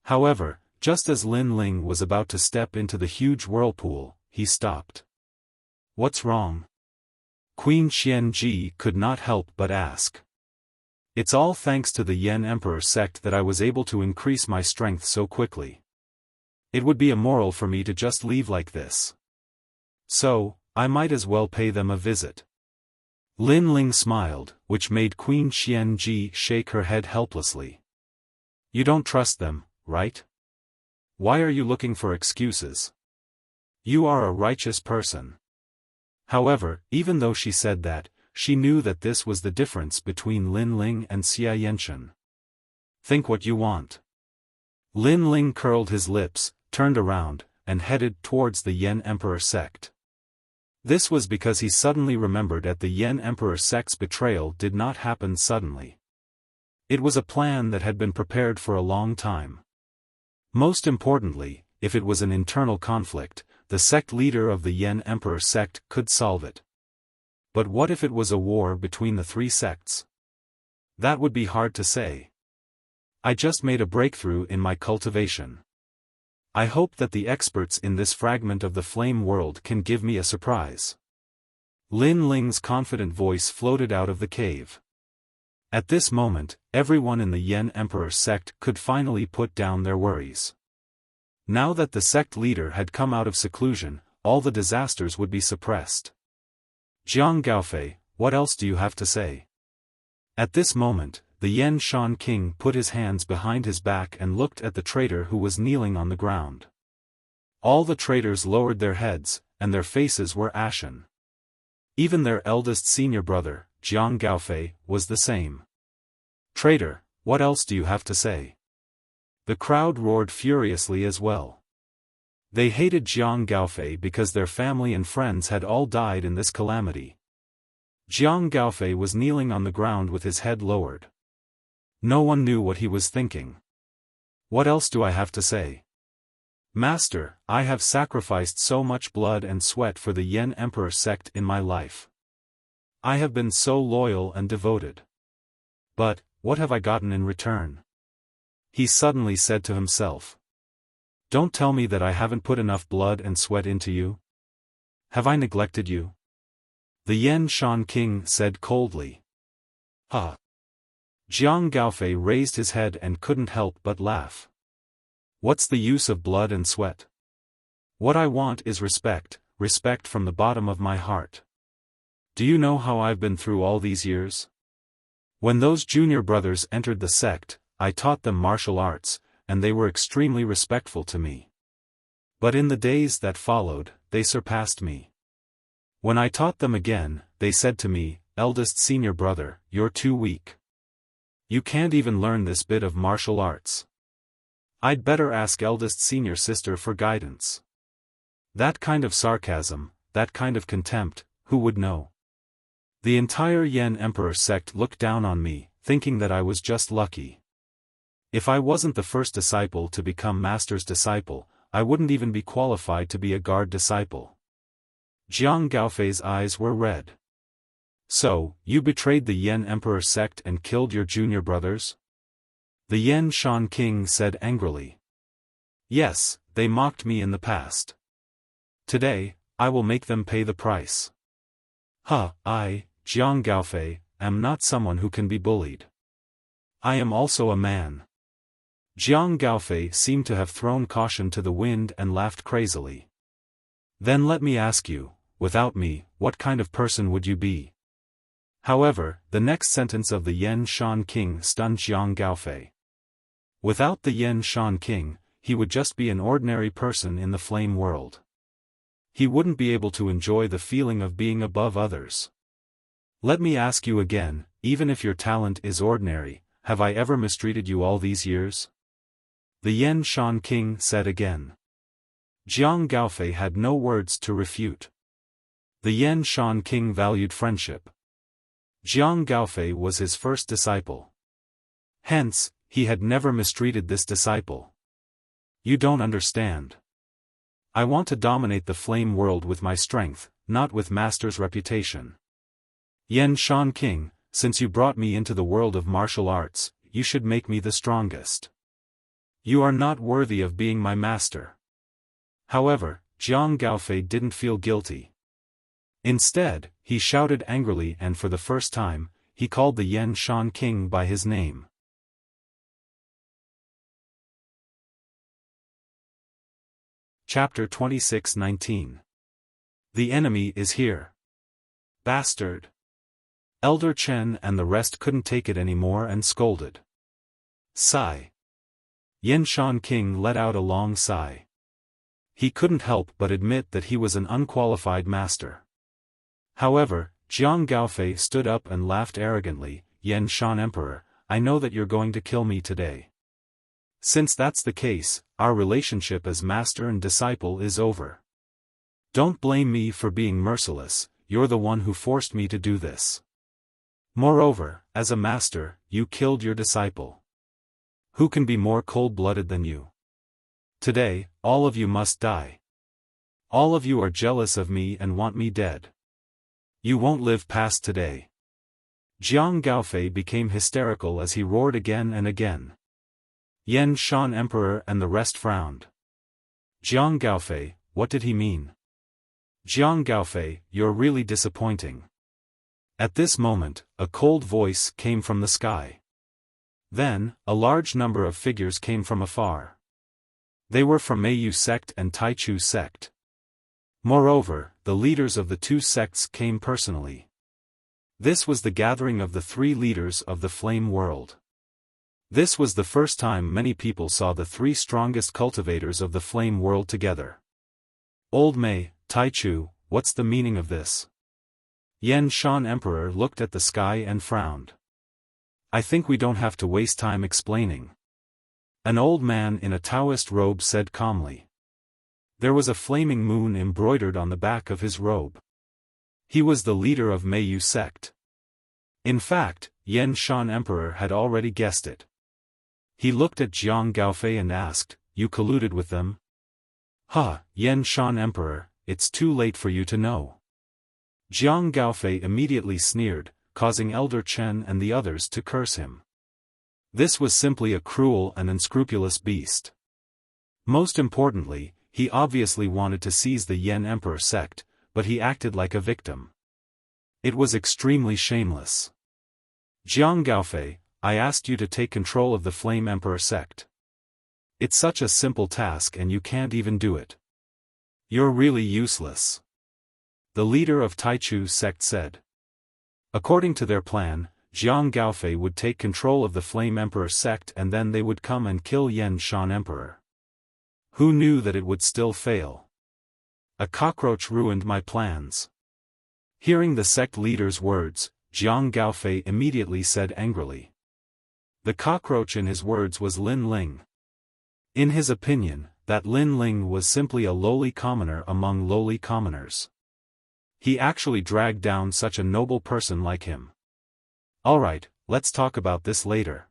Speaker 1: However, just as Lin Ling was about to step into the huge whirlpool, he stopped. What's wrong? Queen Xianji could not help but ask. It's all thanks to the Yen Emperor sect that I was able to increase my strength so quickly. It would be immoral for me to just leave like this. So, I might as well pay them a visit. Lin Ling smiled, which made Queen Xianji shake her head helplessly. You don't trust them, right? Why are you looking for excuses? You are a righteous person. However, even though she said that, she knew that this was the difference between Lin Ling and Xia Yenshan. Think what you want. Lin Ling curled his lips, turned around, and headed towards the Yen Emperor sect. This was because he suddenly remembered that the Yen Emperor sect's betrayal did not happen suddenly. It was a plan that had been prepared for a long time. Most importantly, if it was an internal conflict, the sect leader of the Yen Emperor sect could solve it. But what if it was a war between the 3 sects? That would be hard to say. I just made a breakthrough in my cultivation. I hope that the experts in this fragment of the flame world can give me a surprise. Lin Ling's confident voice floated out of the cave. At this moment, everyone in the Yen Emperor sect could finally put down their worries. Now that the sect leader had come out of seclusion, all the disasters would be suppressed. Jiang Gaofei, what else do you have to say? At this moment, the Yen Shan King put his hands behind his back and looked at the traitor who was kneeling on the ground. All the traitors lowered their heads, and their faces were ashen. Even their eldest senior brother, Jiang Gaofei, was the same. Traitor, what else do you have to say? The crowd roared furiously as well. They hated Jiang Gaofei because their family and friends had all died in this calamity. Jiang Gaofei was kneeling on the ground with his head lowered. No one knew what he was thinking. What else do I have to say? Master, I have sacrificed so much blood and sweat for the Yen Emperor sect in my life. I have been so loyal and devoted. But, what have I gotten in return? He suddenly said to himself. Don't tell me that I haven't put enough blood and sweat into you. Have I neglected you? The Yen Shan King said coldly. Ha! Jiang Gaofei raised his head and couldn't help but laugh. What's the use of blood and sweat? What I want is respect, respect from the bottom of my heart. Do you know how I've been through all these years? When those junior brothers entered the sect, I taught them martial arts, and they were extremely respectful to me. But in the days that followed, they surpassed me. When I taught them again, they said to me, eldest senior brother, you're too weak. You can't even learn this bit of martial arts. I'd better ask eldest senior sister for guidance. That kind of sarcasm, that kind of contempt, who would know? The entire Yen Emperor sect looked down on me, thinking that I was just lucky. If I wasn't the first disciple to become master's disciple, I wouldn't even be qualified to be a guard disciple. Jiang Gaofei's eyes were red. So, you betrayed the Yen Emperor sect and killed your junior brothers? The Yen Shan King said angrily. Yes, they mocked me in the past. Today, I will make them pay the price. I, Jiang Gaofei, am not someone who can be bullied. I am also a man. Jiang Gaofei seemed to have thrown caution to the wind and laughed crazily. Then let me ask you, without me, what kind of person would you be? However, the next sentence of the Yen Shan King stunned Jiang Gaofei. Without the Yen Shan King, he would just be an ordinary person in the flame world. He wouldn't be able to enjoy the feeling of being above others. Let me ask you again, even if your talent is ordinary, have I ever mistreated you all these years? The Yen Shan King said again. Jiang Gaofei had no words to refute. The Yen Shan King valued friendship. Jiang Gaofei was his first disciple. Hence, he had never mistreated this disciple. You don't understand. I want to dominate the flame world with my strength, not with master's reputation. Yen Shan King, since you brought me into the world of martial arts, you should make me the strongest. You are not worthy of being my master. However, Jiang Gaofei didn't feel guilty. Instead, he shouted angrily and for the first time, he called the Yen Shan King by his name. Chapter 26:19. The enemy is here. Bastard. Elder Chen and the rest couldn't take it anymore and scolded. Sigh. Yen Shan King let out a long sigh. He couldn't help but admit that he was an unqualified master. However, Jiang Gaofei stood up and laughed arrogantly. Yen Shan Emperor, I know that you're going to kill me today. Since that's the case, our relationship as master and disciple is over. Don't blame me for being merciless, you're the one who forced me to do this. Moreover, as a master, you killed your disciple. Who can be more cold-blooded than you? Today, all of you must die. All of you are jealous of me and want me dead. You won't live past today. Jiang Gaofei became hysterical as he roared again and again. Yen Shan Emperor and the rest frowned. Jiang Gaofei, what did he mean? Jiang Gaofei, you're really disappointing. At this moment, a cold voice came from the sky. Then, a large number of figures came from afar. They were from Meiyu sect and Taichu sect. Moreover, the leaders of the two sects came personally. This was the gathering of the three leaders of the flame world. This was the first time many people saw the three strongest cultivators of the flame world together. Old Mei, Taichu, what's the meaning of this? Yen Shan Emperor looked at the sky and frowned. I think we don't have to waste time explaining. An old man in a Taoist robe said calmly. There was a flaming moon embroidered on the back of his robe. He was the leader of Meiyu sect. In fact, Yen Shan Emperor had already guessed it. He looked at Jiang Gaofei and asked, you colluded with them? Yen Shan Emperor, it's too late for you to know. Jiang Gaofei immediately sneered, causing Elder Chen and the others to curse him. This was simply a cruel and unscrupulous beast. Most importantly, he obviously wanted to seize the Yen Emperor sect, but he acted like a victim. It was extremely shameless. Jiang Gaofei, I asked you to take control of the Flame Emperor sect. It's such a simple task and you can't even do it. You're really useless. The leader of Taichu sect said. According to their plan, Jiang Gaofei would take control of the Flame Emperor sect and then they would come and kill Yen Shan Emperor. Who knew that it would still fail? A cockroach ruined my plans. Hearing the sect leader's words, Jiang Gaofei immediately said angrily. The cockroach in his words was Lin Ling. In his opinion, that Lin Ling was simply a lowly commoner among lowly commoners. He actually dragged down such a noble person like him. Alright, let's talk about this later.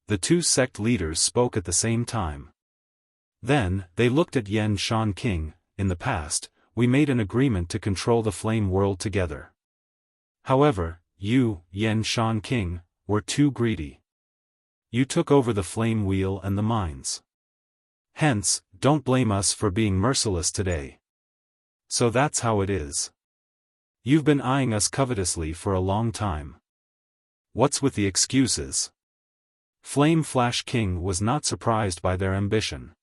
Speaker 1: The two sect leaders spoke at the same time. Then, they looked at Yen Shan King. In the past, we made an agreement to control the flame world together. However, you, Yen Shan King, were too greedy. You took over the flame wheel and the mines. Hence, don't blame us for being merciless today. So that's how it is. You've been eyeing us covetously for a long time. What's with the excuses? Flame Flash King was not surprised by their ambition.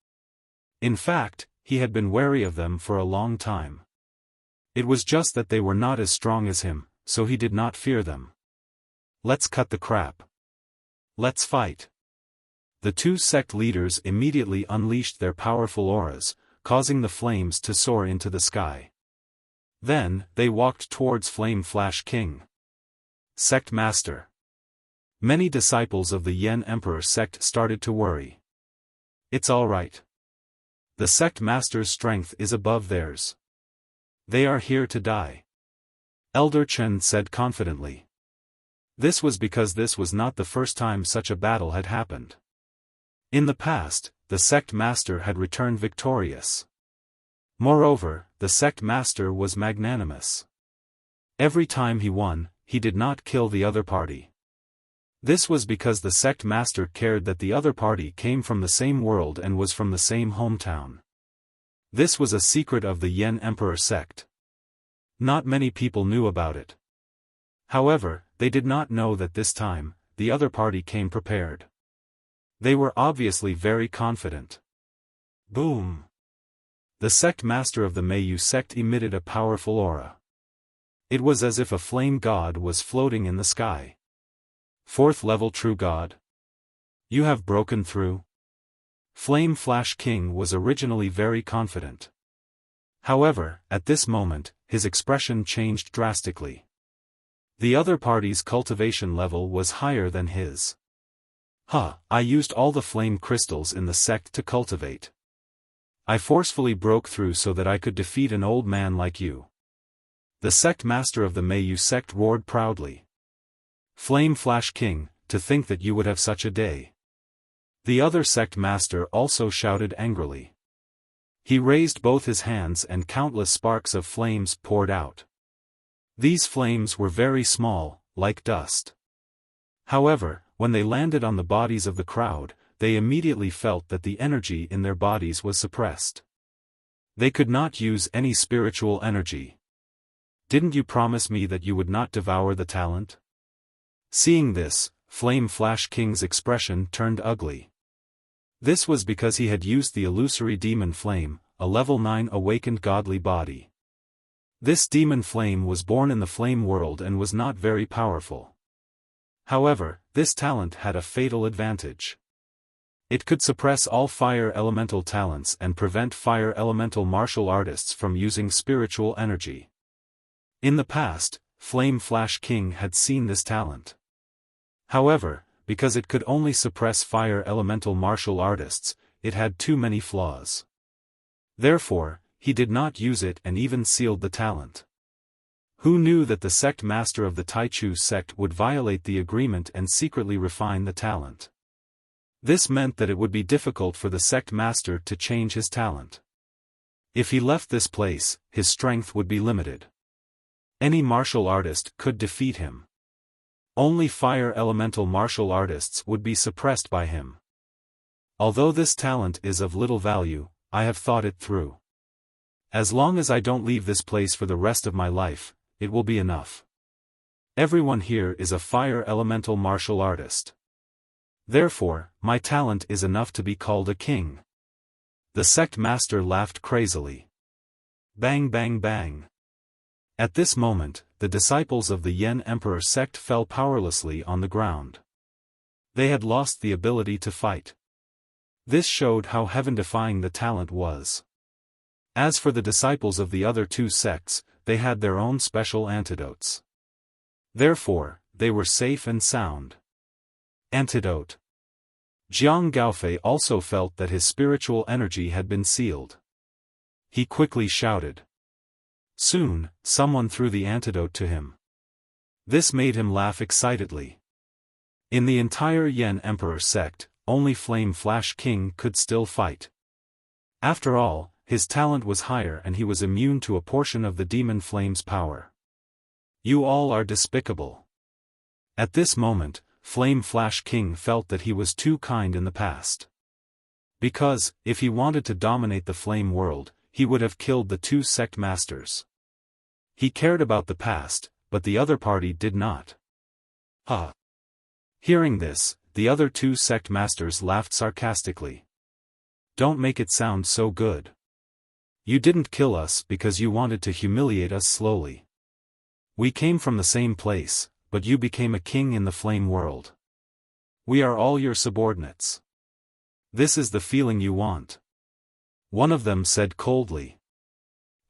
Speaker 1: In fact, he had been wary of them for a long time. It was just that they were not as strong as him, so he did not fear them. Let's cut the crap. Let's fight. The two sect leaders immediately unleashed their powerful auras, causing the flames to soar into the sky. Then, they walked towards Flame Flash King. Sect Master. Many disciples of the Yen Emperor sect started to worry. It's alright. The sect master's strength is above theirs. They are here to die. Elder Chen said confidently. This was because this was not the first time such a battle had happened. In the past, the sect master had returned victorious. Moreover, the sect master was magnanimous. Every time he won, he did not kill the other party. This was because the sect master cared that the other party came from the same world and was from the same hometown. This was a secret of the Yen Emperor sect. Not many people knew about it. However, they did not know that this time, the other party came prepared. They were obviously very confident. Boom! The sect master of the Meiyu sect emitted a powerful aura. It was as if a flame god was floating in the sky. 4th level true god? You have broken through? Flame Flash King was originally very confident. However, at this moment, his expression changed drastically. The other party's cultivation level was higher than his. I used all the flame crystals in the sect to cultivate. I forcefully broke through so that I could defeat an old man like you. The sect master of the Meiyu sect roared proudly. Flame Flash King, to think that you would have such a day. The other sect master also shouted angrily. He raised both his hands and countless sparks of flames poured out. These flames were very small, like dust. However, when they landed on the bodies of the crowd, they immediately felt that the energy in their bodies was suppressed. They could not use any spiritual energy. Didn't you promise me that you would not devour the talent? Seeing this, Flame Flash King's expression turned ugly. This was because he had used the illusory demon flame, a level 9 awakened godly body. This demon flame was born in the flame world and was not very powerful. However, this talent had a fatal advantage. It could suppress all fire elemental talents and prevent fire elemental martial artists from using spiritual energy. In the past, Flame Flash King had seen this talent. However, because it could only suppress fire elemental martial artists, it had too many flaws. Therefore, he did not use it and even sealed the talent. Who knew that the sect master of the Taichu sect would violate the agreement and secretly refine the talent? This meant that it would be difficult for the sect master to change his talent. If he left this place, his strength would be limited. Any martial artist could defeat him. Only fire elemental martial artists would be suppressed by him. Although this talent is of little value, I have thought it through. As long as I don't leave this place for the rest of my life, it will be enough. Everyone here is a fire elemental martial artist. Therefore, my talent is enough to be called a king. The sect master laughed crazily. Bang bang bang. At this moment, the disciples of the Yen Emperor sect fell powerlessly on the ground. They had lost the ability to fight. This showed how heaven-defying the talent was. As for the disciples of the other two sects, they had their own special antidotes. Therefore, they were safe and sound. Antidote. Jiang Gaofei also felt that his spiritual energy had been sealed. He quickly shouted. Soon, someone threw the antidote to him. This made him laugh excitedly. In the entire Yen Emperor sect, only Flame Flash King could still fight. After all, his talent was higher and he was immune to a portion of the demon flame's power. You all are despicable. At this moment, Flame Flash King felt that he was too kind in the past. Because, if he wanted to dominate the flame world, he would have killed the two sect masters. He cared about the past, but the other party did not. Ha! Hearing this, the other two sect masters laughed sarcastically. Don't make it sound so good. You didn't kill us because you wanted to humiliate us slowly. We came from the same place, but you became a king in the flame world. We are all your subordinates. This is the feeling you want. One of them said coldly.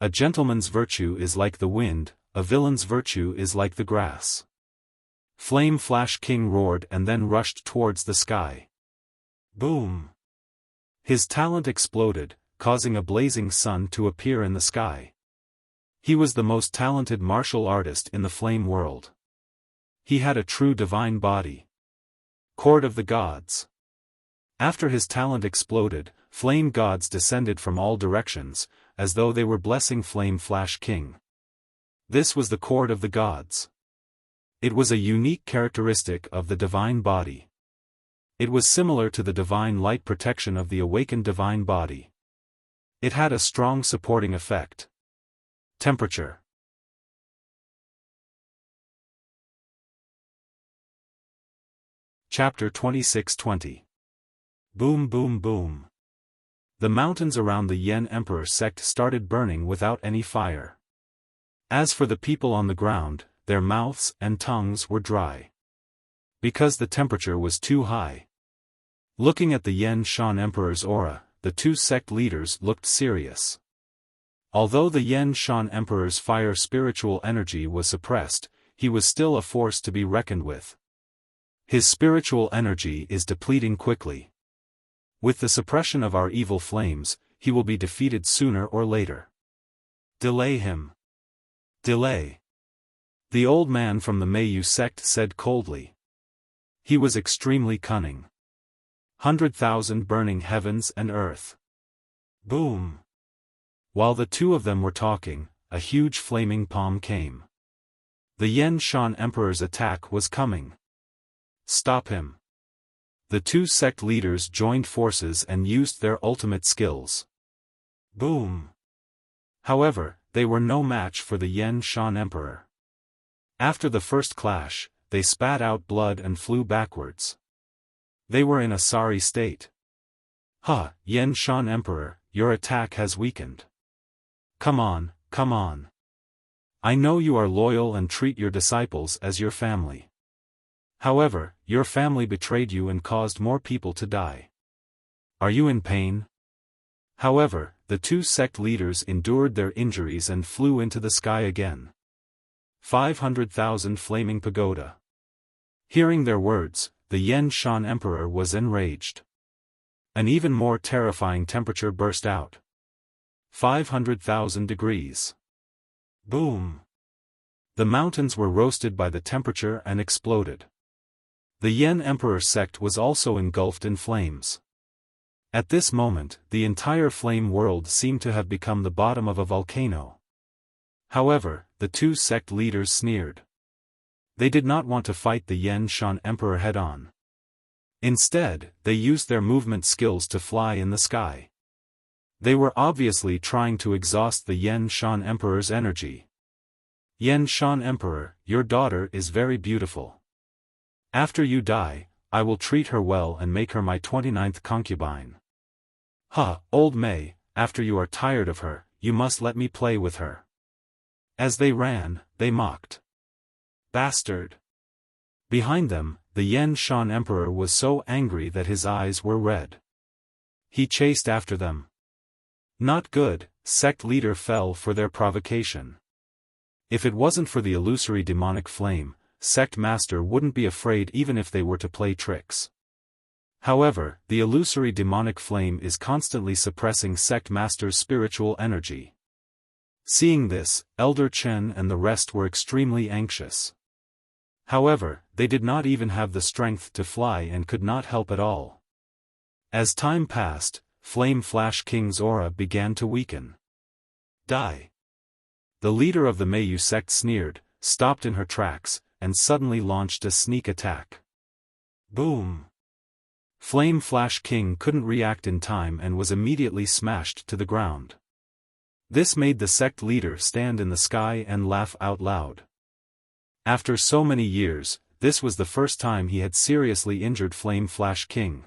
Speaker 1: A gentleman's virtue is like the wind, a villain's virtue is like the grass. Flame Flash King roared and then rushed towards the sky. Boom! His talent exploded, causing a blazing sun to appear in the sky. He was the most talented martial artist in the flame world. He had a true divine body. Court of the Gods. After his talent exploded, flame gods descended from all directions, as though they were blessing Flame Flash King. This was the Court of the Gods. It was a unique characteristic of the divine body. It was similar to the divine light protection of the awakened divine body. It had a strong supporting effect. Temperature. Chapter 26-20. Boom boom boom. The mountains around the Yen Emperor sect started burning without any fire. As for the people on the ground, their mouths and tongues were dry. Because the temperature was too high. Looking at the Yen Shan Emperor's aura, the two sect leaders looked serious. Although the Yen Shan Emperor's fire spiritual energy was suppressed, he was still a force to be reckoned with. His spiritual energy is depleting quickly. With the suppression of our evil flames, he will be defeated sooner or later. Delay him. Delay. The old man from the Meiyu sect said coldly. He was extremely cunning. 100,000 burning heavens and earth. Boom. While the two of them were talking, a huge flaming palm came. The Yen Shan Emperor's attack was coming. Stop him. The two sect leaders joined forces and used their ultimate skills. Boom. However, they were no match for the Yen Shan Emperor. After the first clash, they spat out blood and flew backwards. They were in a sorry state. Ha, Yen Shan Emperor, your attack has weakened. Come on, come on. I know you are loyal and treat your disciples as your family. However, your family betrayed you and caused more people to die. Are you in pain? However, the two sect leaders endured their injuries and flew into the sky again. 500,000 flaming pagoda. Hearing their words, the Yen Shan Emperor was enraged. An even more terrifying temperature burst out. 500,000 degrees. Boom. The mountains were roasted by the temperature and exploded. The Yen Emperor sect was also engulfed in flames. At this moment, the entire flame world seemed to have become the bottom of a volcano. However, the two sect leaders sneered. They did not want to fight the Yen Shan Emperor head-on. Instead, they used their movement skills to fly in the sky. They were obviously trying to exhaust the Yen Shan Emperor's energy. Yen Shan Emperor, your daughter is very beautiful. After you die, I will treat her well and make her my 29th concubine. Ha, old Mei, after you are tired of her, you must let me play with her. As they ran, they mocked. Bastard! Behind them, the Yen Shan Emperor was so angry that his eyes were red. He chased after them. Not good, sect leader fell for their provocation. If it wasn't for the illusory demonic flame, sect master wouldn't be afraid even if they were to play tricks. However, the illusory demonic flame is constantly suppressing sect master's spiritual energy. Seeing this, Elder Chen and the rest were extremely anxious. However, they did not even have the strength to fly and could not help at all. As time passed, Flame Flash King's aura began to weaken. Die! The leader of the Meiyu sect sneered, stopped in her tracks, and suddenly launched a sneak attack. Boom! Flame Flash King couldn't react in time and was immediately smashed to the ground. This made the sect leader stand in the sky and laugh out loud. After so many years, this was the first time he had seriously injured Flame Flash King.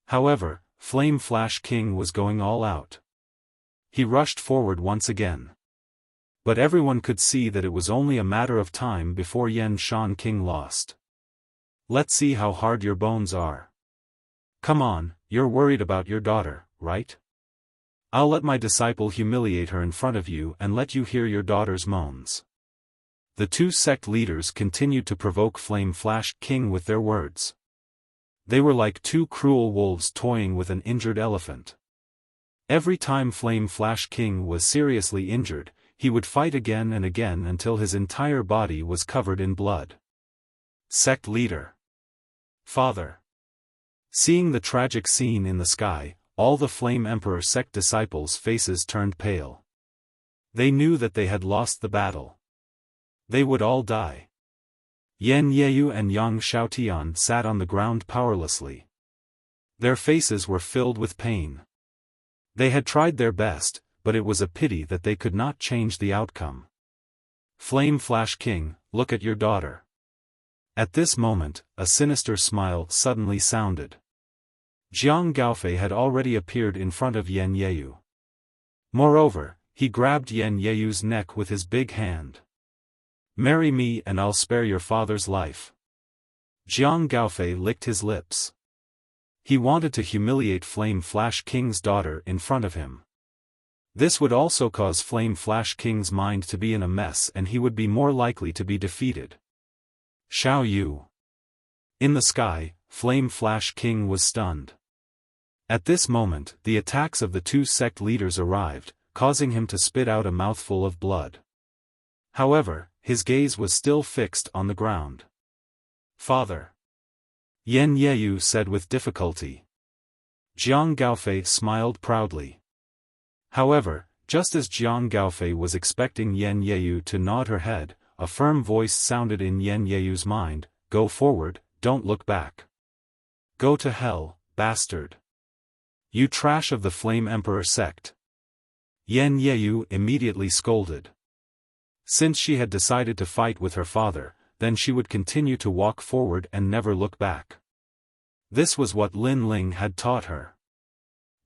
Speaker 1: However, Flame Flash King was going all out. He rushed forward once again. But everyone could see that it was only a matter of time before Yan Shan King lost. Let's see how hard your bones are. Come on, you're worried about your daughter, right? I'll let my disciple humiliate her in front of you and let you hear your daughter's moans. The two sect leaders continued to provoke Flame Flash King with their words. They were like two cruel wolves toying with an injured elephant. Every time Flame Flash King was seriously injured, he would fight again and again until his entire body was covered in blood. Sect leader. Father. Seeing the tragic scene in the sky, all the Flame Emperor sect disciples' faces turned pale. They knew that they had lost the battle. They would all die. Yan Yeyu and Yang Xiaotian sat on the ground powerlessly. Their faces were filled with pain. They had tried their best, but it was a pity that they could not change the outcome. Flame Flash King, look at your daughter. At this moment, a sinister smile suddenly sounded. Jiang Gaofei had already appeared in front of Yan Yeyu. Moreover, he grabbed Yan Yeyu's neck with his big hand. Marry me and I'll spare your father's life. Jiang Gaofei licked his lips. He wanted to humiliate Flame Flash King's daughter in front of him. This would also cause Flame Flash King's mind to be in a mess and he would be more likely to be defeated. Xiao Yu. In the sky, Flame Flash King was stunned. At this moment, the attacks of the two sect leaders arrived, causing him to spit out a mouthful of blood. However, his gaze was still fixed on the ground. Father. Yan Yeyu said with difficulty. Jiang Gaofei smiled proudly. However, just as Jiang Gaofei was expecting Yan Yeyu to nod her head, a firm voice sounded in Yan Yeyu's mind, go forward, don't look back. Go to hell, bastard. You trash of the Flame Emperor sect. Yan Yeyu immediately scolded. Since she had decided to fight with her father, then she would continue to walk forward and never look back. This was what Lin Ling had taught her.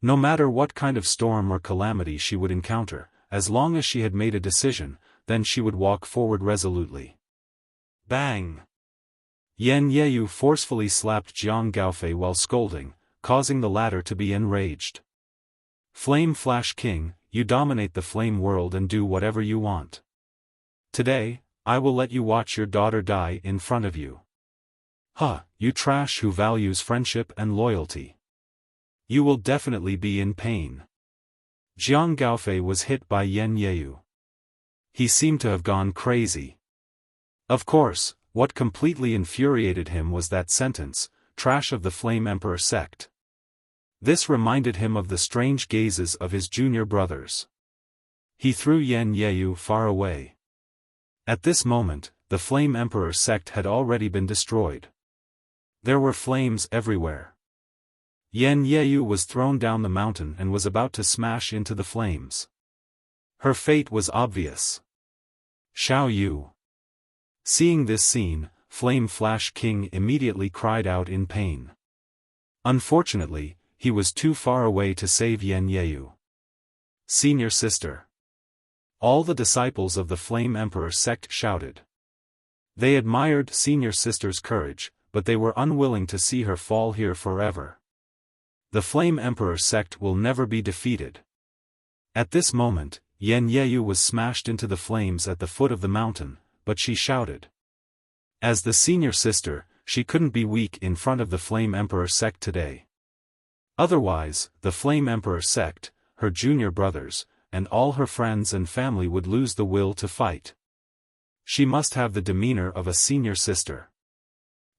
Speaker 1: No matter what kind of storm or calamity she would encounter, as long as she had made a decision, then she would walk forward resolutely. Bang! Yan Yeyu forcefully slapped Jiang Gaofei while scolding, causing the latter to be enraged. Flame Flash King, you dominate the flame world and do whatever you want. Today, I will let you watch your daughter die in front of you. Huh, you trash who values friendship and loyalty. You will definitely be in pain. Jiang Gaofei was hit by Yan Yeyu. He seemed to have gone crazy. Of course, what completely infuriated him was that sentence, trash of the Flame Emperor sect. This reminded him of the strange gazes of his junior brothers. He threw Yan Yeyu far away. At this moment, the Flame Emperor sect had already been destroyed. There were flames everywhere. Yan Yeyu was thrown down the mountain and was about to smash into the flames. Her fate was obvious. Xiao Yu. Seeing this scene, Flame Flash King immediately cried out in pain. Unfortunately, he was too far away to save Yan Yeyu. Senior sister. All the disciples of the Flame Emperor sect shouted. They admired senior sister's courage, but they were unwilling to see her fall here forever. The Flame Emperor sect will never be defeated. At this moment, Yan Yeyu was smashed into the flames at the foot of the mountain, but she shouted. As the senior sister, she couldn't be weak in front of the Flame Emperor sect today. Otherwise, the Flame Emperor sect, her junior brothers, and all her friends and family would lose the will to fight. She must have the demeanor of a senior sister.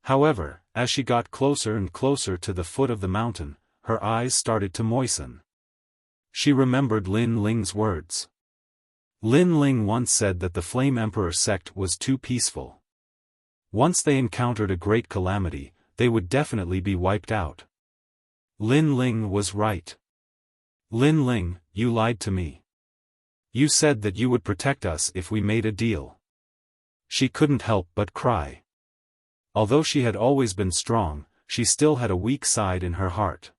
Speaker 1: However, as she got closer and closer to the foot of the mountain, her eyes started to moisten. She remembered Lin Ling's words. Lin Ling once said that the Flame Emperor sect was too peaceful. Once they encountered a great calamity, they would definitely be wiped out. Lin Ling was right. Lin Ling, you lied to me. You said that you would protect us if we made a deal. She couldn't help but cry. Although she had always been strong, she still had a weak side in her heart.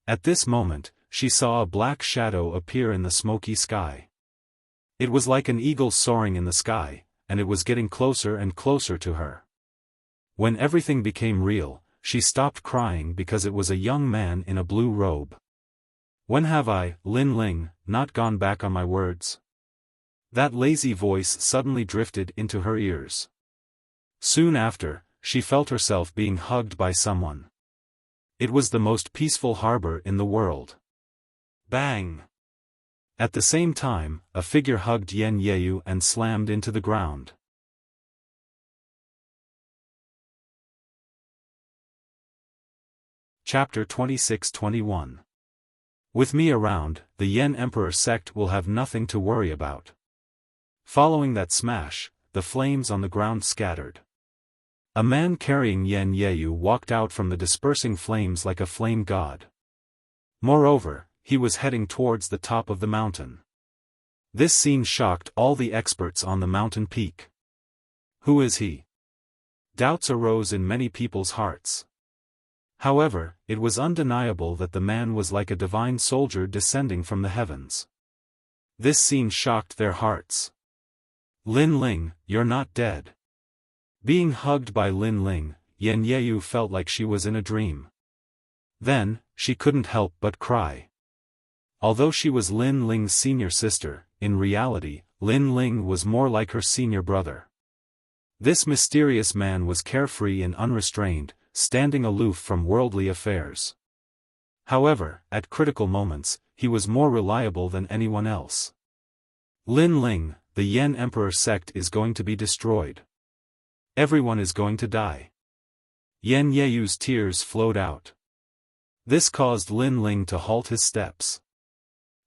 Speaker 1: At this moment, she saw a black shadow appear in the smoky sky. It was like an eagle soaring in the sky, and it was getting closer and closer to her. When everything became real, she stopped crying because it was a young man in a blue robe. When have I, Lin Ling, not gone back on my words? That lazy voice suddenly drifted into her ears. Soon after, she felt herself being hugged by someone. It was the most peaceful harbor in the world. Bang! At the same time, a figure hugged Yen Yeyu and slammed into the ground. Chapter 26-21. With me around, the Yen Emperor sect will have nothing to worry about. Following that smash, the flames on the ground scattered. A man carrying Yen Yeyu walked out from the dispersing flames like a flame god. Moreover, he was heading towards the top of the mountain. This scene shocked all the experts on the mountain peak. Who is he? Doubts arose in many people's hearts. However, it was undeniable that the man was like a divine soldier descending from the heavens. This scene shocked their hearts. Lin Ling, you're not dead. Being hugged by Lin Ling, Yen Yeyu felt like she was in a dream. Then, she couldn't help but cry. Although she was Lin Ling's senior sister, in reality, Lin Ling was more like her senior brother. This mysterious man was carefree and unrestrained, standing aloof from worldly affairs. However, at critical moments, he was more reliable than anyone else. Lin Ling, the Yen Emperor sect is going to be destroyed. Everyone is going to die. Yen Yeyu's tears flowed out. This caused Lin Ling to halt his steps.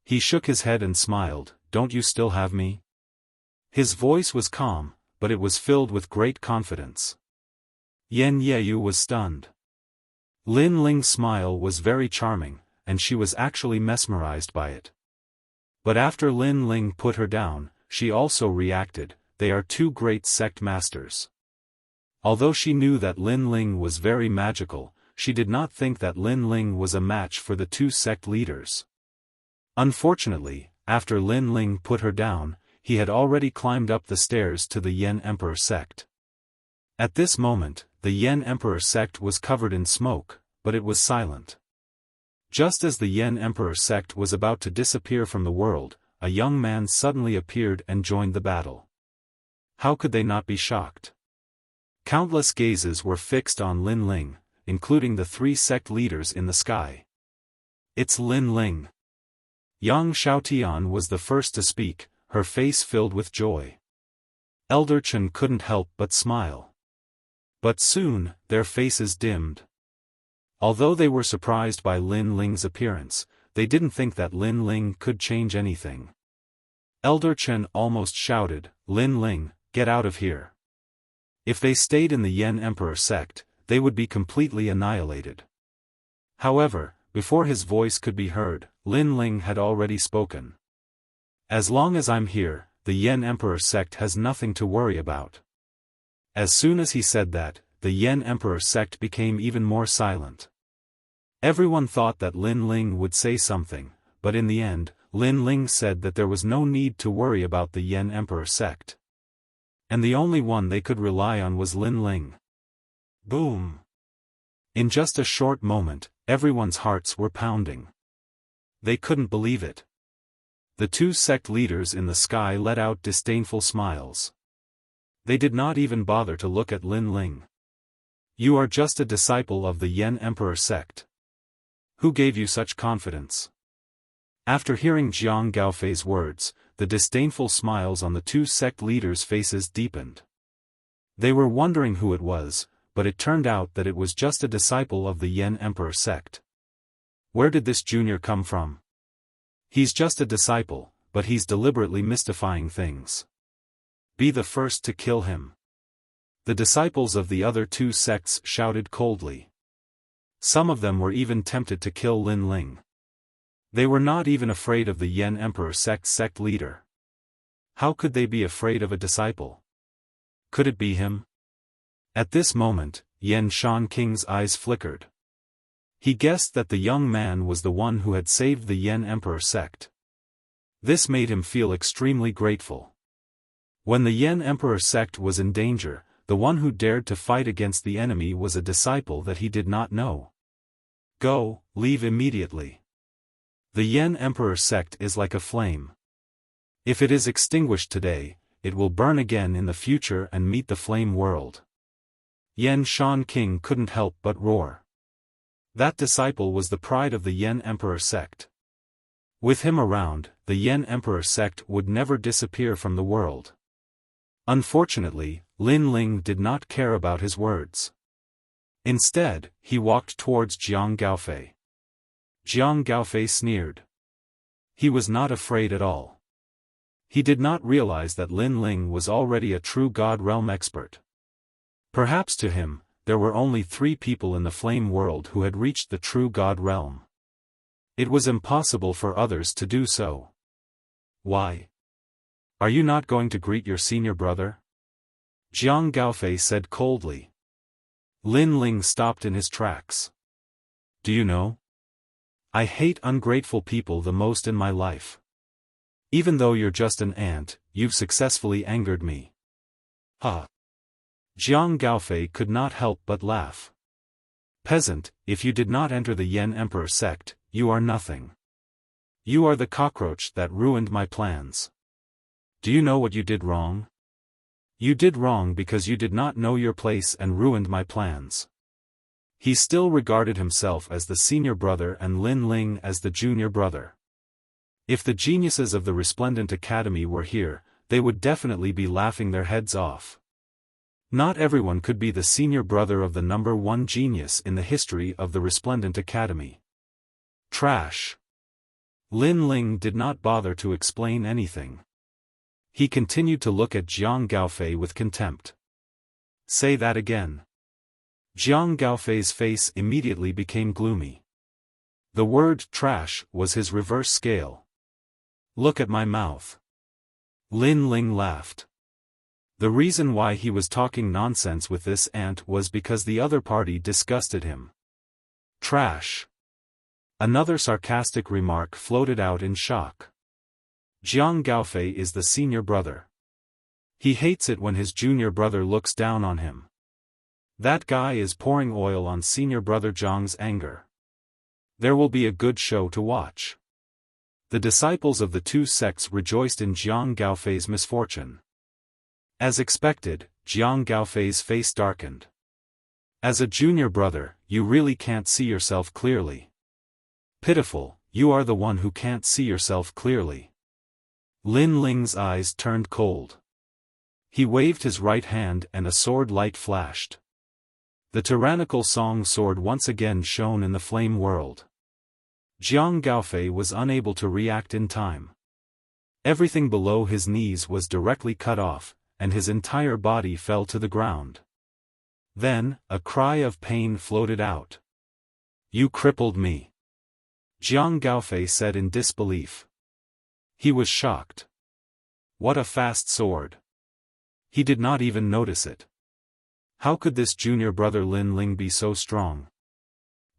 Speaker 1: He shook his head and smiled, "Don't you still have me?" His voice was calm, but it was filled with great confidence. Yen Yeyu was stunned. Lin Ling's smile was very charming, and she was actually mesmerized by it. But after Lin Ling put her down, she also reacted, they are two great sect masters. Although she knew that Lin Ling was very magical, she did not think that Lin Ling was a match for the two sect leaders. Unfortunately, after Lin Ling put her down, he had already climbed up the stairs to the Yen Emperor sect. At this moment, the Yen Emperor sect was covered in smoke, but it was silent. Just as the Yen Emperor sect was about to disappear from the world, a young man suddenly appeared and joined the battle. How could they not be shocked? Countless gazes were fixed on Lin Ling, including the three sect leaders in the sky. It's Lin Ling. Yang Xiaotian was the first to speak, her face filled with joy. Elder Chen couldn't help but smile. But soon, their faces dimmed. Although they were surprised by Lin Ling's appearance, they didn't think that Lin Ling could change anything. Elder Chen almost shouted, "Lin Ling, get out of here." If they stayed in the Yen Emperor sect, they would be completely annihilated. However, before his voice could be heard, Lin Ling had already spoken. As long as I'm here, the Yen Emperor sect has nothing to worry about. As soon as he said that, the Yen Emperor sect became even more silent. Everyone thought that Lin Ling would say something, but in the end, Lin Ling said that there was no need to worry about the Yen Emperor sect. And the only one they could rely on was Lin Ling. Boom! In just a short moment, everyone's hearts were pounding. They couldn't believe it. The two sect leaders in the sky let out disdainful smiles. They did not even bother to look at Lin Ling. You are just a disciple of the Yen Emperor sect. Who gave you such confidence? After hearing Jiang Gaofei's words, the disdainful smiles on the two sect leaders' faces deepened. They were wondering who it was, but it turned out that it was just a disciple of the Yen Emperor sect. Where did this junior come from? He's just a disciple, but he's deliberately mystifying things. Be the first to kill him. The disciples of the other two sects shouted coldly. Some of them were even tempted to kill Lin Ling. They were not even afraid of the Yen Emperor sect leader. How could they be afraid of a disciple? Could it be him? At this moment, Yen Shan King's eyes flickered. He guessed that the young man was the one who had saved the Yen Emperor sect. This made him feel extremely grateful. When the Yen Emperor sect was in danger, the one who dared to fight against the enemy was a disciple that he did not know. Go, leave immediately. The Yen Emperor sect is like a flame. If it is extinguished today, it will burn again in the future and meet the flame world. Yen Shan King couldn't help but roar. That disciple was the pride of the Yen Emperor sect. With him around, the Yen Emperor sect would never disappear from the world. Unfortunately, Lin Ling did not care about his words. Instead, he walked towards Jiang Gaofei. Jiang Gaofei sneered. He was not afraid at all. He did not realize that Lin Ling was already a true God realm expert. Perhaps to him, there were only 3 people in the flame world who had reached the true God realm. It was impossible for others to do so. Why? Are you not going to greet your senior brother? Jiang Gaofei said coldly. Lin Ling stopped in his tracks. Do you know? I hate ungrateful people the most in my life. Even though you're just an ant, you've successfully angered me. Ha! Jiang Gaofei could not help but laugh. Peasant, if you did not enter the Yen Emperor sect, you are nothing. You are the cockroach that ruined my plans. Do you know what you did wrong? You did wrong because you did not know your place and ruined my plans. He still regarded himself as the senior brother and Lin Ling as the junior brother. If the geniuses of the Resplendent Academy were here, they would definitely be laughing their heads off. Not everyone could be the senior brother of the number 1 genius in the history of the Resplendent Academy. Trash. Lin Ling did not bother to explain anything. He continued to look at Jiang Gaofei with contempt. Say that again. Jiang Gaofei's face immediately became gloomy. The word trash was his reverse scale. Look at my mouth. Lin Ling laughed. The reason why he was talking nonsense with this ant was because the other party disgusted him. Trash. Another sarcastic remark floated out in shock. Jiang Gaofei is the senior brother. He hates it when his junior brother looks down on him. That guy is pouring oil on senior brother Jiang's anger. There will be a good show to watch. The disciples of the two sects rejoiced in Jiang Gaofei's misfortune. As expected, Jiang Gaofei's face darkened. As a junior brother, you really can't see yourself clearly. Pitiful, you are the one who can't see yourself clearly. Lin Ling's eyes turned cold. He waved his right hand and a sword light flashed. The tyrannical song sword once again shone in the flame world. Jiang Gaofei was unable to react in time. Everything below his knees was directly cut off, and his entire body fell to the ground. Then, a cry of pain floated out. You crippled me. Jiang Gaofei said in disbelief. He was shocked. What a fast sword. He did not even notice it. How could this junior brother Lin Ling be so strong?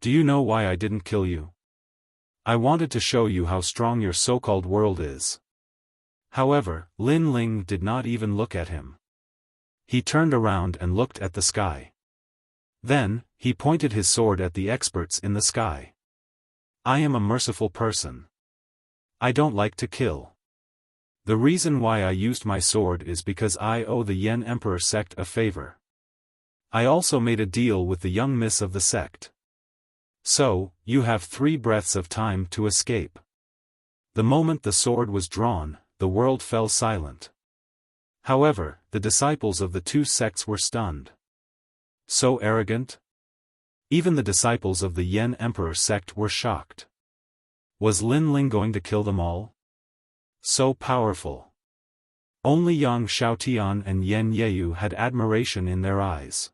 Speaker 1: Do you know why I didn't kill you? I wanted to show you how strong your so-called world is. However, Lin Ling did not even look at him. He turned around and looked at the sky. Then, he pointed his sword at the experts in the sky. I am a merciful person. I don't like to kill. The reason why I used my sword is because I owe the Yen Emperor sect a favor. I also made a deal with the young miss of the sect. So, you have 3 breaths of time to escape. The moment the sword was drawn, the world fell silent. However, the disciples of the 2 sects were stunned. So arrogant? Even the disciples of the Yen Emperor sect were shocked. Was Lin Ling going to kill them all? So powerful. Only Yang Xiaotian and Yen Yeyu had admiration in their eyes.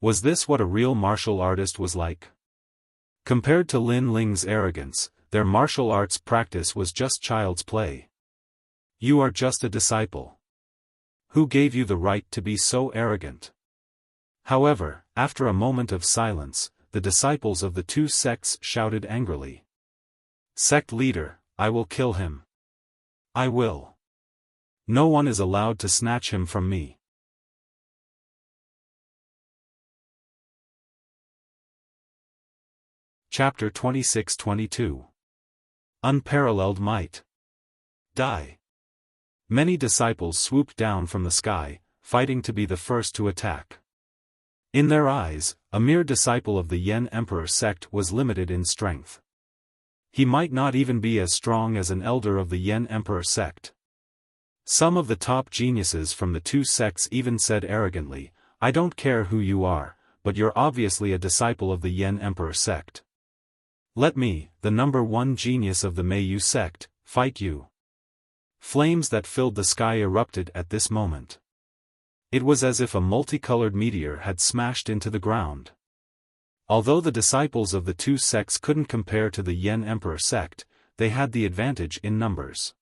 Speaker 1: Was this what a real martial artist was like? Compared to Lin Ling's arrogance, their martial arts practice was just child's play. You are just a disciple. Who gave you the right to be so arrogant? However, after a moment of silence, the disciples of the 2 sects shouted angrily. Sect leader, I will kill him. I will. No one is allowed to snatch him from me. Chapter 26-22. Unparalleled Might. Die. Many disciples swooped down from the sky, fighting to be the first to attack. In their eyes, a mere disciple of the Yen Emperor sect was limited in strength. He might not even be as strong as an elder of the Yen Emperor sect. Some of the top geniuses from the 2 sects even said arrogantly, I don't care who you are, but you're obviously a disciple of the Yen Emperor sect. Let me, the number 1 genius of the Meiyu sect, fight you. Flames that filled the sky erupted at this moment. It was as if a multicolored meteor had smashed into the ground. Although the disciples of the 2 sects couldn't compare to the Yen Emperor sect, they had the advantage in numbers.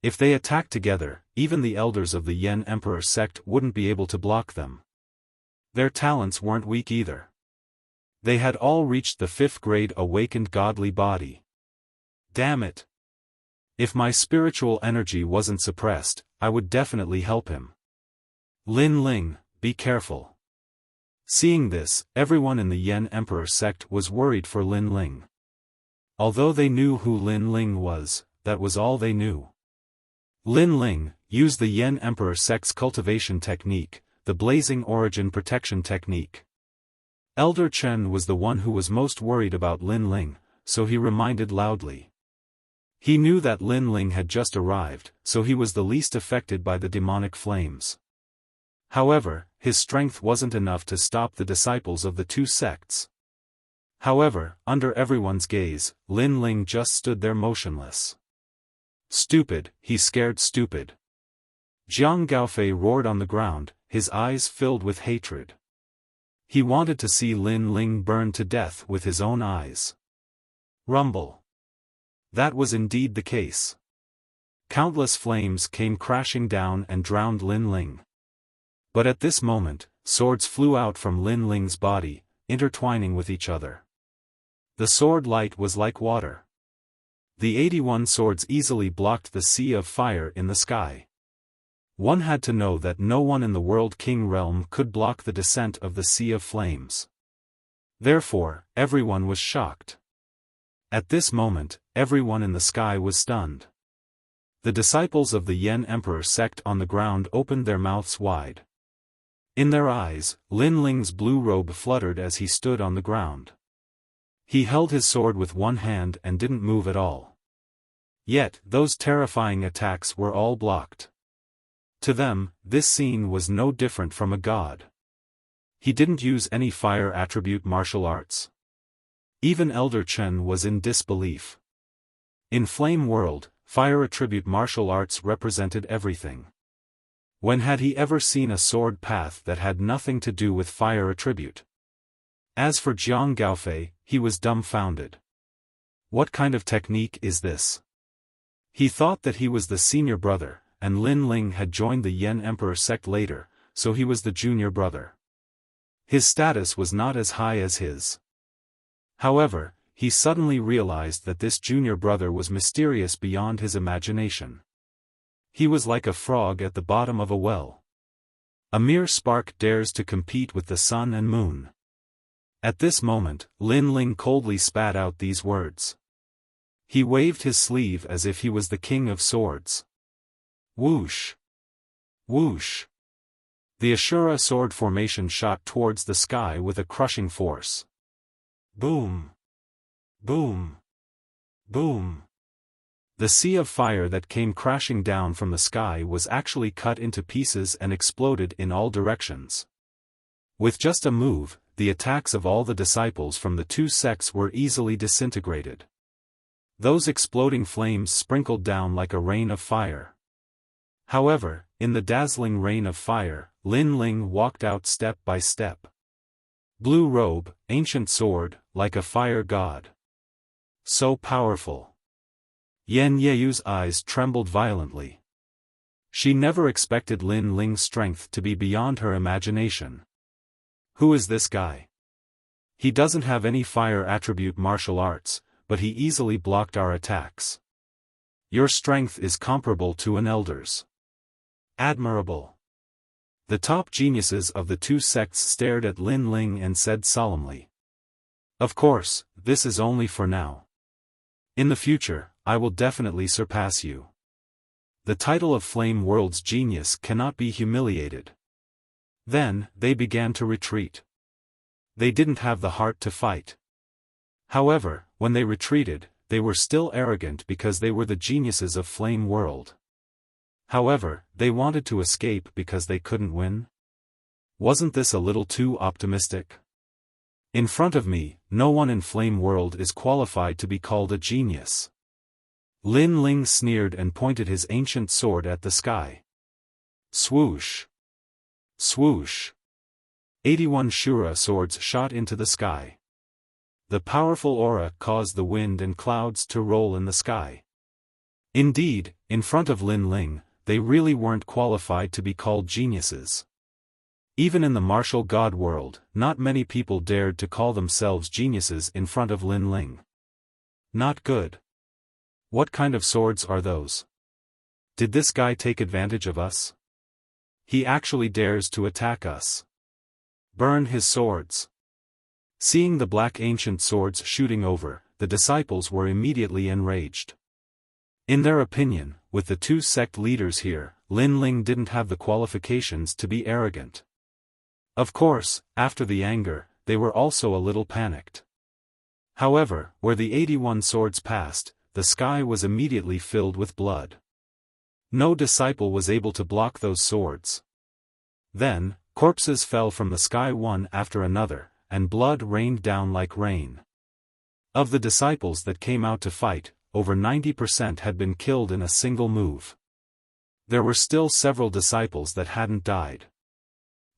Speaker 1: If they attacked together, even the elders of the Yen Emperor sect wouldn't be able to block them. Their talents weren't weak either. They had all reached the 5th grade awakened godly body. Damn it! If my spiritual energy wasn't suppressed, I would definitely help him. Lin Ling, be careful. Seeing this, everyone in the Yen Emperor sect was worried for Lin Ling. Although they knew who Lin Ling was, that was all they knew. Lin Ling used the Yen Emperor sect's cultivation technique, the Blazing Origin Protection Technique. Elder Chen was the one who was most worried about Lin Ling, so he reminded loudly. He knew that Lin Ling had just arrived, so he was the least affected by the demonic flames. However, his strength wasn't enough to stop the disciples of the 2 sects. However, under everyone's gaze, Lin Ling just stood there motionless. Stupid, he's scared stupid. Jiang Gaofei roared on the ground, his eyes filled with hatred. He wanted to see Lin Ling burn to death with his own eyes. Rumble. That was indeed the case. Countless flames came crashing down and drowned Lin Ling. But at this moment, swords flew out from Lin Ling's body, intertwining with each other. The sword light was like water. The 81 swords easily blocked the sea of fire in the sky. One had to know that no one in the World King realm could block the descent of the Sea of Flames. Therefore, everyone was shocked. At this moment, everyone in the sky was stunned. The disciples of the Yen Emperor sect on the ground opened their mouths wide. In their eyes, Lin Ling's blue robe fluttered as he stood on the ground. He held his sword with one hand and didn't move at all. Yet, those terrifying attacks were all blocked. To them, this scene was no different from a god. He didn't use any fire attribute martial arts. Even Elder Chen was in disbelief. In Flame World, fire attribute martial arts represented everything. When had he ever seen a sword path that had nothing to do with fire attribute? As for Jiang Gaofei, he was dumbfounded. What kind of technique is this? He thought that he was the senior brother, and Lin Ling had joined the Yen Emperor sect later, so he was the junior brother. His status was not as high as his. However, he suddenly realized that this junior brother was mysterious beyond his imagination. He was like a frog at the bottom of a well. A mere spark dares to compete with the sun and moon. At this moment, Lin Ling coldly spat out these words. He waved his sleeve as if he was the king of swords. Whoosh! Whoosh! The Ashura sword formation shot towards the sky with a crushing force. Boom! Boom! Boom! The sea of fire that came crashing down from the sky was actually cut into pieces and exploded in all directions. With just a move, the attacks of all the disciples from the two sects were easily disintegrated. Those exploding flames sprinkled down like a rain of fire. However, in the dazzling rain of fire, Lin Ling walked out step by step. Blue robe, ancient sword, like a fire god. So powerful. Yan Yeyu's eyes trembled violently. She never expected Lin Ling's strength to be beyond her imagination. Who is this guy? He doesn't have any fire attribute martial arts, but he easily blocked our attacks. Your strength is comparable to an elder's. Admirable. The top geniuses of the two sects stared at Lin Ling and said solemnly. Of course, this is only for now. In the future, I will definitely surpass you. The title of Flame World's genius cannot be humiliated. Then, they began to retreat. They didn't have the heart to fight. However, when they retreated, they were still arrogant because they were the geniuses of Flame World. However, they wanted to escape because they couldn't win? Wasn't this a little too optimistic? In front of me, no one in Flame World is qualified to be called a genius. Lin Ling sneered and pointed his ancient sword at the sky. Swoosh! Swoosh! 81 Shura swords shot into the sky. The powerful aura caused the wind and clouds to roll in the sky. Indeed, in front of Lin Ling, they really weren't qualified to be called geniuses. Even in the martial god world, not many people dared to call themselves geniuses in front of Lin Ling. Not good. What kind of swords are those? Did this guy take advantage of us? He actually dares to attack us. Burn his swords. Seeing the black ancient swords shooting over, the disciples were immediately enraged. In their opinion, with the two sect leaders here, Lin Ling didn't have the qualifications to be arrogant. Of course, after the anger, they were also a little panicked. However, where the 81 swords passed, the sky was immediately filled with blood. No disciple was able to block those swords. Then, corpses fell from the sky one after another, and blood rained down like rain. Of the disciples that came out to fight, over 90% had been killed in a single move. There were still several disciples that hadn't died.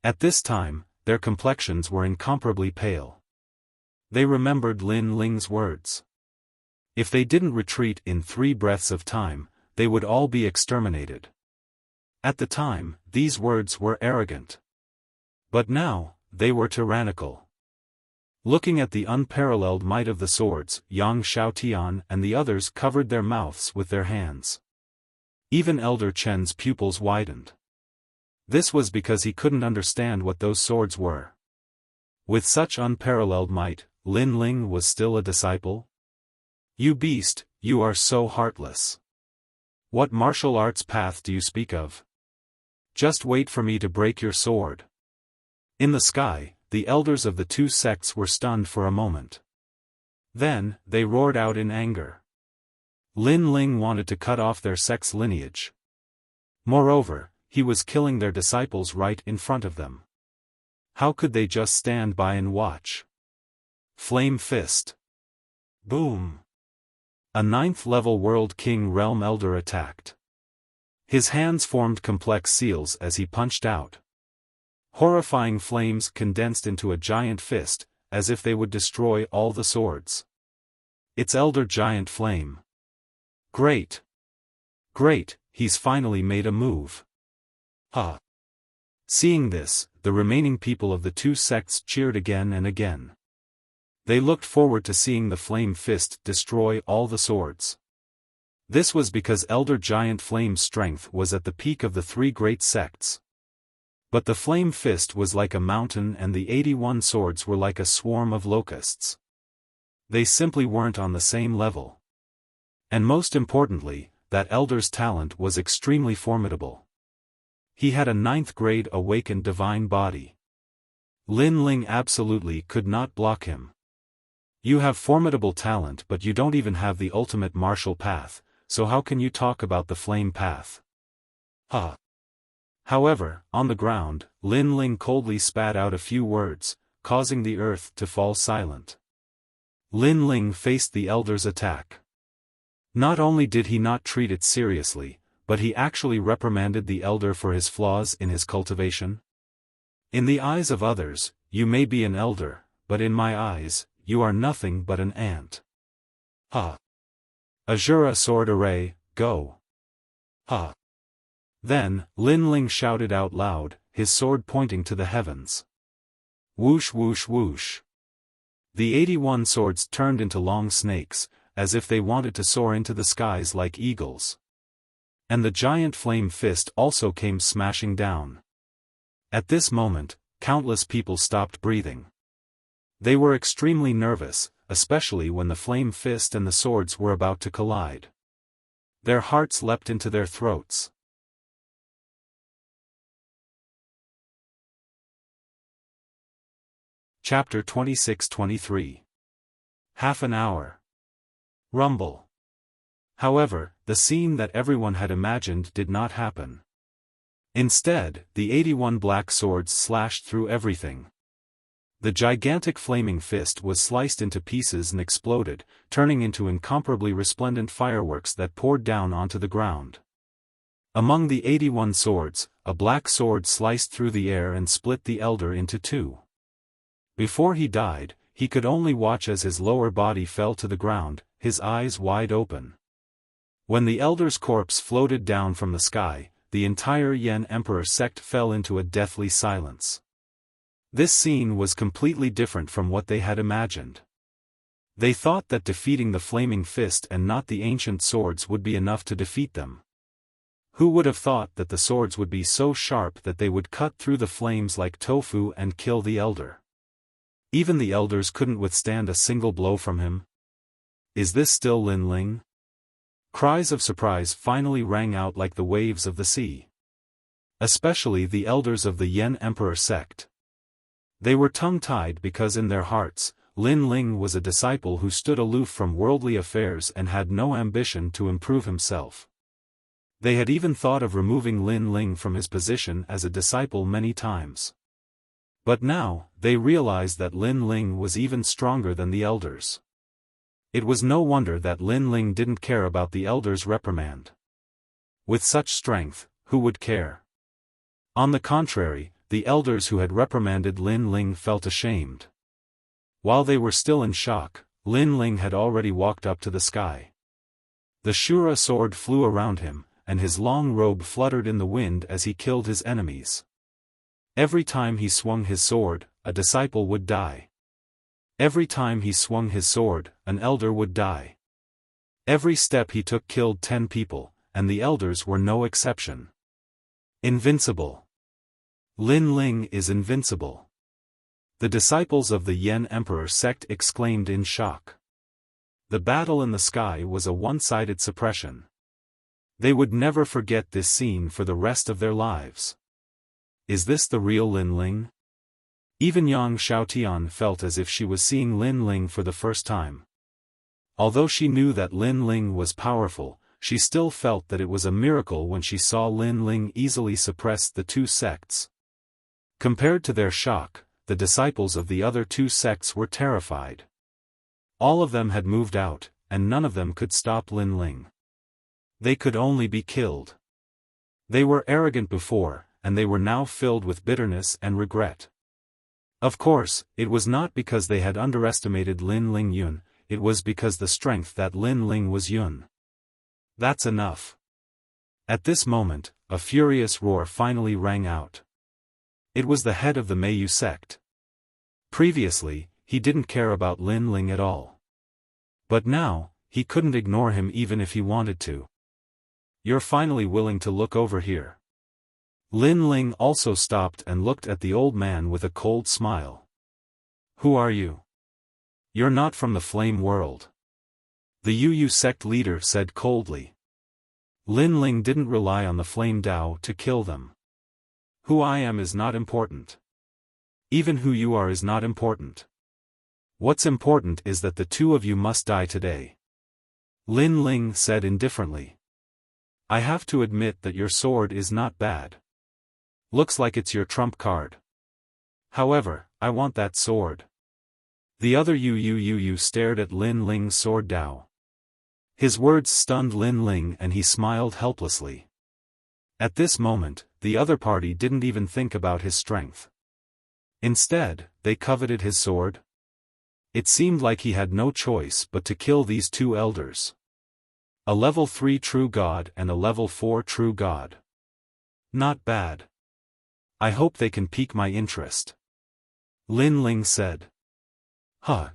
Speaker 1: At this time, their complexions were incomparably pale. They remembered Lin Ling's words. If they didn't retreat in 3 breaths of time, they would all be exterminated. At the time, these words were arrogant. But now, they were tyrannical. Looking at the unparalleled might of the swords, Yang Xiaotian and the others covered their mouths with their hands. Even Elder Chen's pupils widened. This was because he couldn't understand what those swords were. With such unparalleled might, Lin Ling was still a disciple? You beast, you are so heartless. What martial arts path do you speak of? Just wait for me to break your sword. In the sky, the elders of the two sects were stunned for a moment. Then, they roared out in anger. Lin Ling wanted to cut off their sect's lineage. Moreover, he was killing their disciples right in front of them. How could they just stand by and watch? Flame Fist. Boom. A 9th-level World King Realm Elder attacked. His hands formed complex seals as he punched out. Horrifying flames condensed into a giant fist, as if they would destroy all the swords. It's Elder Giant Flame. Great. Great, he's finally made a move. Ha! Seeing this, the remaining people of the two sects cheered again and again. They looked forward to seeing the Flame Fist destroy all the swords. This was because Elder Giant Flame's strength was at the peak of the 3 great sects. But the Flame Fist was like a mountain and the 81 swords were like a swarm of locusts. They simply weren't on the same level. And most importantly, that Elder's talent was extremely formidable. He had a 9th-grade awakened divine body. Lin Ling absolutely could not block him. You have formidable talent, but you don't even have the ultimate martial path, so how can you talk about the flame path? Ha! However, on the ground, Lin Ling coldly spat out a few words, causing the earth to fall silent. Lin Ling faced the elder's attack. Not only did he not treat it seriously, but he actually reprimanded the elder for his flaws in his cultivation. In the eyes of others, you may be an elder, but in my eyes, you are nothing but an ant. Ha! Azura sword array, go! Ha! Then, Lin Ling shouted out loud, his sword pointing to the heavens. Whoosh whoosh whoosh. The 81 swords turned into long snakes, as if they wanted to soar into the skies like eagles. And the giant flame fist also came smashing down. At this moment, countless people stopped breathing. They were extremely nervous, especially when the flame fist and the swords were about to collide. Their hearts leapt into their throats. Chapter 26-23. Half an hour. Rumble. However, the scene that everyone had imagined did not happen. Instead, the 81 black swords slashed through everything. The gigantic flaming fist was sliced into pieces and exploded, turning into incomparably resplendent fireworks that poured down onto the ground. Among the 81 swords, a black sword sliced through the air and split the elder into two. Before he died, he could only watch as his lower body fell to the ground, his eyes wide open. When the elder's corpse floated down from the sky, the entire Yen Emperor sect fell into a deathly silence. This scene was completely different from what they had imagined. They thought that defeating the flaming fist and not the ancient swords would be enough to defeat them. Who would have thought that the swords would be so sharp that they would cut through the flames like tofu and kill the elder? Even the elders couldn't withstand a single blow from him. Is this still Lin Ling? Cries of surprise finally rang out like the waves of the sea. Especially the elders of the Yen Emperor sect. They were tongue-tied because in their hearts, Lin Ling was a disciple who stood aloof from worldly affairs and had no ambition to improve himself. They had even thought of removing Lin Ling from his position as a disciple many times. But now, they realized that Lin Ling was even stronger than the elders. It was no wonder that Lin Ling didn't care about the elders' reprimand. With such strength, who would care? On the contrary, the elders who had reprimanded Lin Ling felt ashamed. While they were still in shock, Lin Ling had already walked up to the sky. The Shura sword flew around him, and his long robe fluttered in the wind as he killed his enemies. Every time he swung his sword, a disciple would die. Every time he swung his sword, an elder would die. Every step he took killed 10 people, and the elders were no exception. Invincible. Lin Ling is invincible. The disciples of the Yen Emperor sect exclaimed in shock. The battle in the sky was a one-sided suppression. They would never forget this scene for the rest of their lives. Is this the real Lin Ling? Even Yang Xiaotian felt as if she was seeing Lin Ling for the first time. Although she knew that Lin Ling was powerful, she still felt that it was a miracle when she saw Lin Ling easily suppress the two sects. Compared to their shock, the disciples of the other two sects were terrified. All of them had moved out, and none of them could stop Lin Ling. They could only be killed. They were arrogant before, and they were now filled with bitterness and regret. Of course, it was not because they had underestimated Lin Ling Yun, it was because the strength that Lin Ling was Yun. That's enough. At this moment, a furious roar finally rang out. It was the head of the Meiyu sect. Previously, he didn't care about Lin Ling at all. But now, he couldn't ignore him even if he wanted to. You're finally willing to look over here. Lin Ling also stopped and looked at the old man with a cold smile. Who are you? You're not from the flame world. The Yu sect leader said coldly. Lin Ling didn't rely on the flame Dao to kill them. Who I am is not important. Even who you are is not important. What's important is that the two of you must die today. Lin Ling said indifferently. I have to admit that your sword is not bad. Looks like it's your trump card. However, I want that sword. The other you stared at Lin Ling's sword Dao. His words stunned Lin Ling and he smiled helplessly. At this moment, the other party didn't even think about his strength. Instead, they coveted his sword. It seemed like he had no choice but to kill these two elders. A level 3 true god and a level 4 true god. Not bad. I hope they can pique my interest. Lin Ling said.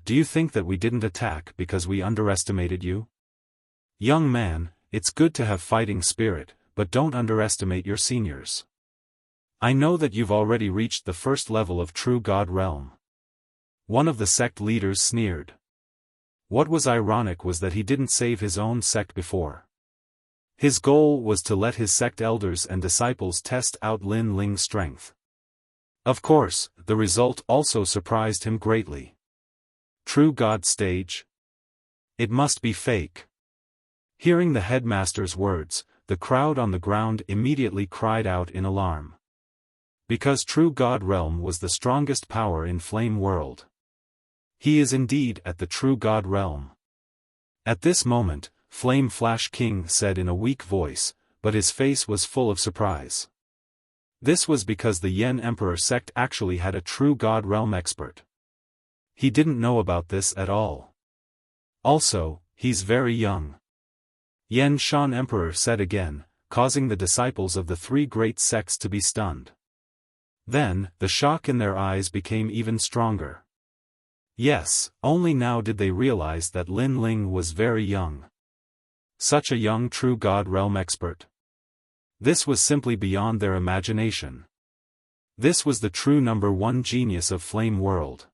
Speaker 1: Do you think that we didn't attack because we underestimated you? Young man, it's good to have fighting spirit, but don't underestimate your seniors. I know that you've already reached the first level of true god realm. One of the sect leaders sneered. What was ironic was that he didn't save his own sect before. His goal was to let his sect elders and disciples test out Lin Ling's strength. Of course, the result also surprised him greatly. True god stage? It must be fake. Hearing the headmaster's words, the crowd on the ground immediately cried out in alarm. Because true god realm was the strongest power in Flame World. He is indeed at the true god realm. At this moment, Flame Flash King said in a weak voice, but his face was full of surprise. This was because the Yen Emperor sect actually had a true god realm expert. He didn't know about this at all. Also, he's very young. Yen Shan Emperor said again, causing the disciples of the three great sects to be stunned. Then, the shock in their eyes became even stronger. Yes, only now did they realize that Lin Ling was very young. Such a young true god realm expert. This was simply beyond their imagination. This was the true number one genius of Flame World.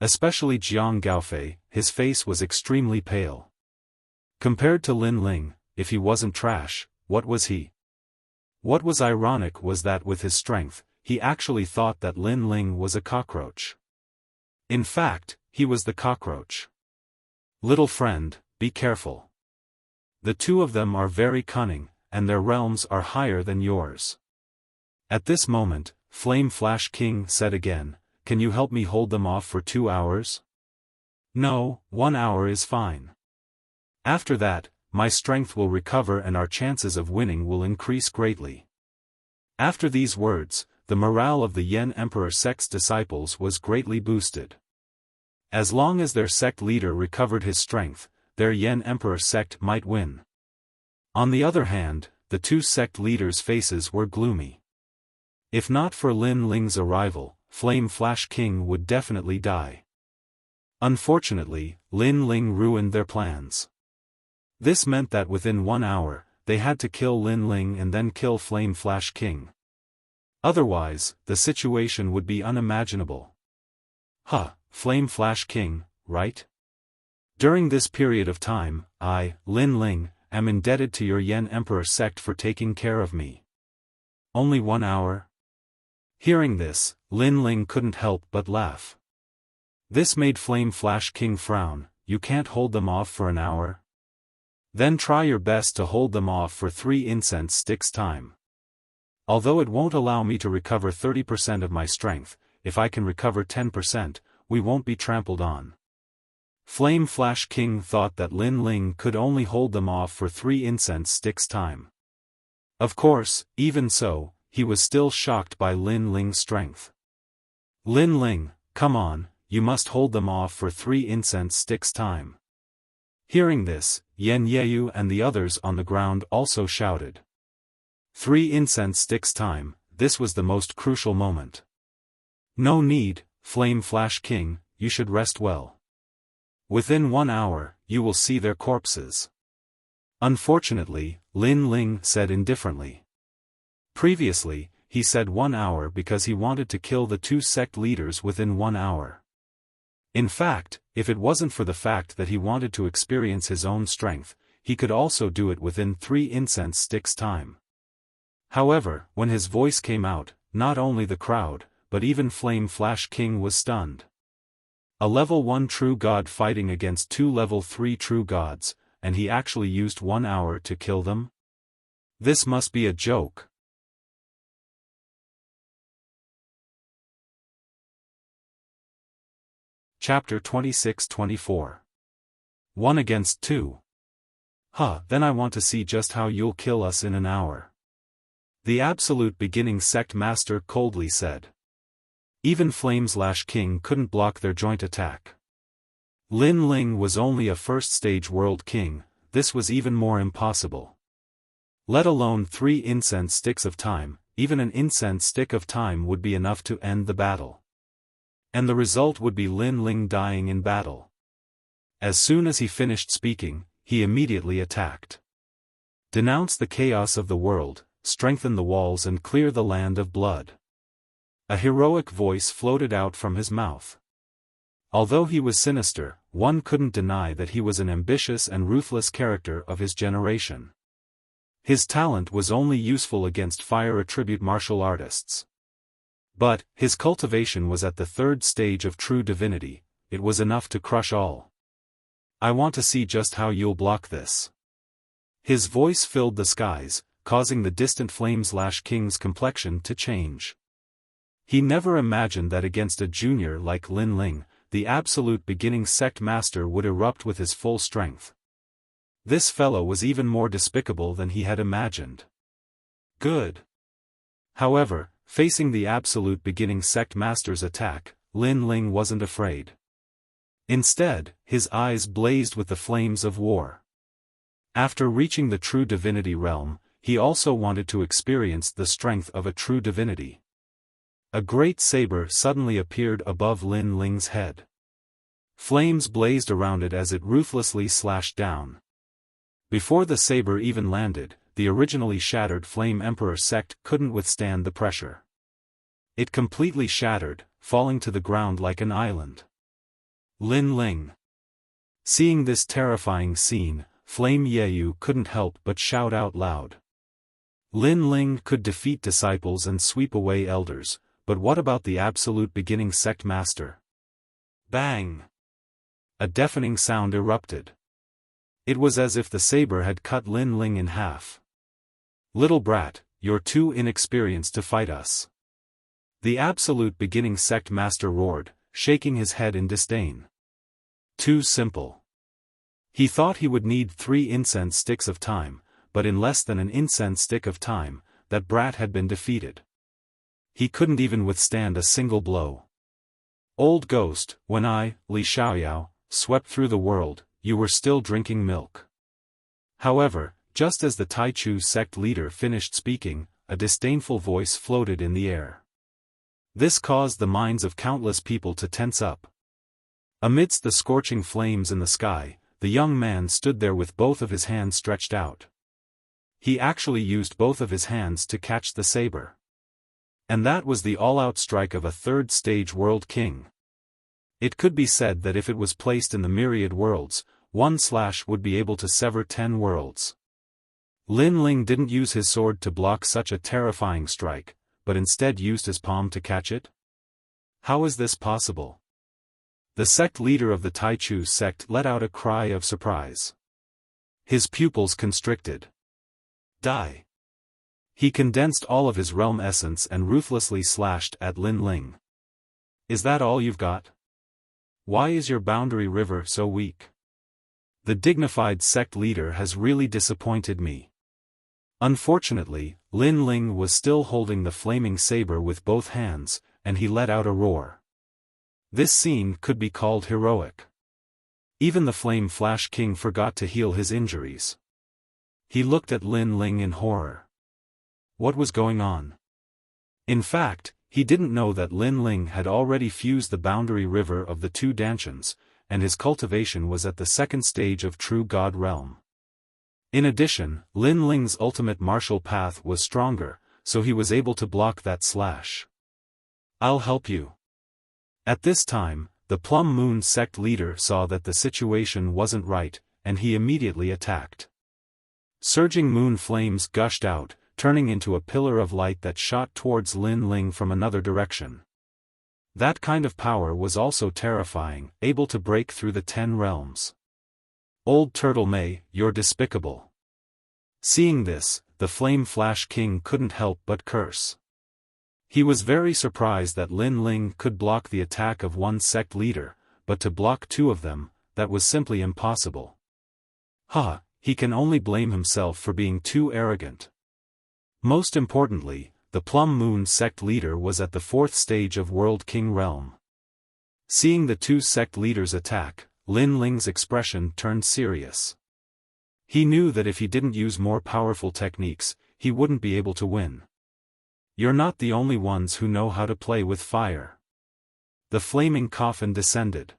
Speaker 1: Especially Jiang Gaofei, his face was extremely pale. Compared to Lin Ling, if he wasn't trash, what was he? What was ironic was that with his strength, he actually thought that Lin Ling was a cockroach. In fact, he was the cockroach. Little friend, be careful. The two of them are very cunning, and their realms are higher than yours. At this moment, Flame Flash King said again, can you help me hold them off for 2 hours? No, 1 hour is fine. After that, my strength will recover and our chances of winning will increase greatly. After these words, the morale of the Yen Emperor sect's disciples was greatly boosted. As long as their sect leader recovered his strength, their Yen Emperor sect might win. On the other hand, the two sect leaders' faces were gloomy. If not for Lin Ling's arrival, Flame Flash King would definitely die. Unfortunately, Lin Ling ruined their plans. This meant that within 1 hour, they had to kill Lin Ling and then kill Flame Flash King. Otherwise, the situation would be unimaginable. Flame Flash King, right? During this period of time, I, Lin Ling, am indebted to your Yen Emperor sect for taking care of me. Only 1 hour? Hearing this, Lin Ling couldn't help but laugh. This made Flame Flash King frown. You can't hold them off for an hour? Then try your best to hold them off for 3 incense sticks time. Although it won't allow me to recover 30% of my strength, if I can recover 10%, we won't be trampled on. Flame Flash King thought that Lin Ling could only hold them off for 3 incense sticks time. Of course, even so, he was still shocked by Lin Ling's strength. Lin Ling, come on, you must hold them off for 3 incense sticks time. Hearing this, Yen Yeyu and the others on the ground also shouted. 3 incense sticks time, this was the most crucial moment. No need, Flame Flash King, you should rest well. Within 1 hour, you will see their corpses. Unfortunately, Lin Ling said indifferently. Previously, he said 1 hour because he wanted to kill the two sect leaders within 1 hour. In fact, if it wasn't for the fact that he wanted to experience his own strength, he could also do it within 3 incense sticks time. However, when his voice came out, not only the crowd, but even Flame Flash King was stunned. A level 1 true god fighting against 2 level 3 true gods, and he actually used 1 hour to kill them? This must be a joke. Chapter 26-24. 1 against 2. Huh, then I want to see just how you'll kill us in an hour. The absolute beginning sect master coldly said. Even Flameslash King couldn't block their joint attack. Lin Ling was only a first-stage world king, this was even more impossible. Let alone 3 incense sticks of time, even an incense stick of time would be enough to end the battle. And the result would be Lin Ling dying in battle. As soon as he finished speaking, he immediately attacked. Denounce the chaos of the world, strengthen the walls and clear the land of blood. A heroic voice floated out from his mouth. Although he was sinister, one couldn't deny that he was an ambitious and ruthless character of his generation. His talent was only useful against fire attribute martial artists. But, his cultivation was at the 3rd stage of true divinity, it was enough to crush all. I want to see just how you'll block this. His voice filled the skies, causing the distant Flameslash King's complexion to change. He never imagined that against a junior like Lin Ling, the absolute beginning sect master would erupt with his full strength. This fellow was even more despicable than he had imagined. Good. However, facing the absolute beginning sect master's attack, Lin Ling wasn't afraid. Instead, his eyes blazed with the flames of war. After reaching the true divinity realm, he also wanted to experience the strength of a true divinity. A great saber suddenly appeared above Lin Ling's head. Flames blazed around it as it ruthlessly slashed down. Before the saber even landed, the originally shattered Flame Emperor sect couldn't withstand the pressure. It completely shattered, falling to the ground like an island. Lin Ling. Seeing this terrifying scene, Flame Yeyu couldn't help but shout out loud. Lin Ling could defeat disciples and sweep away elders, but what about the absolute beginning sect master? Bang! A deafening sound erupted. It was as if the saber had cut Lin Ling in half. Little brat, you're too inexperienced to fight us. The absolute beginning sect master roared, shaking his head in disdain. Too simple. He thought he would need 3 incense sticks of time, but in less than an incense stick of time, that brat had been defeated. He couldn't even withstand a single blow. Old ghost, when I, Li Xiaoyao, swept through the world, you were still drinking milk. However, just as the Taichu sect leader finished speaking, a disdainful voice floated in the air. This caused the minds of countless people to tense up. Amidst the scorching flames in the sky, the young man stood there with both of his hands stretched out. He actually used both of his hands to catch the saber. And that was the all-out strike of a 3rd stage world king. It could be said that if it was placed in the myriad worlds, one slash would be able to sever 10 worlds. Lin Ling didn't use his sword to block such a terrifying strike, but instead used his palm to catch it? How is this possible? The sect leader of the Taichu sect let out a cry of surprise. His pupils constricted. Die. He condensed all of his realm essence and ruthlessly slashed at Lin Ling. Is that all you've got? Why is your boundary river so weak? The dignified sect leader has really disappointed me. Unfortunately, Lin Ling was still holding the flaming saber with both hands, and he let out a roar. This scene could be called heroic. Even the Flame Flash King forgot to heal his injuries. He looked at Lin Ling in horror. What was going on? In fact, he didn't know that Lin Ling had already fused the boundary river of the 2 Dantians, and his cultivation was at the 2nd stage of true god realm. In addition, Lin Ling's ultimate martial path was stronger, so he was able to block that slash. I'll help you. At this time, the Plum Moon sect leader saw that the situation wasn't right, and he immediately attacked. Surging moon flames gushed out, turning into a pillar of light that shot towards Lin Ling from another direction. That kind of power was also terrifying, able to break through the 10 realms. Old Turtle May, you're despicable. Seeing this, the Flame Flash King couldn't help but curse. He was very surprised that Lin Ling could block the attack of one sect leader, but to block 2 of them, that was simply impossible. He can only blame himself for being too arrogant. Most importantly, the Plum Moon sect leader was at the 4th stage of World King Realm. Seeing the 2 sect leaders attack, Lin Ling's expression turned serious. He knew that if he didn't use more powerful techniques, he wouldn't be able to win. You're not the only ones who know how to play with fire. The flaming coffin descended.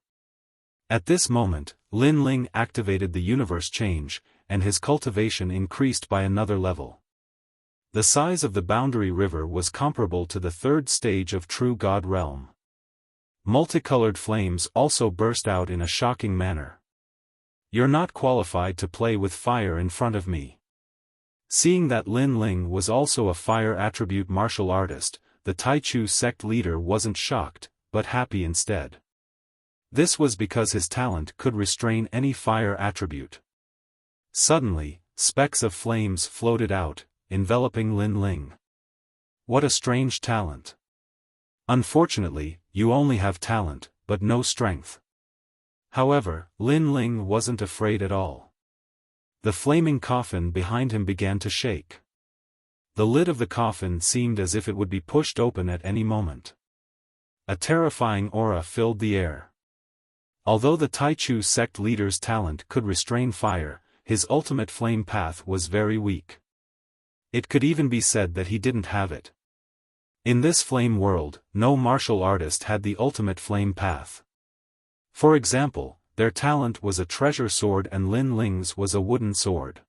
Speaker 1: At this moment, Lin Ling activated the universe change, and his cultivation increased by another level. The size of the boundary river was comparable to the 3rd stage of True God Realm. Multicolored flames also burst out in a shocking manner. You're not qualified to play with fire in front of me. Seeing that Lin Ling was also a fire attribute martial artist, the Taichu sect leader wasn't shocked, but happy instead. This was because his talent could restrain any fire attribute. Suddenly, specks of flames floated out, enveloping Lin Ling. What a strange talent. Unfortunately, you only have talent, but no strength. However, Lin Ling wasn't afraid at all. The flaming coffin behind him began to shake. The lid of the coffin seemed as if it would be pushed open at any moment. A terrifying aura filled the air. Although the Taichu sect leader's talent could restrain fire, his ultimate flame path was very weak. It could even be said that he didn't have it. In this flame world, no martial artist had the ultimate flame path. For example, their talent was a treasure sword and Lin Ling's was a wooden sword.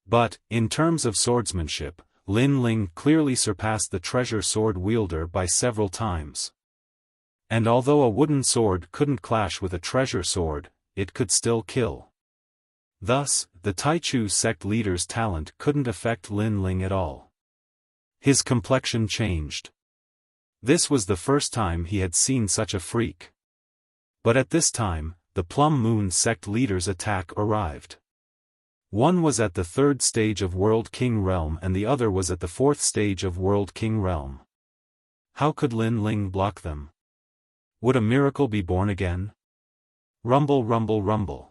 Speaker 1: But, in terms of swordsmanship, Lin Ling clearly surpassed the treasure sword wielder by several times. And although a wooden sword couldn't clash with a treasure sword, it could still kill. Thus, the Taichu sect leader's talent couldn't affect Lin Ling at all. His complexion changed. This was the first time he had seen such a freak. But at this time, the Plum Moon sect leader's attack arrived. One was at the 3rd stage of World King Realm and the other was at the 4th stage of World King Realm. How could Lin Ling block them? Would a miracle be born again? Rumble, rumble, rumble.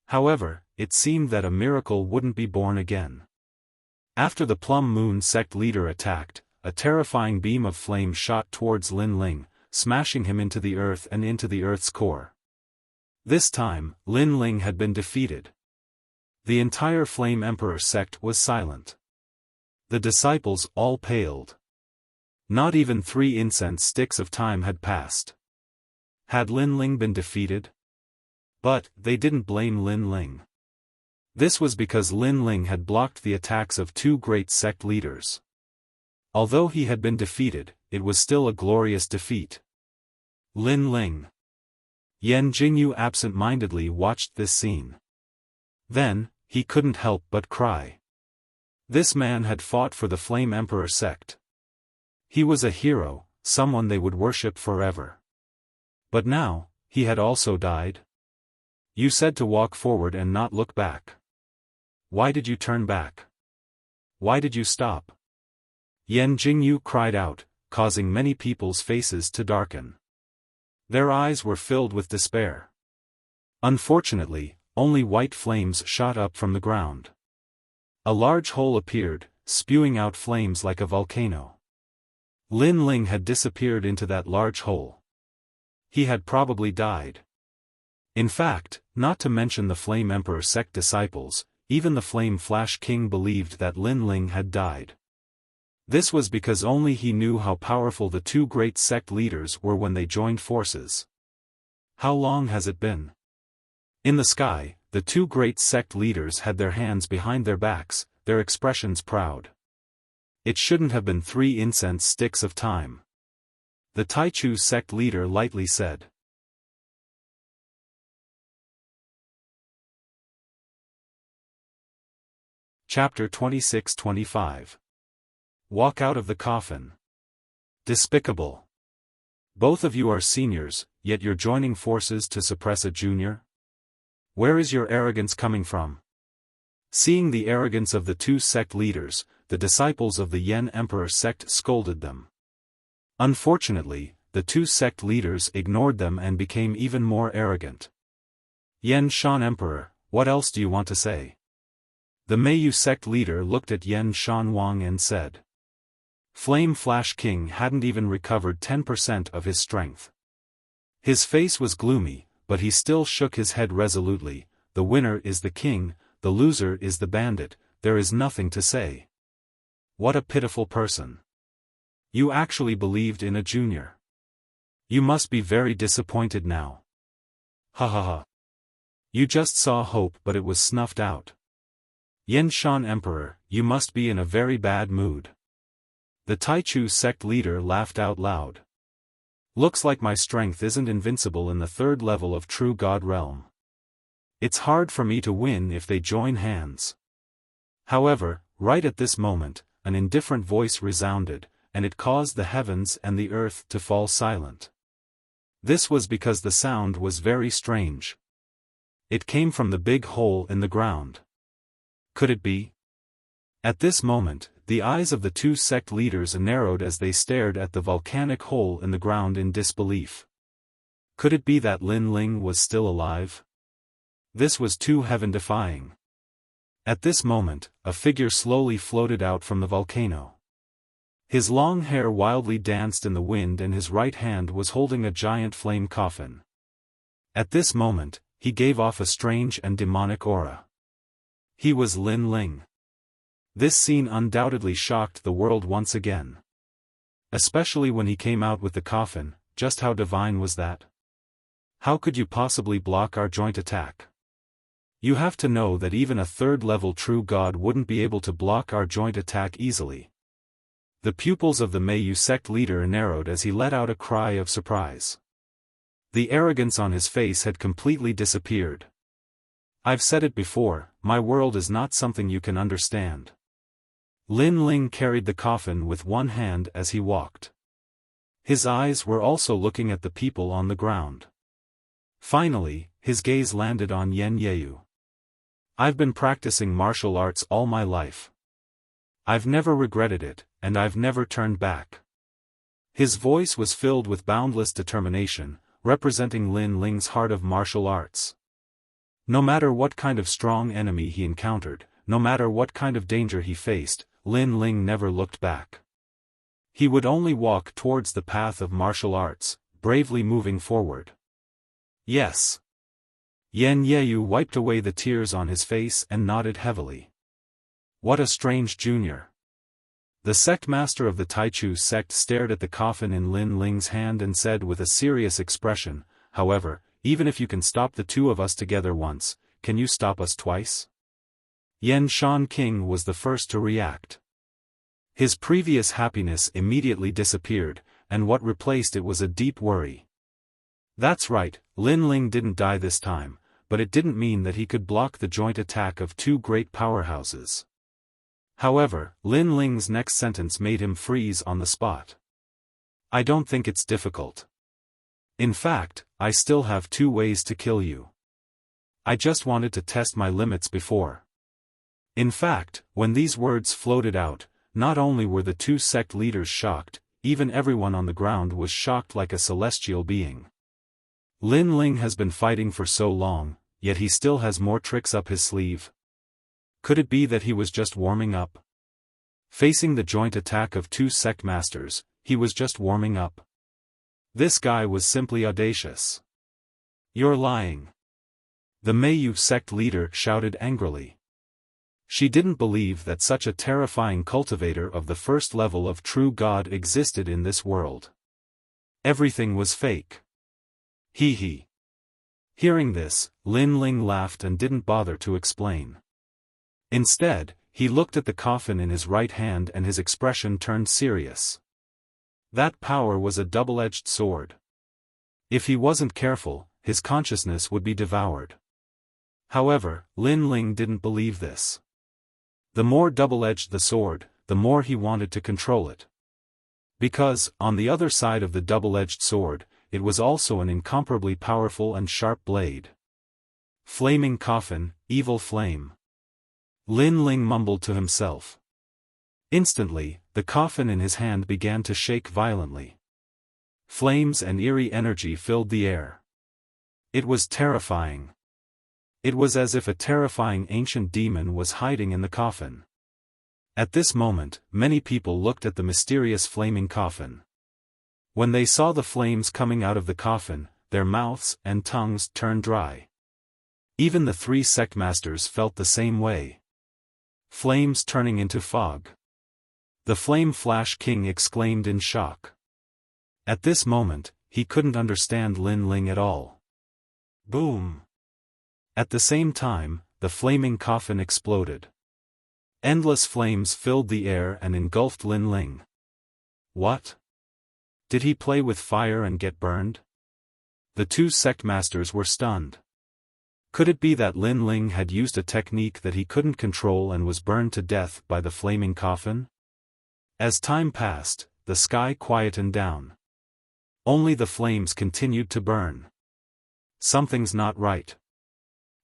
Speaker 1: However, it seemed that a miracle wouldn't be born again. After the Plum Moon sect leader attacked, a terrifying beam of flame shot towards Lin Ling, smashing him into the earth and into the earth's core. This time, Lin Ling had been defeated. The entire Flame Emperor sect was silent. The disciples all paled. Not even 3 incense sticks of time had passed. Had Lin Ling been defeated? But, they didn't blame Lin Ling. This was because Lin Ling had blocked the attacks of 2 great sect leaders. Although he had been defeated, it was still a glorious defeat. Lin Ling. Yan Jingyu absent-mindedly watched this scene. Then, he couldn't help but cry. This man had fought for the Flame Emperor sect. He was a hero, someone they would worship forever. But now, he had also died. You said to walk forward and not look back. Why did you turn back? Why did you stop? Yan Jingyu cried out, causing many people's faces to darken. Their eyes were filled with despair. Unfortunately, only white flames shot up from the ground. A large hole appeared, spewing out flames like a volcano. Lin Ling had disappeared into that large hole. He had probably died. In fact, not to mention the Flame Emperor sect disciples, even the Flame Flash King believed that Lin Ling had died. This was because only he knew how powerful the 2 great sect leaders were when they joined forces. How long has it been? In the sky, the 2 great sect leaders had their hands behind their backs, their expressions proud. It shouldn't have been 3 incense sticks of time. The Taichu sect leader lightly said. Chapter 26-25. Walk out of the coffin. Despicable. Both of you are seniors, yet you're joining forces to suppress a junior? Where is your arrogance coming from? Seeing the arrogance of the two sect leaders, the disciples of the Yen Emperor sect scolded them. Unfortunately, the two sect leaders ignored them and became even more arrogant. Yen Shan Emperor, what else do you want to say? The Meiyu sect leader looked at Yen Shan Wang and said. Flame Flash King hadn't even recovered 10% of his strength. His face was gloomy, but he still shook his head resolutely. The winner is the king, the loser is the bandit, there is nothing to say. What a pitiful person. You actually believed in a junior. You must be very disappointed now. Ha ha ha. You just saw hope but it was snuffed out. Yen Shan Emperor, you must be in a very bad mood. The Taichu sect leader laughed out loud. Looks like my strength isn't invincible in the third level of True God realm. It's hard for me to win if they join hands. However, right at this moment, an indifferent voice resounded, and it caused the heavens and the earth to fall silent. This was because the sound was very strange. It came from the big hole in the ground. Could it be? At this moment, the eyes of the two sect leaders narrowed as they stared at the volcanic hole in the ground in disbelief. Could it be that Lin Ling was still alive? This was too heaven-defying. At this moment, a figure slowly floated out from the volcano. His long hair wildly danced in the wind and his right hand was holding a giant flame coffin. At this moment, he gave off a strange and demonic aura. He was Lin Ling. This scene undoubtedly shocked the world once again. Especially when he came out with the coffin, just how divine was that? How could you possibly block our joint attack? You have to know that even a third-level true god wouldn't be able to block our joint attack easily. The pupils of the Meiyu sect leader narrowed as he let out a cry of surprise. The arrogance on his face had completely disappeared. I've said it before, my world is not something you can understand. Lin Ling carried the coffin with one hand as he walked. His eyes were also looking at the people on the ground. Finally, his gaze landed on Yen Yeyu. I've been practicing martial arts all my life. I've never regretted it, and I've never turned back. His voice was filled with boundless determination, representing Lin Ling's heart of martial arts. No matter what kind of strong enemy he encountered, no matter what kind of danger he faced, Lin Ling never looked back. He would only walk towards the path of martial arts, bravely moving forward. Yes. Yen Yeyu wiped away the tears on his face and nodded heavily. What a strange junior. The sect master of the Taichu sect stared at the coffin in Lin Ling's hand and said with a serious expression, however, even if you can stop the two of us together once, can you stop us twice? Yen Shan King was the first to react. His previous happiness immediately disappeared, and what replaced it was a deep worry. That's right, Lin Ling didn't die this time, but it didn't mean that he could block the joint attack of two great powerhouses. However, Lin Ling's next sentence made him freeze on the spot. I don't think it's difficult. In fact, I still have two ways to kill you. I just wanted to test my limits before. In fact, when these words floated out, not only were the two sect leaders shocked, even everyone on the ground was shocked like a celestial being. Lin Ling has been fighting for so long, yet he still has more tricks up his sleeve. Could it be that he was just warming up? Facing the joint attack of two sect masters, he was just warming up. This guy was simply audacious. You're lying. The Meiyu sect leader shouted angrily. She didn't believe that such a terrifying cultivator of the first level of true God existed in this world. Everything was fake. Hee hee. Hearing this, Lin Ling laughed and didn't bother to explain. Instead, he looked at the coffin in his right hand and his expression turned serious. That power was a double-edged sword. If he wasn't careful, his consciousness would be devoured. However, Lin Ling didn't believe this. The more double-edged the sword, the more he wanted to control it. Because, on the other side of the double-edged sword, it was also an incomparably powerful and sharp blade. Flaming coffin, evil flame. Lin Ling mumbled to himself. Instantly, the coffin in his hand began to shake violently. Flames and eerie energy filled the air. It was terrifying. It was as if a terrifying ancient demon was hiding in the coffin. At this moment, many people looked at the mysterious flaming coffin. When they saw the flames coming out of the coffin, their mouths and tongues turned dry. Even the 3 sect masters felt the same way. Flames turning into fog. The Flame Flash King exclaimed in shock. At this moment, he couldn't understand Lin Ling at all. Boom! At the same time, the flaming coffin exploded. Endless flames filled the air and engulfed Lin Ling. What? Did he play with fire and get burned? The 2 sect masters were stunned. Could it be that Lin Ling had used a technique that he couldn't control and was burned to death by the flaming coffin? As time passed, the sky quietened down. Only the flames continued to burn. Something's not right.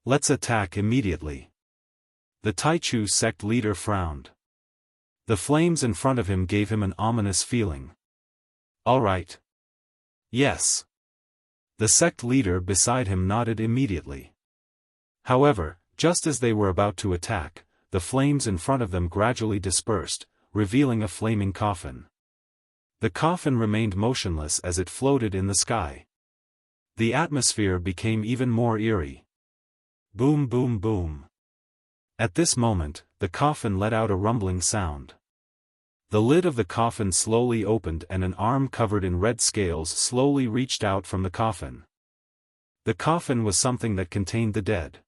Speaker 1: Let's attack immediately. The Taichu sect leader frowned. The flames in front of him gave him an ominous feeling. All right. Yes. The sect leader beside him nodded immediately. However, just as they were about to attack, the flames in front of them gradually dispersed, revealing a flaming coffin. The coffin remained motionless as it floated in the sky. The atmosphere became even more eerie. Boom boom boom. At this moment, the coffin let out a rumbling sound. The lid of the coffin slowly opened and an arm covered in red scales slowly reached out from the coffin. The coffin was something that contained the dead.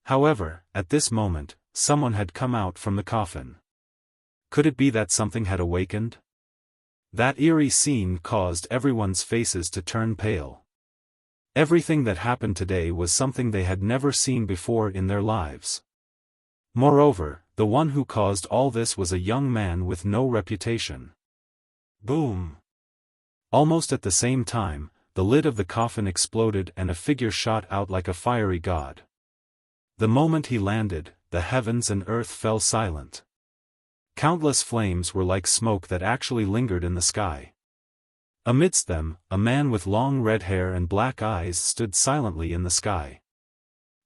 Speaker 1: However, at this moment, someone had come out from the coffin. Could it be that something had awakened? That eerie scene caused everyone's faces to turn pale. Everything that happened today was something they had never seen before in their lives. Moreover, the one who caused all this was a young man with no reputation. Boom! Almost at the same time, the lid of the coffin exploded and a figure shot out like a fiery god. The moment he landed, the heavens and earth fell silent. Countless flames were like smoke that actually lingered in the sky. Amidst them, a man with long red hair and black eyes stood silently in the sky.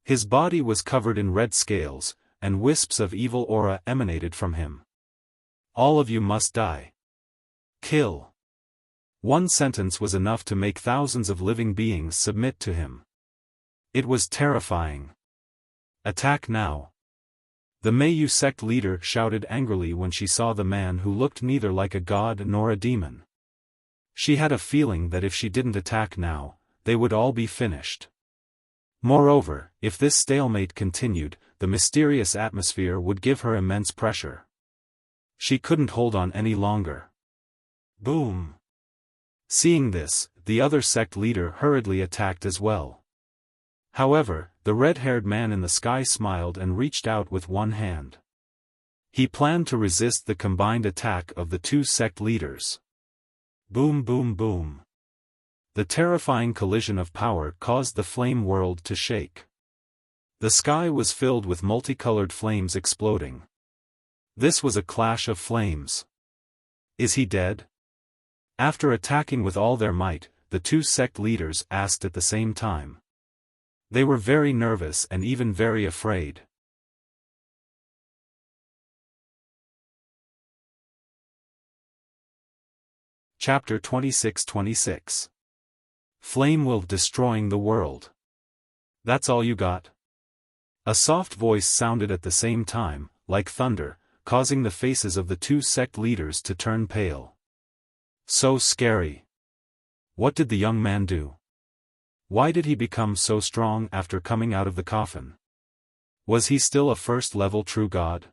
Speaker 1: His body was covered in red scales, and wisps of evil aura emanated from him. All of you must die. Kill. One sentence was enough to make thousands of living beings submit to him. It was terrifying. Attack now. The Meiyu sect leader shouted angrily when she saw the man who looked neither like a god nor a demon. She had a feeling that if she didn't attack now, they would all be finished. Moreover, if this stalemate continued, the mysterious atmosphere would give her immense pressure. She couldn't hold on any longer. Boom! Seeing this, the other sect leader hurriedly attacked as well. However, the red-haired man in the sky smiled and reached out with one hand. He planned to resist the combined attack of the 2 sect leaders. Boom boom boom. The terrifying collision of power caused the flame world to shake. The sky was filled with multicolored flames exploding. This was a clash of flames. Is he dead? After attacking with all their might, the 2 sect leaders asked at the same time. They were very nervous and even very afraid. Chapter 26-26. Flame Wolf destroying the world. That's all you got? A soft voice sounded at the same time, like thunder, causing the faces of the 2 sect leaders to turn pale. So scary. What did the young man do? Why did he become so strong after coming out of the coffin? Was he still a first-level true god?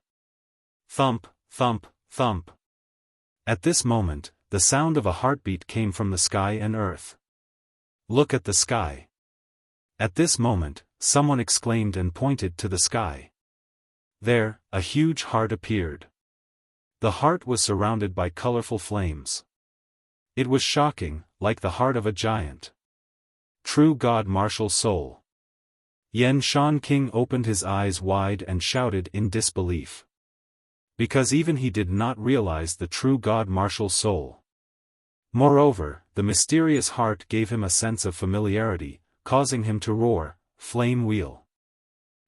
Speaker 1: Thump, thump, thump. At this moment, the sound of a heartbeat came from the sky and earth. Look at the sky. At this moment, someone exclaimed and pointed to the sky. There, a huge heart appeared. The heart was surrounded by colorful flames. It was shocking, like the heart of a giant. True God martial soul. Yen Shan King opened his eyes wide and shouted in disbelief. Because even he did not realize the true God martial soul. Moreover, the mysterious heart gave him a sense of familiarity, causing him to roar, "Flame Wheel."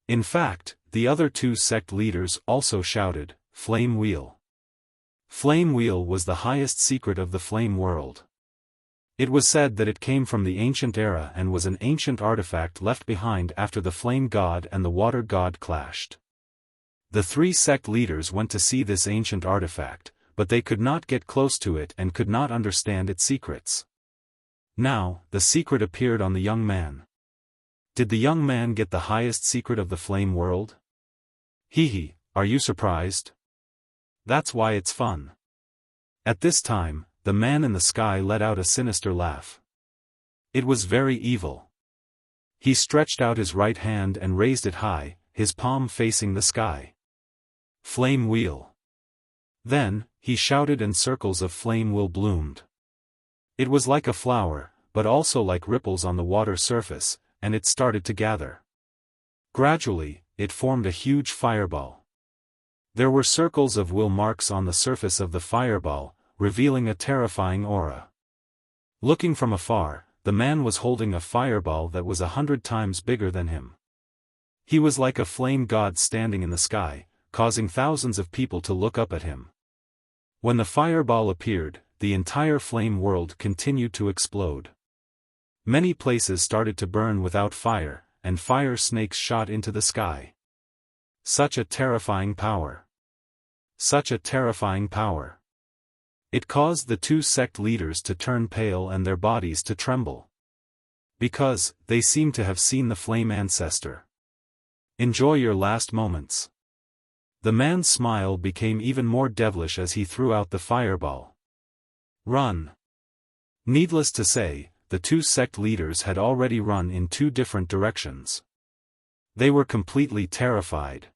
Speaker 1: In fact, the other two sect leaders also shouted, "Flame Wheel." Flame Wheel was the highest secret of the flame world. It was said that it came from the ancient era and was an ancient artifact left behind after the flame god and the water god clashed. The three sect leaders went to see this ancient artifact, but they could not get close to it and could not understand its secrets. Now, the secret appeared on the young man. Did the young man get the highest secret of the flame world? Hee, are you surprised? That's why it's fun. At this time, the man in the sky let out a sinister laugh. It was very evil. He stretched out his right hand and raised it high, his palm facing the sky. Flame Wheel. Then, he shouted and circles of flame will bloomed. It was like a flower, but also like ripples on the water surface, and it started to gather. Gradually, it formed a huge fireball. There were circles of will marks on the surface of the fireball, revealing a terrifying aura. Looking from afar, the man was holding a fireball that was 100 times bigger than him. He was like a flame god standing in the sky, causing thousands of people to look up at him. When the fireball appeared, the entire flame world continued to explode. Many places started to burn without fire, and fire snakes shot into the sky. Such a terrifying power. Such a terrifying power. It caused the two sect leaders to turn pale and their bodies to tremble. Because, they seemed to have seen the flame ancestor. Enjoy your last moments. The man's smile became even more devilish as he threw out the fireball. Run. Needless to say, the two sect leaders had already run in two different directions. They were completely terrified.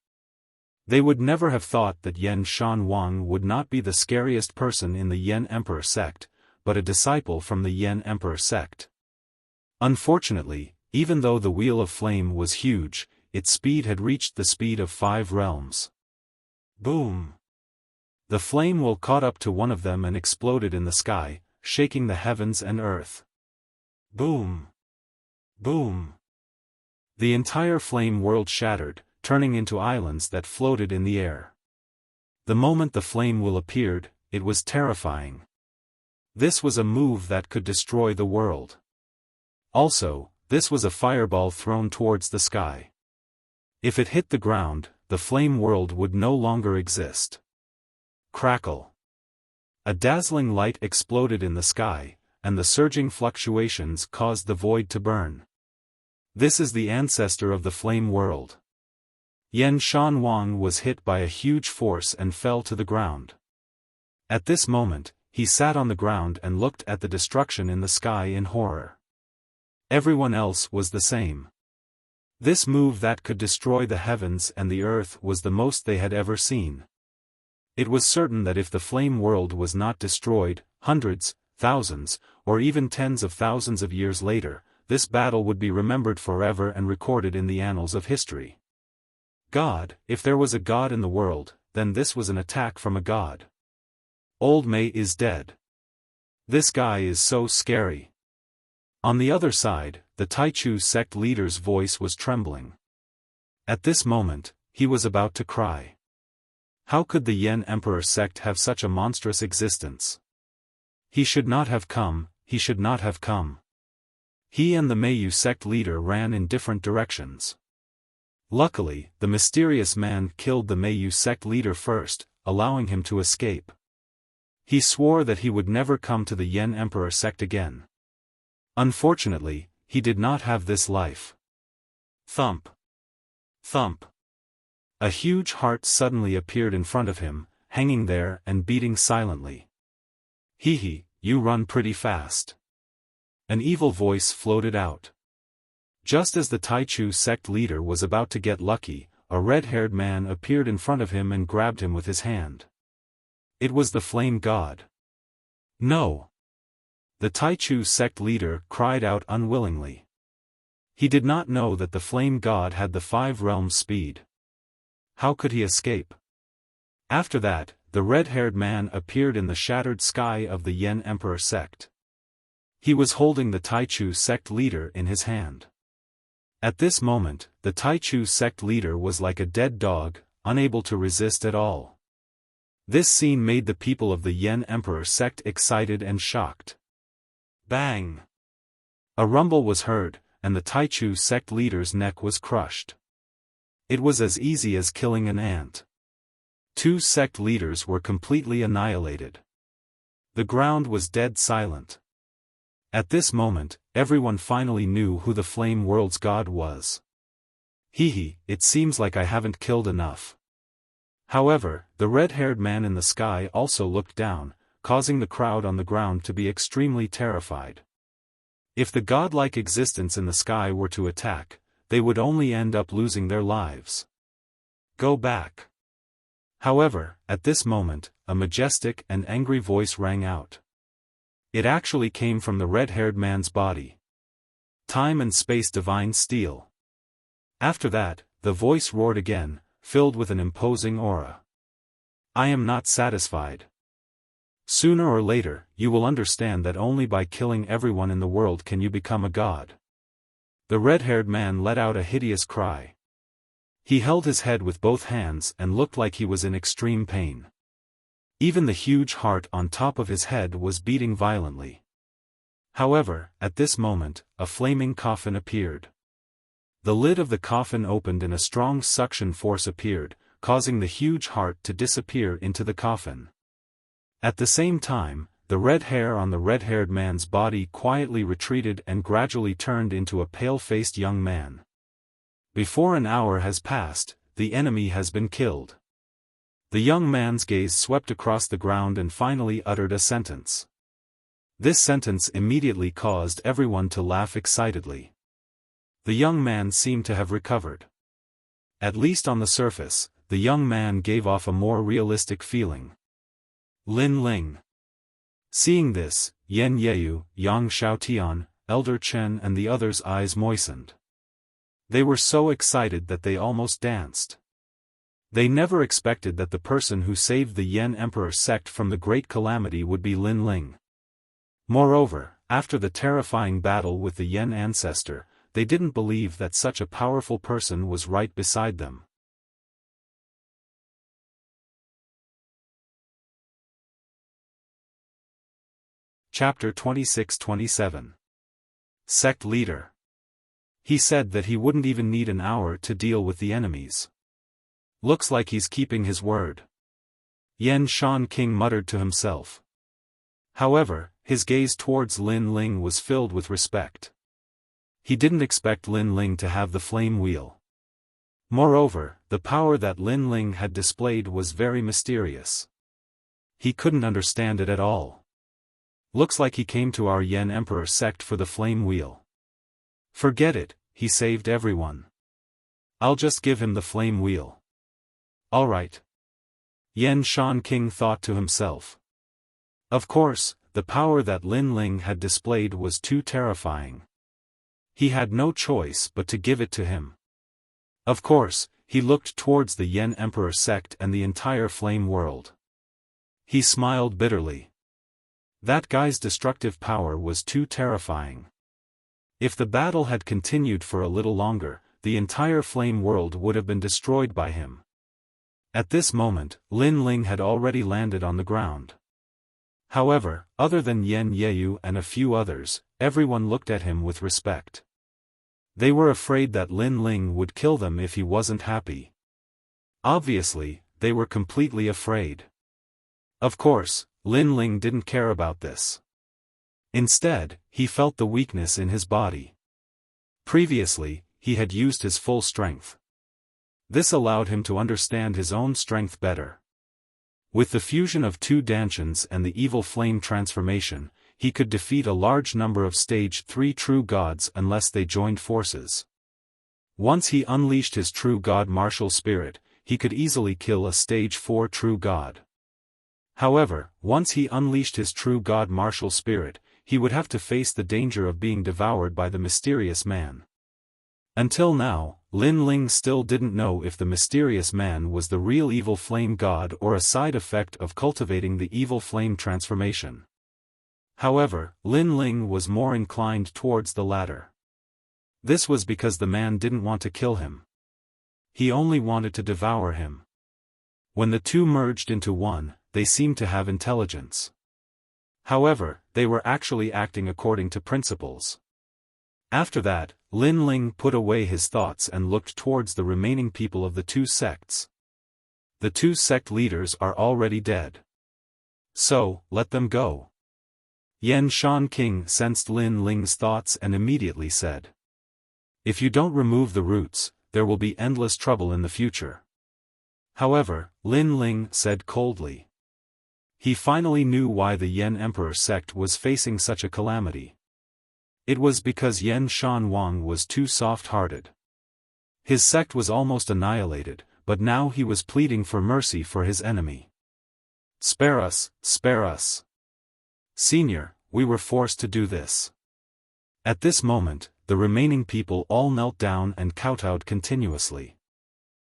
Speaker 1: They would never have thought that Yen Shan Wang would not be the scariest person in the Yen Emperor sect, but a disciple from the Yen Emperor sect. Unfortunately, even though the Wheel of Flame was huge, its speed had reached the speed of 5 realms. Boom! The flame wheel caught up to one of them and exploded in the sky, shaking the heavens and earth. Boom! Boom! The entire flame world shattered, turning into islands that floated in the air. The moment the flame wheel appeared, it was terrifying. This was a move that could destroy the world. Also, this was a fireball thrown towards the sky. If it hit the ground, the flame world would no longer exist. Crackle. A dazzling light exploded in the sky, and the surging fluctuations caused the void to burn. This is the ancestor of the flame world. Yen Shan Wang was hit by a huge force and fell to the ground. At this moment, he sat on the ground and looked at the destruction in the sky in horror. Everyone else was the same. This move that could destroy the heavens and the earth was the most they had ever seen. It was certain that if the flame world was not destroyed, hundreds, thousands, or even tens of thousands of years later, this battle would be remembered forever and recorded in the annals of history. God, if there was a God in the world, then this was an attack from a God. Old Mei is dead. This guy is so scary. On the other side, the Taichu sect leader's voice was trembling. At this moment, he was about to cry. How could the Yen Emperor sect have such a monstrous existence? He should not have come, he should not have come. He and the Meiyu sect leader ran in different directions. Luckily, the mysterious man killed the Meiyu sect leader first, allowing him to escape. He swore that he would never come to the Yen Emperor sect again. Unfortunately, he did not have this life. Thump. Thump. A huge heart suddenly appeared in front of him, hanging there and beating silently. Hee, you run pretty fast. An evil voice floated out. Just as the Taichu sect leader was about to get lucky, a red-haired man appeared in front of him and grabbed him with his hand. It was the flame god. No! The Taichu sect leader cried out unwillingly. He did not know that the flame god had the 5 realms speed. How could he escape? After that, the red-haired man appeared in the shattered sky of the Yen Emperor sect. He was holding the Taichu sect leader in his hand. At this moment, the Taichu sect leader was like a dead dog, unable to resist at all. This scene made the people of the Yen Emperor sect excited and shocked. Bang! A rumble was heard, and the Taichu sect leader's neck was crushed. It was as easy as killing an ant. 2 sect leaders were completely annihilated. The ground was dead silent. At this moment, everyone finally knew who the Flame World's god was. Hee, it seems like I haven't killed enough. However, the red-haired man in the sky also looked down, causing the crowd on the ground to be extremely terrified. If the godlike existence in the sky were to attack, they would only end up losing their lives. Go back. However, at this moment, a majestic and angry voice rang out. It actually came from the red-haired man's body. Time and space divine steel. After that, the voice roared again, filled with an imposing aura. I am not satisfied. Sooner or later, you will understand that only by killing everyone in the world can you become a god. The red-haired man let out a hideous cry. He held his head with both hands and looked like he was in extreme pain. Even the huge heart on top of his head was beating violently. However, at this moment, a flaming coffin appeared. The lid of the coffin opened and a strong suction force appeared, causing the huge heart to disappear into the coffin. At the same time, the red hair on the red-haired man's body quietly retreated and gradually turned into a pale-faced young man. Before an hour has passed, the enemy has been killed. The young man's gaze swept across the ground and finally uttered a sentence. This sentence immediately caused everyone to laugh excitedly. The young man seemed to have recovered. At least on the surface, the young man gave off a more realistic feeling. Lin Ling. Seeing this, Yen Yeyu, Yang Xiaotian, Elder Chen and the others' eyes moistened. They were so excited that they almost danced. They never expected that the person who saved the Yen Emperor sect from the great calamity would be Lin Ling. Moreover, after the terrifying battle with the Yen ancestor, they didn't believe that such a powerful person was right beside them. Chapter 26-27. Sect Leader. He said that he wouldn't even need an hour to deal with the enemies. Looks like he's keeping his word. Yen Shan King muttered to himself. However, his gaze towards Lin Ling was filled with respect. He didn't expect Lin Ling to have the flame wheel. Moreover, the power that Lin Ling had displayed was very mysterious. He couldn't understand it at all. Looks like he came to our Yen Emperor sect for the flame wheel. Forget it, he saved everyone. I'll just give him the flame wheel. Alright. Yen Shan King thought to himself. Of course, the power that Lin Ling had displayed was too terrifying. He had no choice but to give it to him. Of course, he looked towards the Yen Emperor sect and the entire flame world. He smiled bitterly. That guy's destructive power was too terrifying. If the battle had continued for a little longer, the entire flame world would have been destroyed by him. At this moment, Lin Ling had already landed on the ground. However, other than Yen Yeyu and a few others, everyone looked at him with respect. They were afraid that Lin Ling would kill them if he wasn't happy. Obviously, they were completely afraid. Of course, Lin Ling didn't care about this. Instead, he felt the weakness in his body. Previously, he had used his full strength. This allowed him to understand his own strength better. With the fusion of 2 Dantians and the evil flame transformation, he could defeat a large number of Stage 3 true gods unless they joined forces. Once he unleashed his true god martial spirit, he could easily kill a stage 4 true god. However, once he unleashed his true god martial spirit, he would have to face the danger of being devoured by the mysterious man. Until now, Lin Ling still didn't know if the mysterious man was the real evil flame god or a side effect of cultivating the evil flame transformation. However, Lin Ling was more inclined towards the latter. This was because the man didn't want to kill him. He only wanted to devour him. When the two merged into one, they seemed to have intelligence. However, they were actually acting according to principles. After that, Lin Ling put away his thoughts and looked towards the remaining people of the two sects. The two sect leaders are already dead. So, let them go. Yan Shan King sensed Lin Ling's thoughts and immediately said, "If you don't remove the roots, there will be endless trouble in the future." However, Lin Ling said coldly. He finally knew why the Yan Emperor sect was facing such a calamity. It was because Yan Shan Wang was too soft-hearted. His sect was almost annihilated, but now he was pleading for mercy for his enemy. "Spare us, spare us. Senior, we were forced to do this." At this moment, the remaining people all knelt down and kowtowed continuously.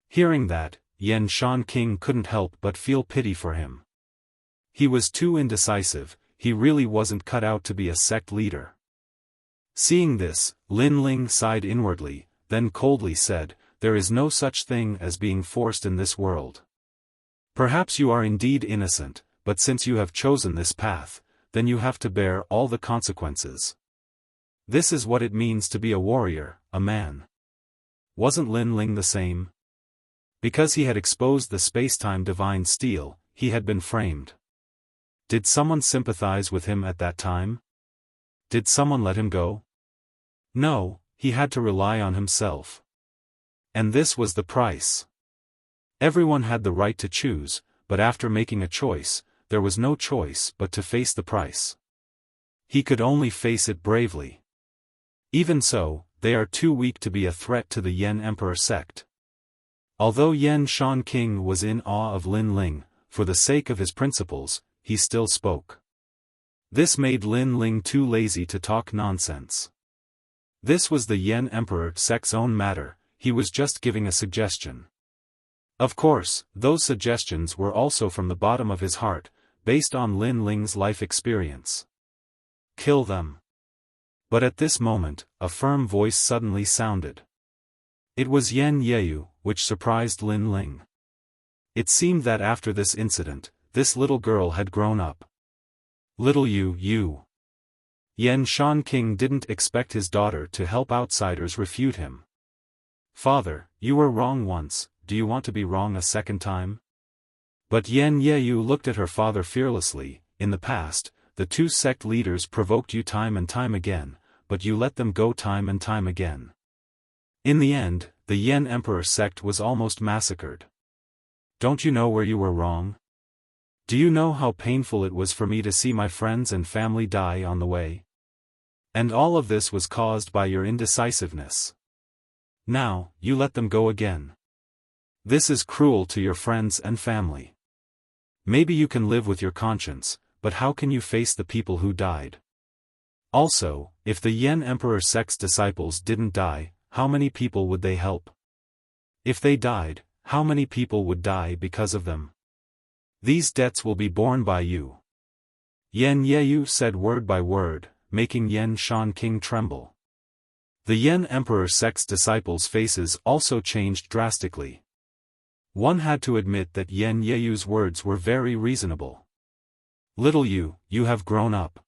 Speaker 1: Hearing that, Yan Shan King couldn't help but feel pity for him. He was too indecisive, he really wasn't cut out to be a sect leader. Seeing this, Lin Ling sighed inwardly, then coldly said, "There is no such thing as being forced in this world. Perhaps you are indeed innocent, but since you have chosen this path, then you have to bear all the consequences. This is what it means to be a warrior, a man." Wasn't Lin Ling the same? Because he had exposed the space-time divine steel, he had been framed. Did someone sympathize with him at that time? Did someone let him go? No, he had to rely on himself. And this was the price. Everyone had the right to choose, but after making a choice, there was no choice but to face the price. He could only face it bravely. Even so, they are too weak to be a threat to the Yan Emperor sect. Although Yan Shan King was in awe of Lin Ling, for the sake of his principles, he still spoke. This made Lin Ling too lazy to talk nonsense. This was the Yan Emperor sect's own matter, he was just giving a suggestion. Of course, those suggestions were also from the bottom of his heart, based on Lin Ling's life experience. Kill them. But at this moment, a firm voice suddenly sounded. It was Yan Yeyu, which surprised Lin Ling. It seemed that after this incident, this little girl had grown up. Little you. Yan Shan King didn't expect his daughter to help outsiders refute him. "Father, you were wrong once, do you want to be wrong a second time?" But Yan Yeyu looked at her father fearlessly. "In the past, the two sect leaders provoked you time and time again, but you let them go time and time again. In the end, the Yan Emperor sect was almost massacred. Don't you know where you were wrong? Do you know how painful it was for me to see my friends and family die on the way? And all of this was caused by your indecisiveness. Now, you let them go again. This is cruel to your friends and family. Maybe you can live with your conscience, but how can you face the people who died? Also, if the Yan Emperor sect's disciples didn't die, how many people would they help? If they died, how many people would die because of them? These debts will be borne by you." Yan Yeyu said word by word, making Yan Shan King tremble. The Yan Emperor sect's disciples' faces also changed drastically. One had to admit that Yan Yeyu's words were very reasonable. "Little you have grown up."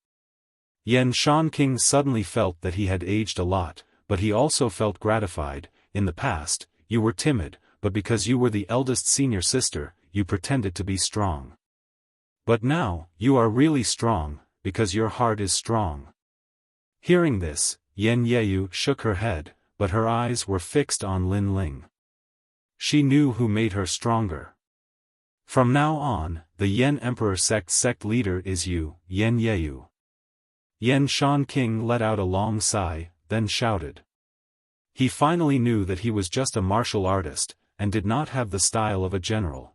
Speaker 1: Yan Shan King suddenly felt that he had aged a lot, but he also felt gratified. "In the past, you were timid, but because you were the eldest senior sister, you pretended to be strong. But now, you are really strong, because your heart is strong." Hearing this, Yan Yeyu shook her head, but her eyes were fixed on Lin Ling. She knew who made her stronger. "From now on, the Yan Emperor sect leader is you, Yan Yeyu." Yan Shan King let out a long sigh, then shouted. He finally knew that he was just a martial artist, and did not have the style of a general.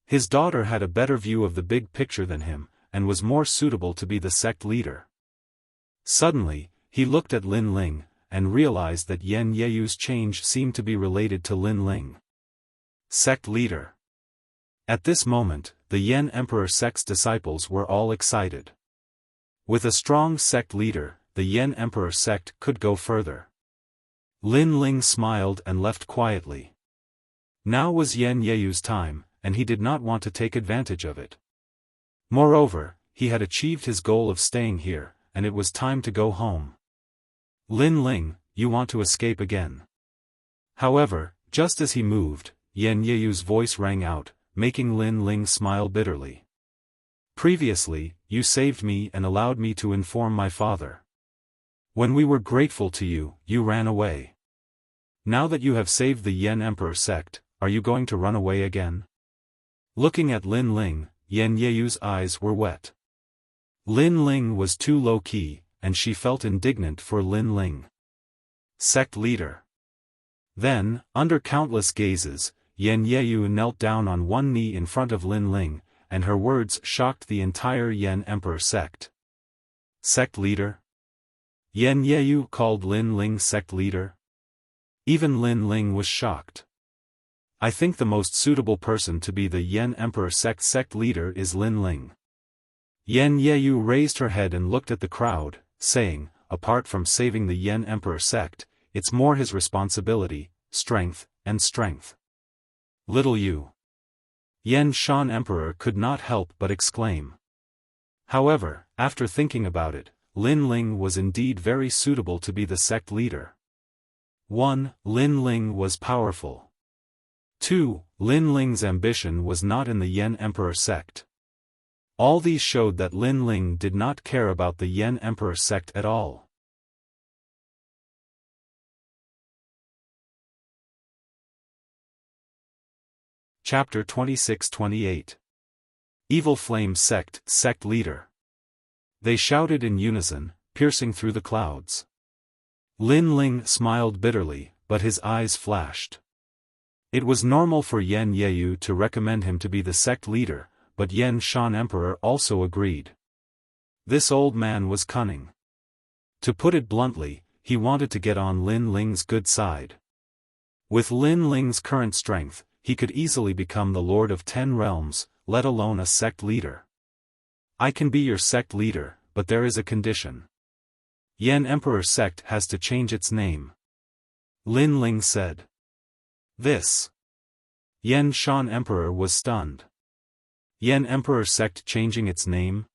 Speaker 1: His daughter had a better view of the big picture than him, and was more suitable to be the sect leader. Suddenly, he looked at Lin Ling, and realized that Yan Yeyu's change seemed to be related to Lin Ling. Sect leader. At this moment, the Yan Emperor sect's disciples were all excited. With a strong sect leader, the Yan Emperor sect could go further. Lin Ling smiled and left quietly. Now was Yan Yeyu's time, and he did not want to take advantage of it. Moreover, he had achieved his goal of staying here, and it was time to go home. Lin Ling, you want to escape again. However, just as he moved, Yan Yeyu's voice rang out, making Lin Ling smile bitterly. Previously, you saved me and allowed me to inform my father. When we were grateful to you, you ran away. Now that you have saved the Yan Emperor sect, are you going to run away again? Looking at Lin Ling, Yan Yeyu's eyes were wet. Lin Ling was too low-key, and she felt indignant for Lin Ling. Sect leader. Then, under countless gazes, Yan Yeyu knelt down on one knee in front of Lin Ling, and her words shocked the entire Yan Emperor sect. Sect leader? Yan Yeyu called Lin Ling sect leader? Even Lin Ling was shocked. I think the most suitable person to be the Yan Emperor sect leader is Lin Ling. Yan Yeyu raised her head and looked at the crowd, saying, apart from saving the Yan Emperor sect, it's more his responsibility, strength. Little you. Yan Shan Emperor could not help but exclaim. However, after thinking about it, Lin Ling was indeed very suitable to be the sect leader. 1. Lin Ling was powerful. 2. Lin Ling's ambition was not in the Yan Emperor sect. All these showed that Lin Ling did not care about the Yan Emperor sect at all. Chapter 26-28. Evil Flame Sect Leader. They shouted in unison, piercing through the clouds. Lin Ling smiled bitterly, but his eyes flashed. It was normal for Yan Yeyu to recommend him to be the sect leader, but Yan Shan Emperor also agreed. This old man was cunning. To put it bluntly, he wanted to get on Lin Ling's good side. With Lin Ling's current strength, he could easily become the Lord of 10 realms, let alone a sect leader. I can be your sect leader, but there is a condition. Yan Emperor sect has to change its name. Lin Ling said. This. Yan Shan Emperor was stunned. Yan Emperor sect changing its name?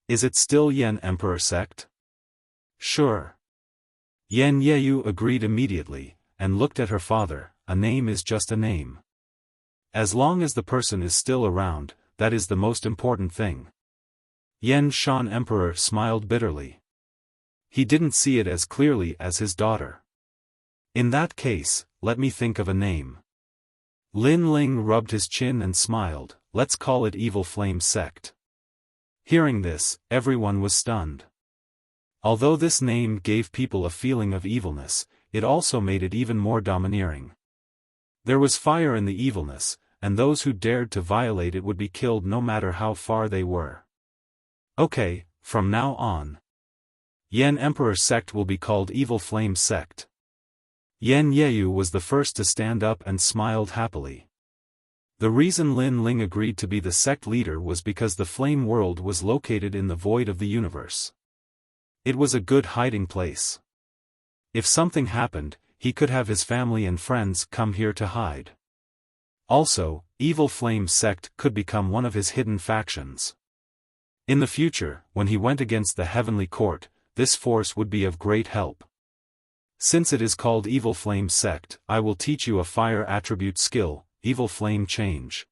Speaker 1: Is it still Yan Emperor sect? Sure. Yan Yeyu agreed immediately, and looked at her father. A name is just a name. As long as the person is still around, that is the most important thing. Yan Shan Emperor smiled bitterly. He didn't see it as clearly as his daughter. In that case, let me think of a name. Lin Ling rubbed his chin and smiled. Let's call it Evil Flame Sect. Hearing this, everyone was stunned. Although this name gave people a feeling of evilness, it also made it even more domineering. There was fire in the evilness, and those who dared to violate it would be killed no matter how far they were. Okay, from now on, Yan Emperor Sect will be called Evil Flame Sect. Yan Yeyu was the first to stand up and smiled happily. The reason Lin Ling agreed to be the sect leader was because the flame world was located in the void of the universe. It was a good hiding place. If something happened, he could have his family and friends come here to hide. Also, Evil Flame Sect could become one of his hidden factions. In the future, when he went against the Heavenly Court, this force would be of great help. Since it is called Evil Flame Sect, I will teach you a fire attribute skill, Evil Flame Change.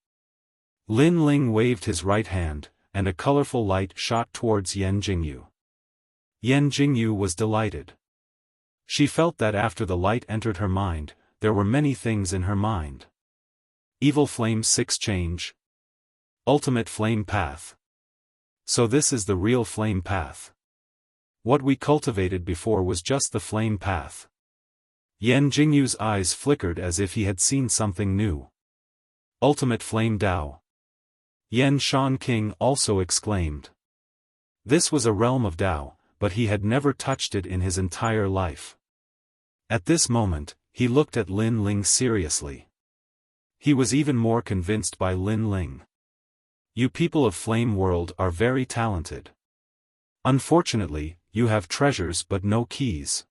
Speaker 1: Lin Ling waved his right hand, and a colorful light shot towards Yan Jingyu. Yan Jingyu was delighted. She felt that after the light entered her mind, there were many things in her mind. Evil Flame 6 Change. Ultimate Flame Path. So this is the real flame path. What we cultivated before was just the flame path. Yan Jingyu's eyes flickered as if he had seen something new. Ultimate Flame Dao. Yan Shanking also exclaimed. This was a realm of Dao, but he had never touched it in his entire life. At this moment, he looked at Lin Ling seriously. He was even more convinced by Lin Ling. You people of Flame World are very talented. Unfortunately, you have treasures but no keys.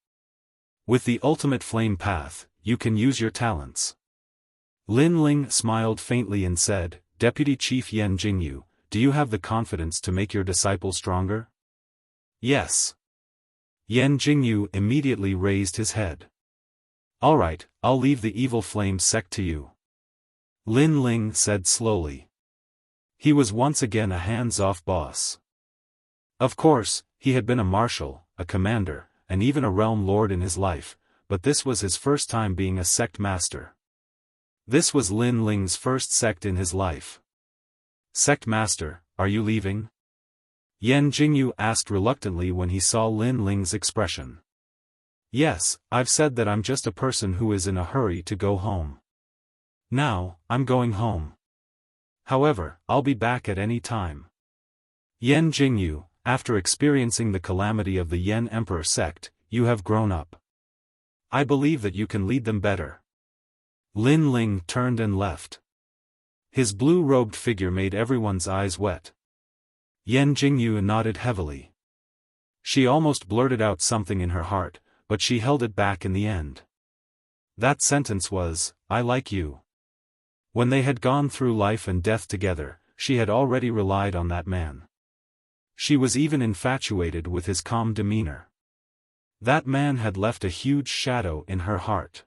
Speaker 1: With the ultimate flame path, you can use your talents. Lin Ling smiled faintly and said, Deputy Chief Yan Jingyu, do you have the confidence to make your disciple stronger? Yes. Yan Jingyu immediately raised his head. Alright, I'll leave the evil flame sect to you. Lin Ling said slowly. He was once again a hands-off boss. Of course, he had been a marshal, a commander, and even a realm lord in his life, but this was his first time being a sect master. This was Lin Ling's first sect in his life. Sect master, are you leaving? Yan Jingyu asked reluctantly when he saw Lin Ling's expression. Yes, I've said that I'm just a person who is in a hurry to go home. Now, I'm going home. However, I'll be back at any time. Yan Jingyu, after experiencing the calamity of the Yan Emperor sect, you have grown up. I believe that you can lead them better. Lin Ling turned and left. His blue-robed figure made everyone's eyes wet. Yan Jingyu nodded heavily. She almost blurted out something in her heart, but she held it back in the end. That sentence was, I like you. When they had gone through life and death together, she had already relied on that man. She was even infatuated with his calm demeanor. That man had left a huge shadow in her heart.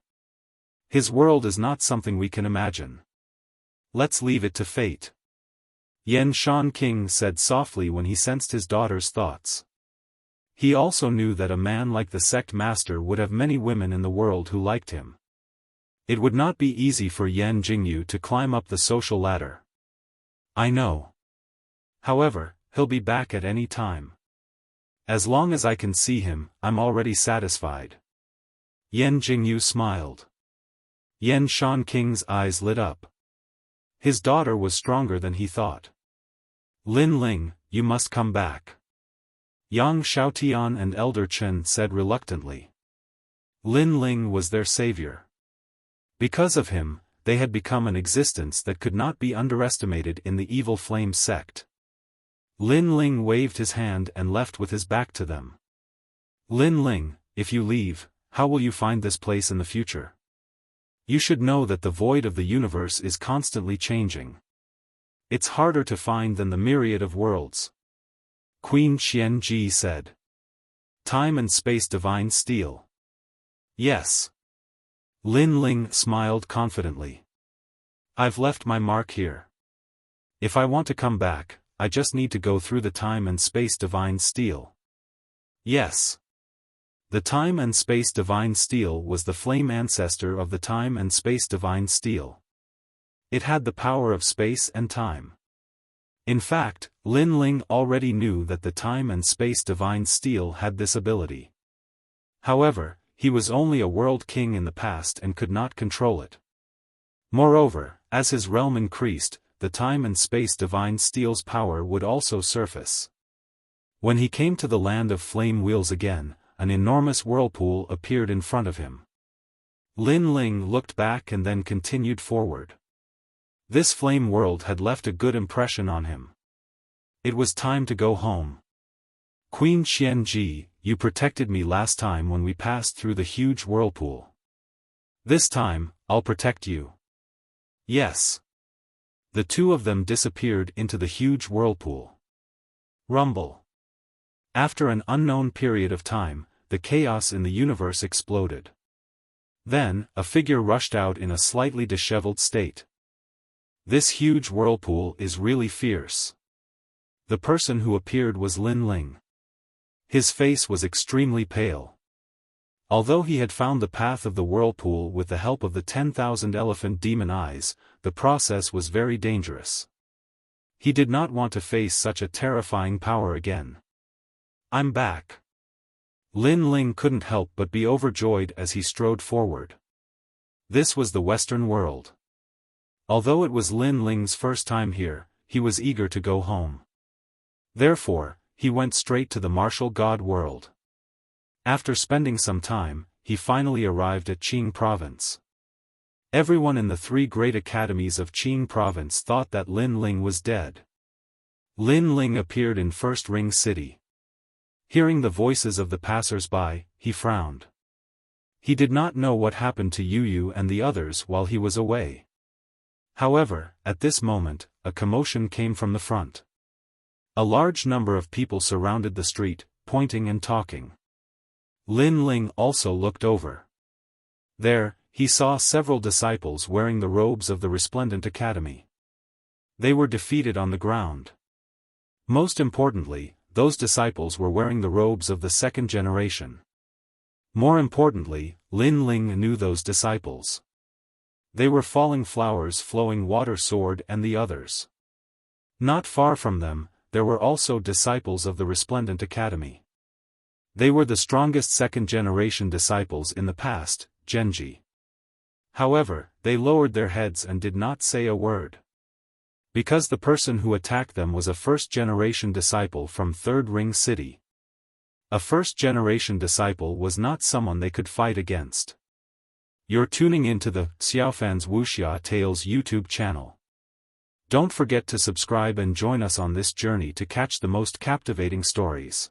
Speaker 1: His world is not something we can imagine. Let's leave it to fate. Yan Shanking said softly when he sensed his daughter's thoughts. He also knew that a man like the sect master would have many women in the world who liked him. It would not be easy for Yan Jingyu to climb up the social ladder. I know. However, he'll be back at any time. As long as I can see him, I'm already satisfied. Yan Jingyu smiled. Yan Shanking's eyes lit up. His daughter was stronger than he thought. Lin Ling, you must come back. Yang Xiaotian and Elder Chen said reluctantly. Lin Ling was their savior. Because of him, they had become an existence that could not be underestimated in the evil flame sect. Lin Ling waved his hand and left with his back to them. Lin Ling, if you leave, how will you find this place in the future? You should know that the void of the universe is constantly changing. It's harder to find than the myriad of worlds. Queen Xianji said. Time and space divine steel. Yes. Lin Ling smiled confidently. I've left my mark here. If I want to come back, I just need to go through the time and space divine steel. Yes. The time and space divine steel was the flame ancestor of the time and space divine steel. It had the power of space and time. In fact, Lin Ling already knew that the time and space divine steel had this ability. However, he was only a world king in the past and could not control it. Moreover, as his realm increased, the time and space divine steel's power would also surface. When he came to the land of flame wheels again, an enormous whirlpool appeared in front of him. Lin Ling looked back and then continued forward. This flame world had left a good impression on him. It was time to go home. Queen Xianji, you protected me last time when we passed through the huge whirlpool. This time, I'll protect you. Yes. The two of them disappeared into the huge whirlpool. Rumble. After an unknown period of time, the chaos in the universe exploded. Then, a figure rushed out in a slightly disheveled state. This huge whirlpool is really fierce. The person who appeared was Lin Ling. His face was extremely pale. Although he had found the path of the whirlpool with the help of the 10,000 elephant demon eyes, the process was very dangerous. He did not want to face such a terrifying power again. I'm back. Lin Ling couldn't help but be overjoyed as he strode forward. This was the Western world. Although it was Lin Ling's first time here, he was eager to go home. Therefore, he went straight to the martial god world. After spending some time, he finally arrived at Qing province. Everyone in the three great academies of Qing province thought that Lin Ling was dead. Lin Ling appeared in First Ring City. Hearing the voices of the passers-by, he frowned. He did not know what happened to Yu and the others while he was away. However, at this moment, a commotion came from the front. A large number of people surrounded the street, pointing and talking. Lin Ling also looked over. There, he saw several disciples wearing the robes of the Resplendent Academy. They were defeated on the ground. Most importantly, those disciples were wearing the robes of the second generation. More importantly, Lin Ling knew those disciples. They were Falling Flowers, Flowing Water Sword and the others. Not far from them, there were also disciples of the Resplendent Academy. They were the strongest second-generation disciples in the past, Genji. However, they lowered their heads and did not say a word. Because the person who attacked them was a first-generation disciple from Third Ring City. A first-generation disciple was not someone they could fight against. You're tuning into the Xiaofan's Wuxia Tales YouTube channel. Don't forget to subscribe and join us on this journey to catch the most captivating stories.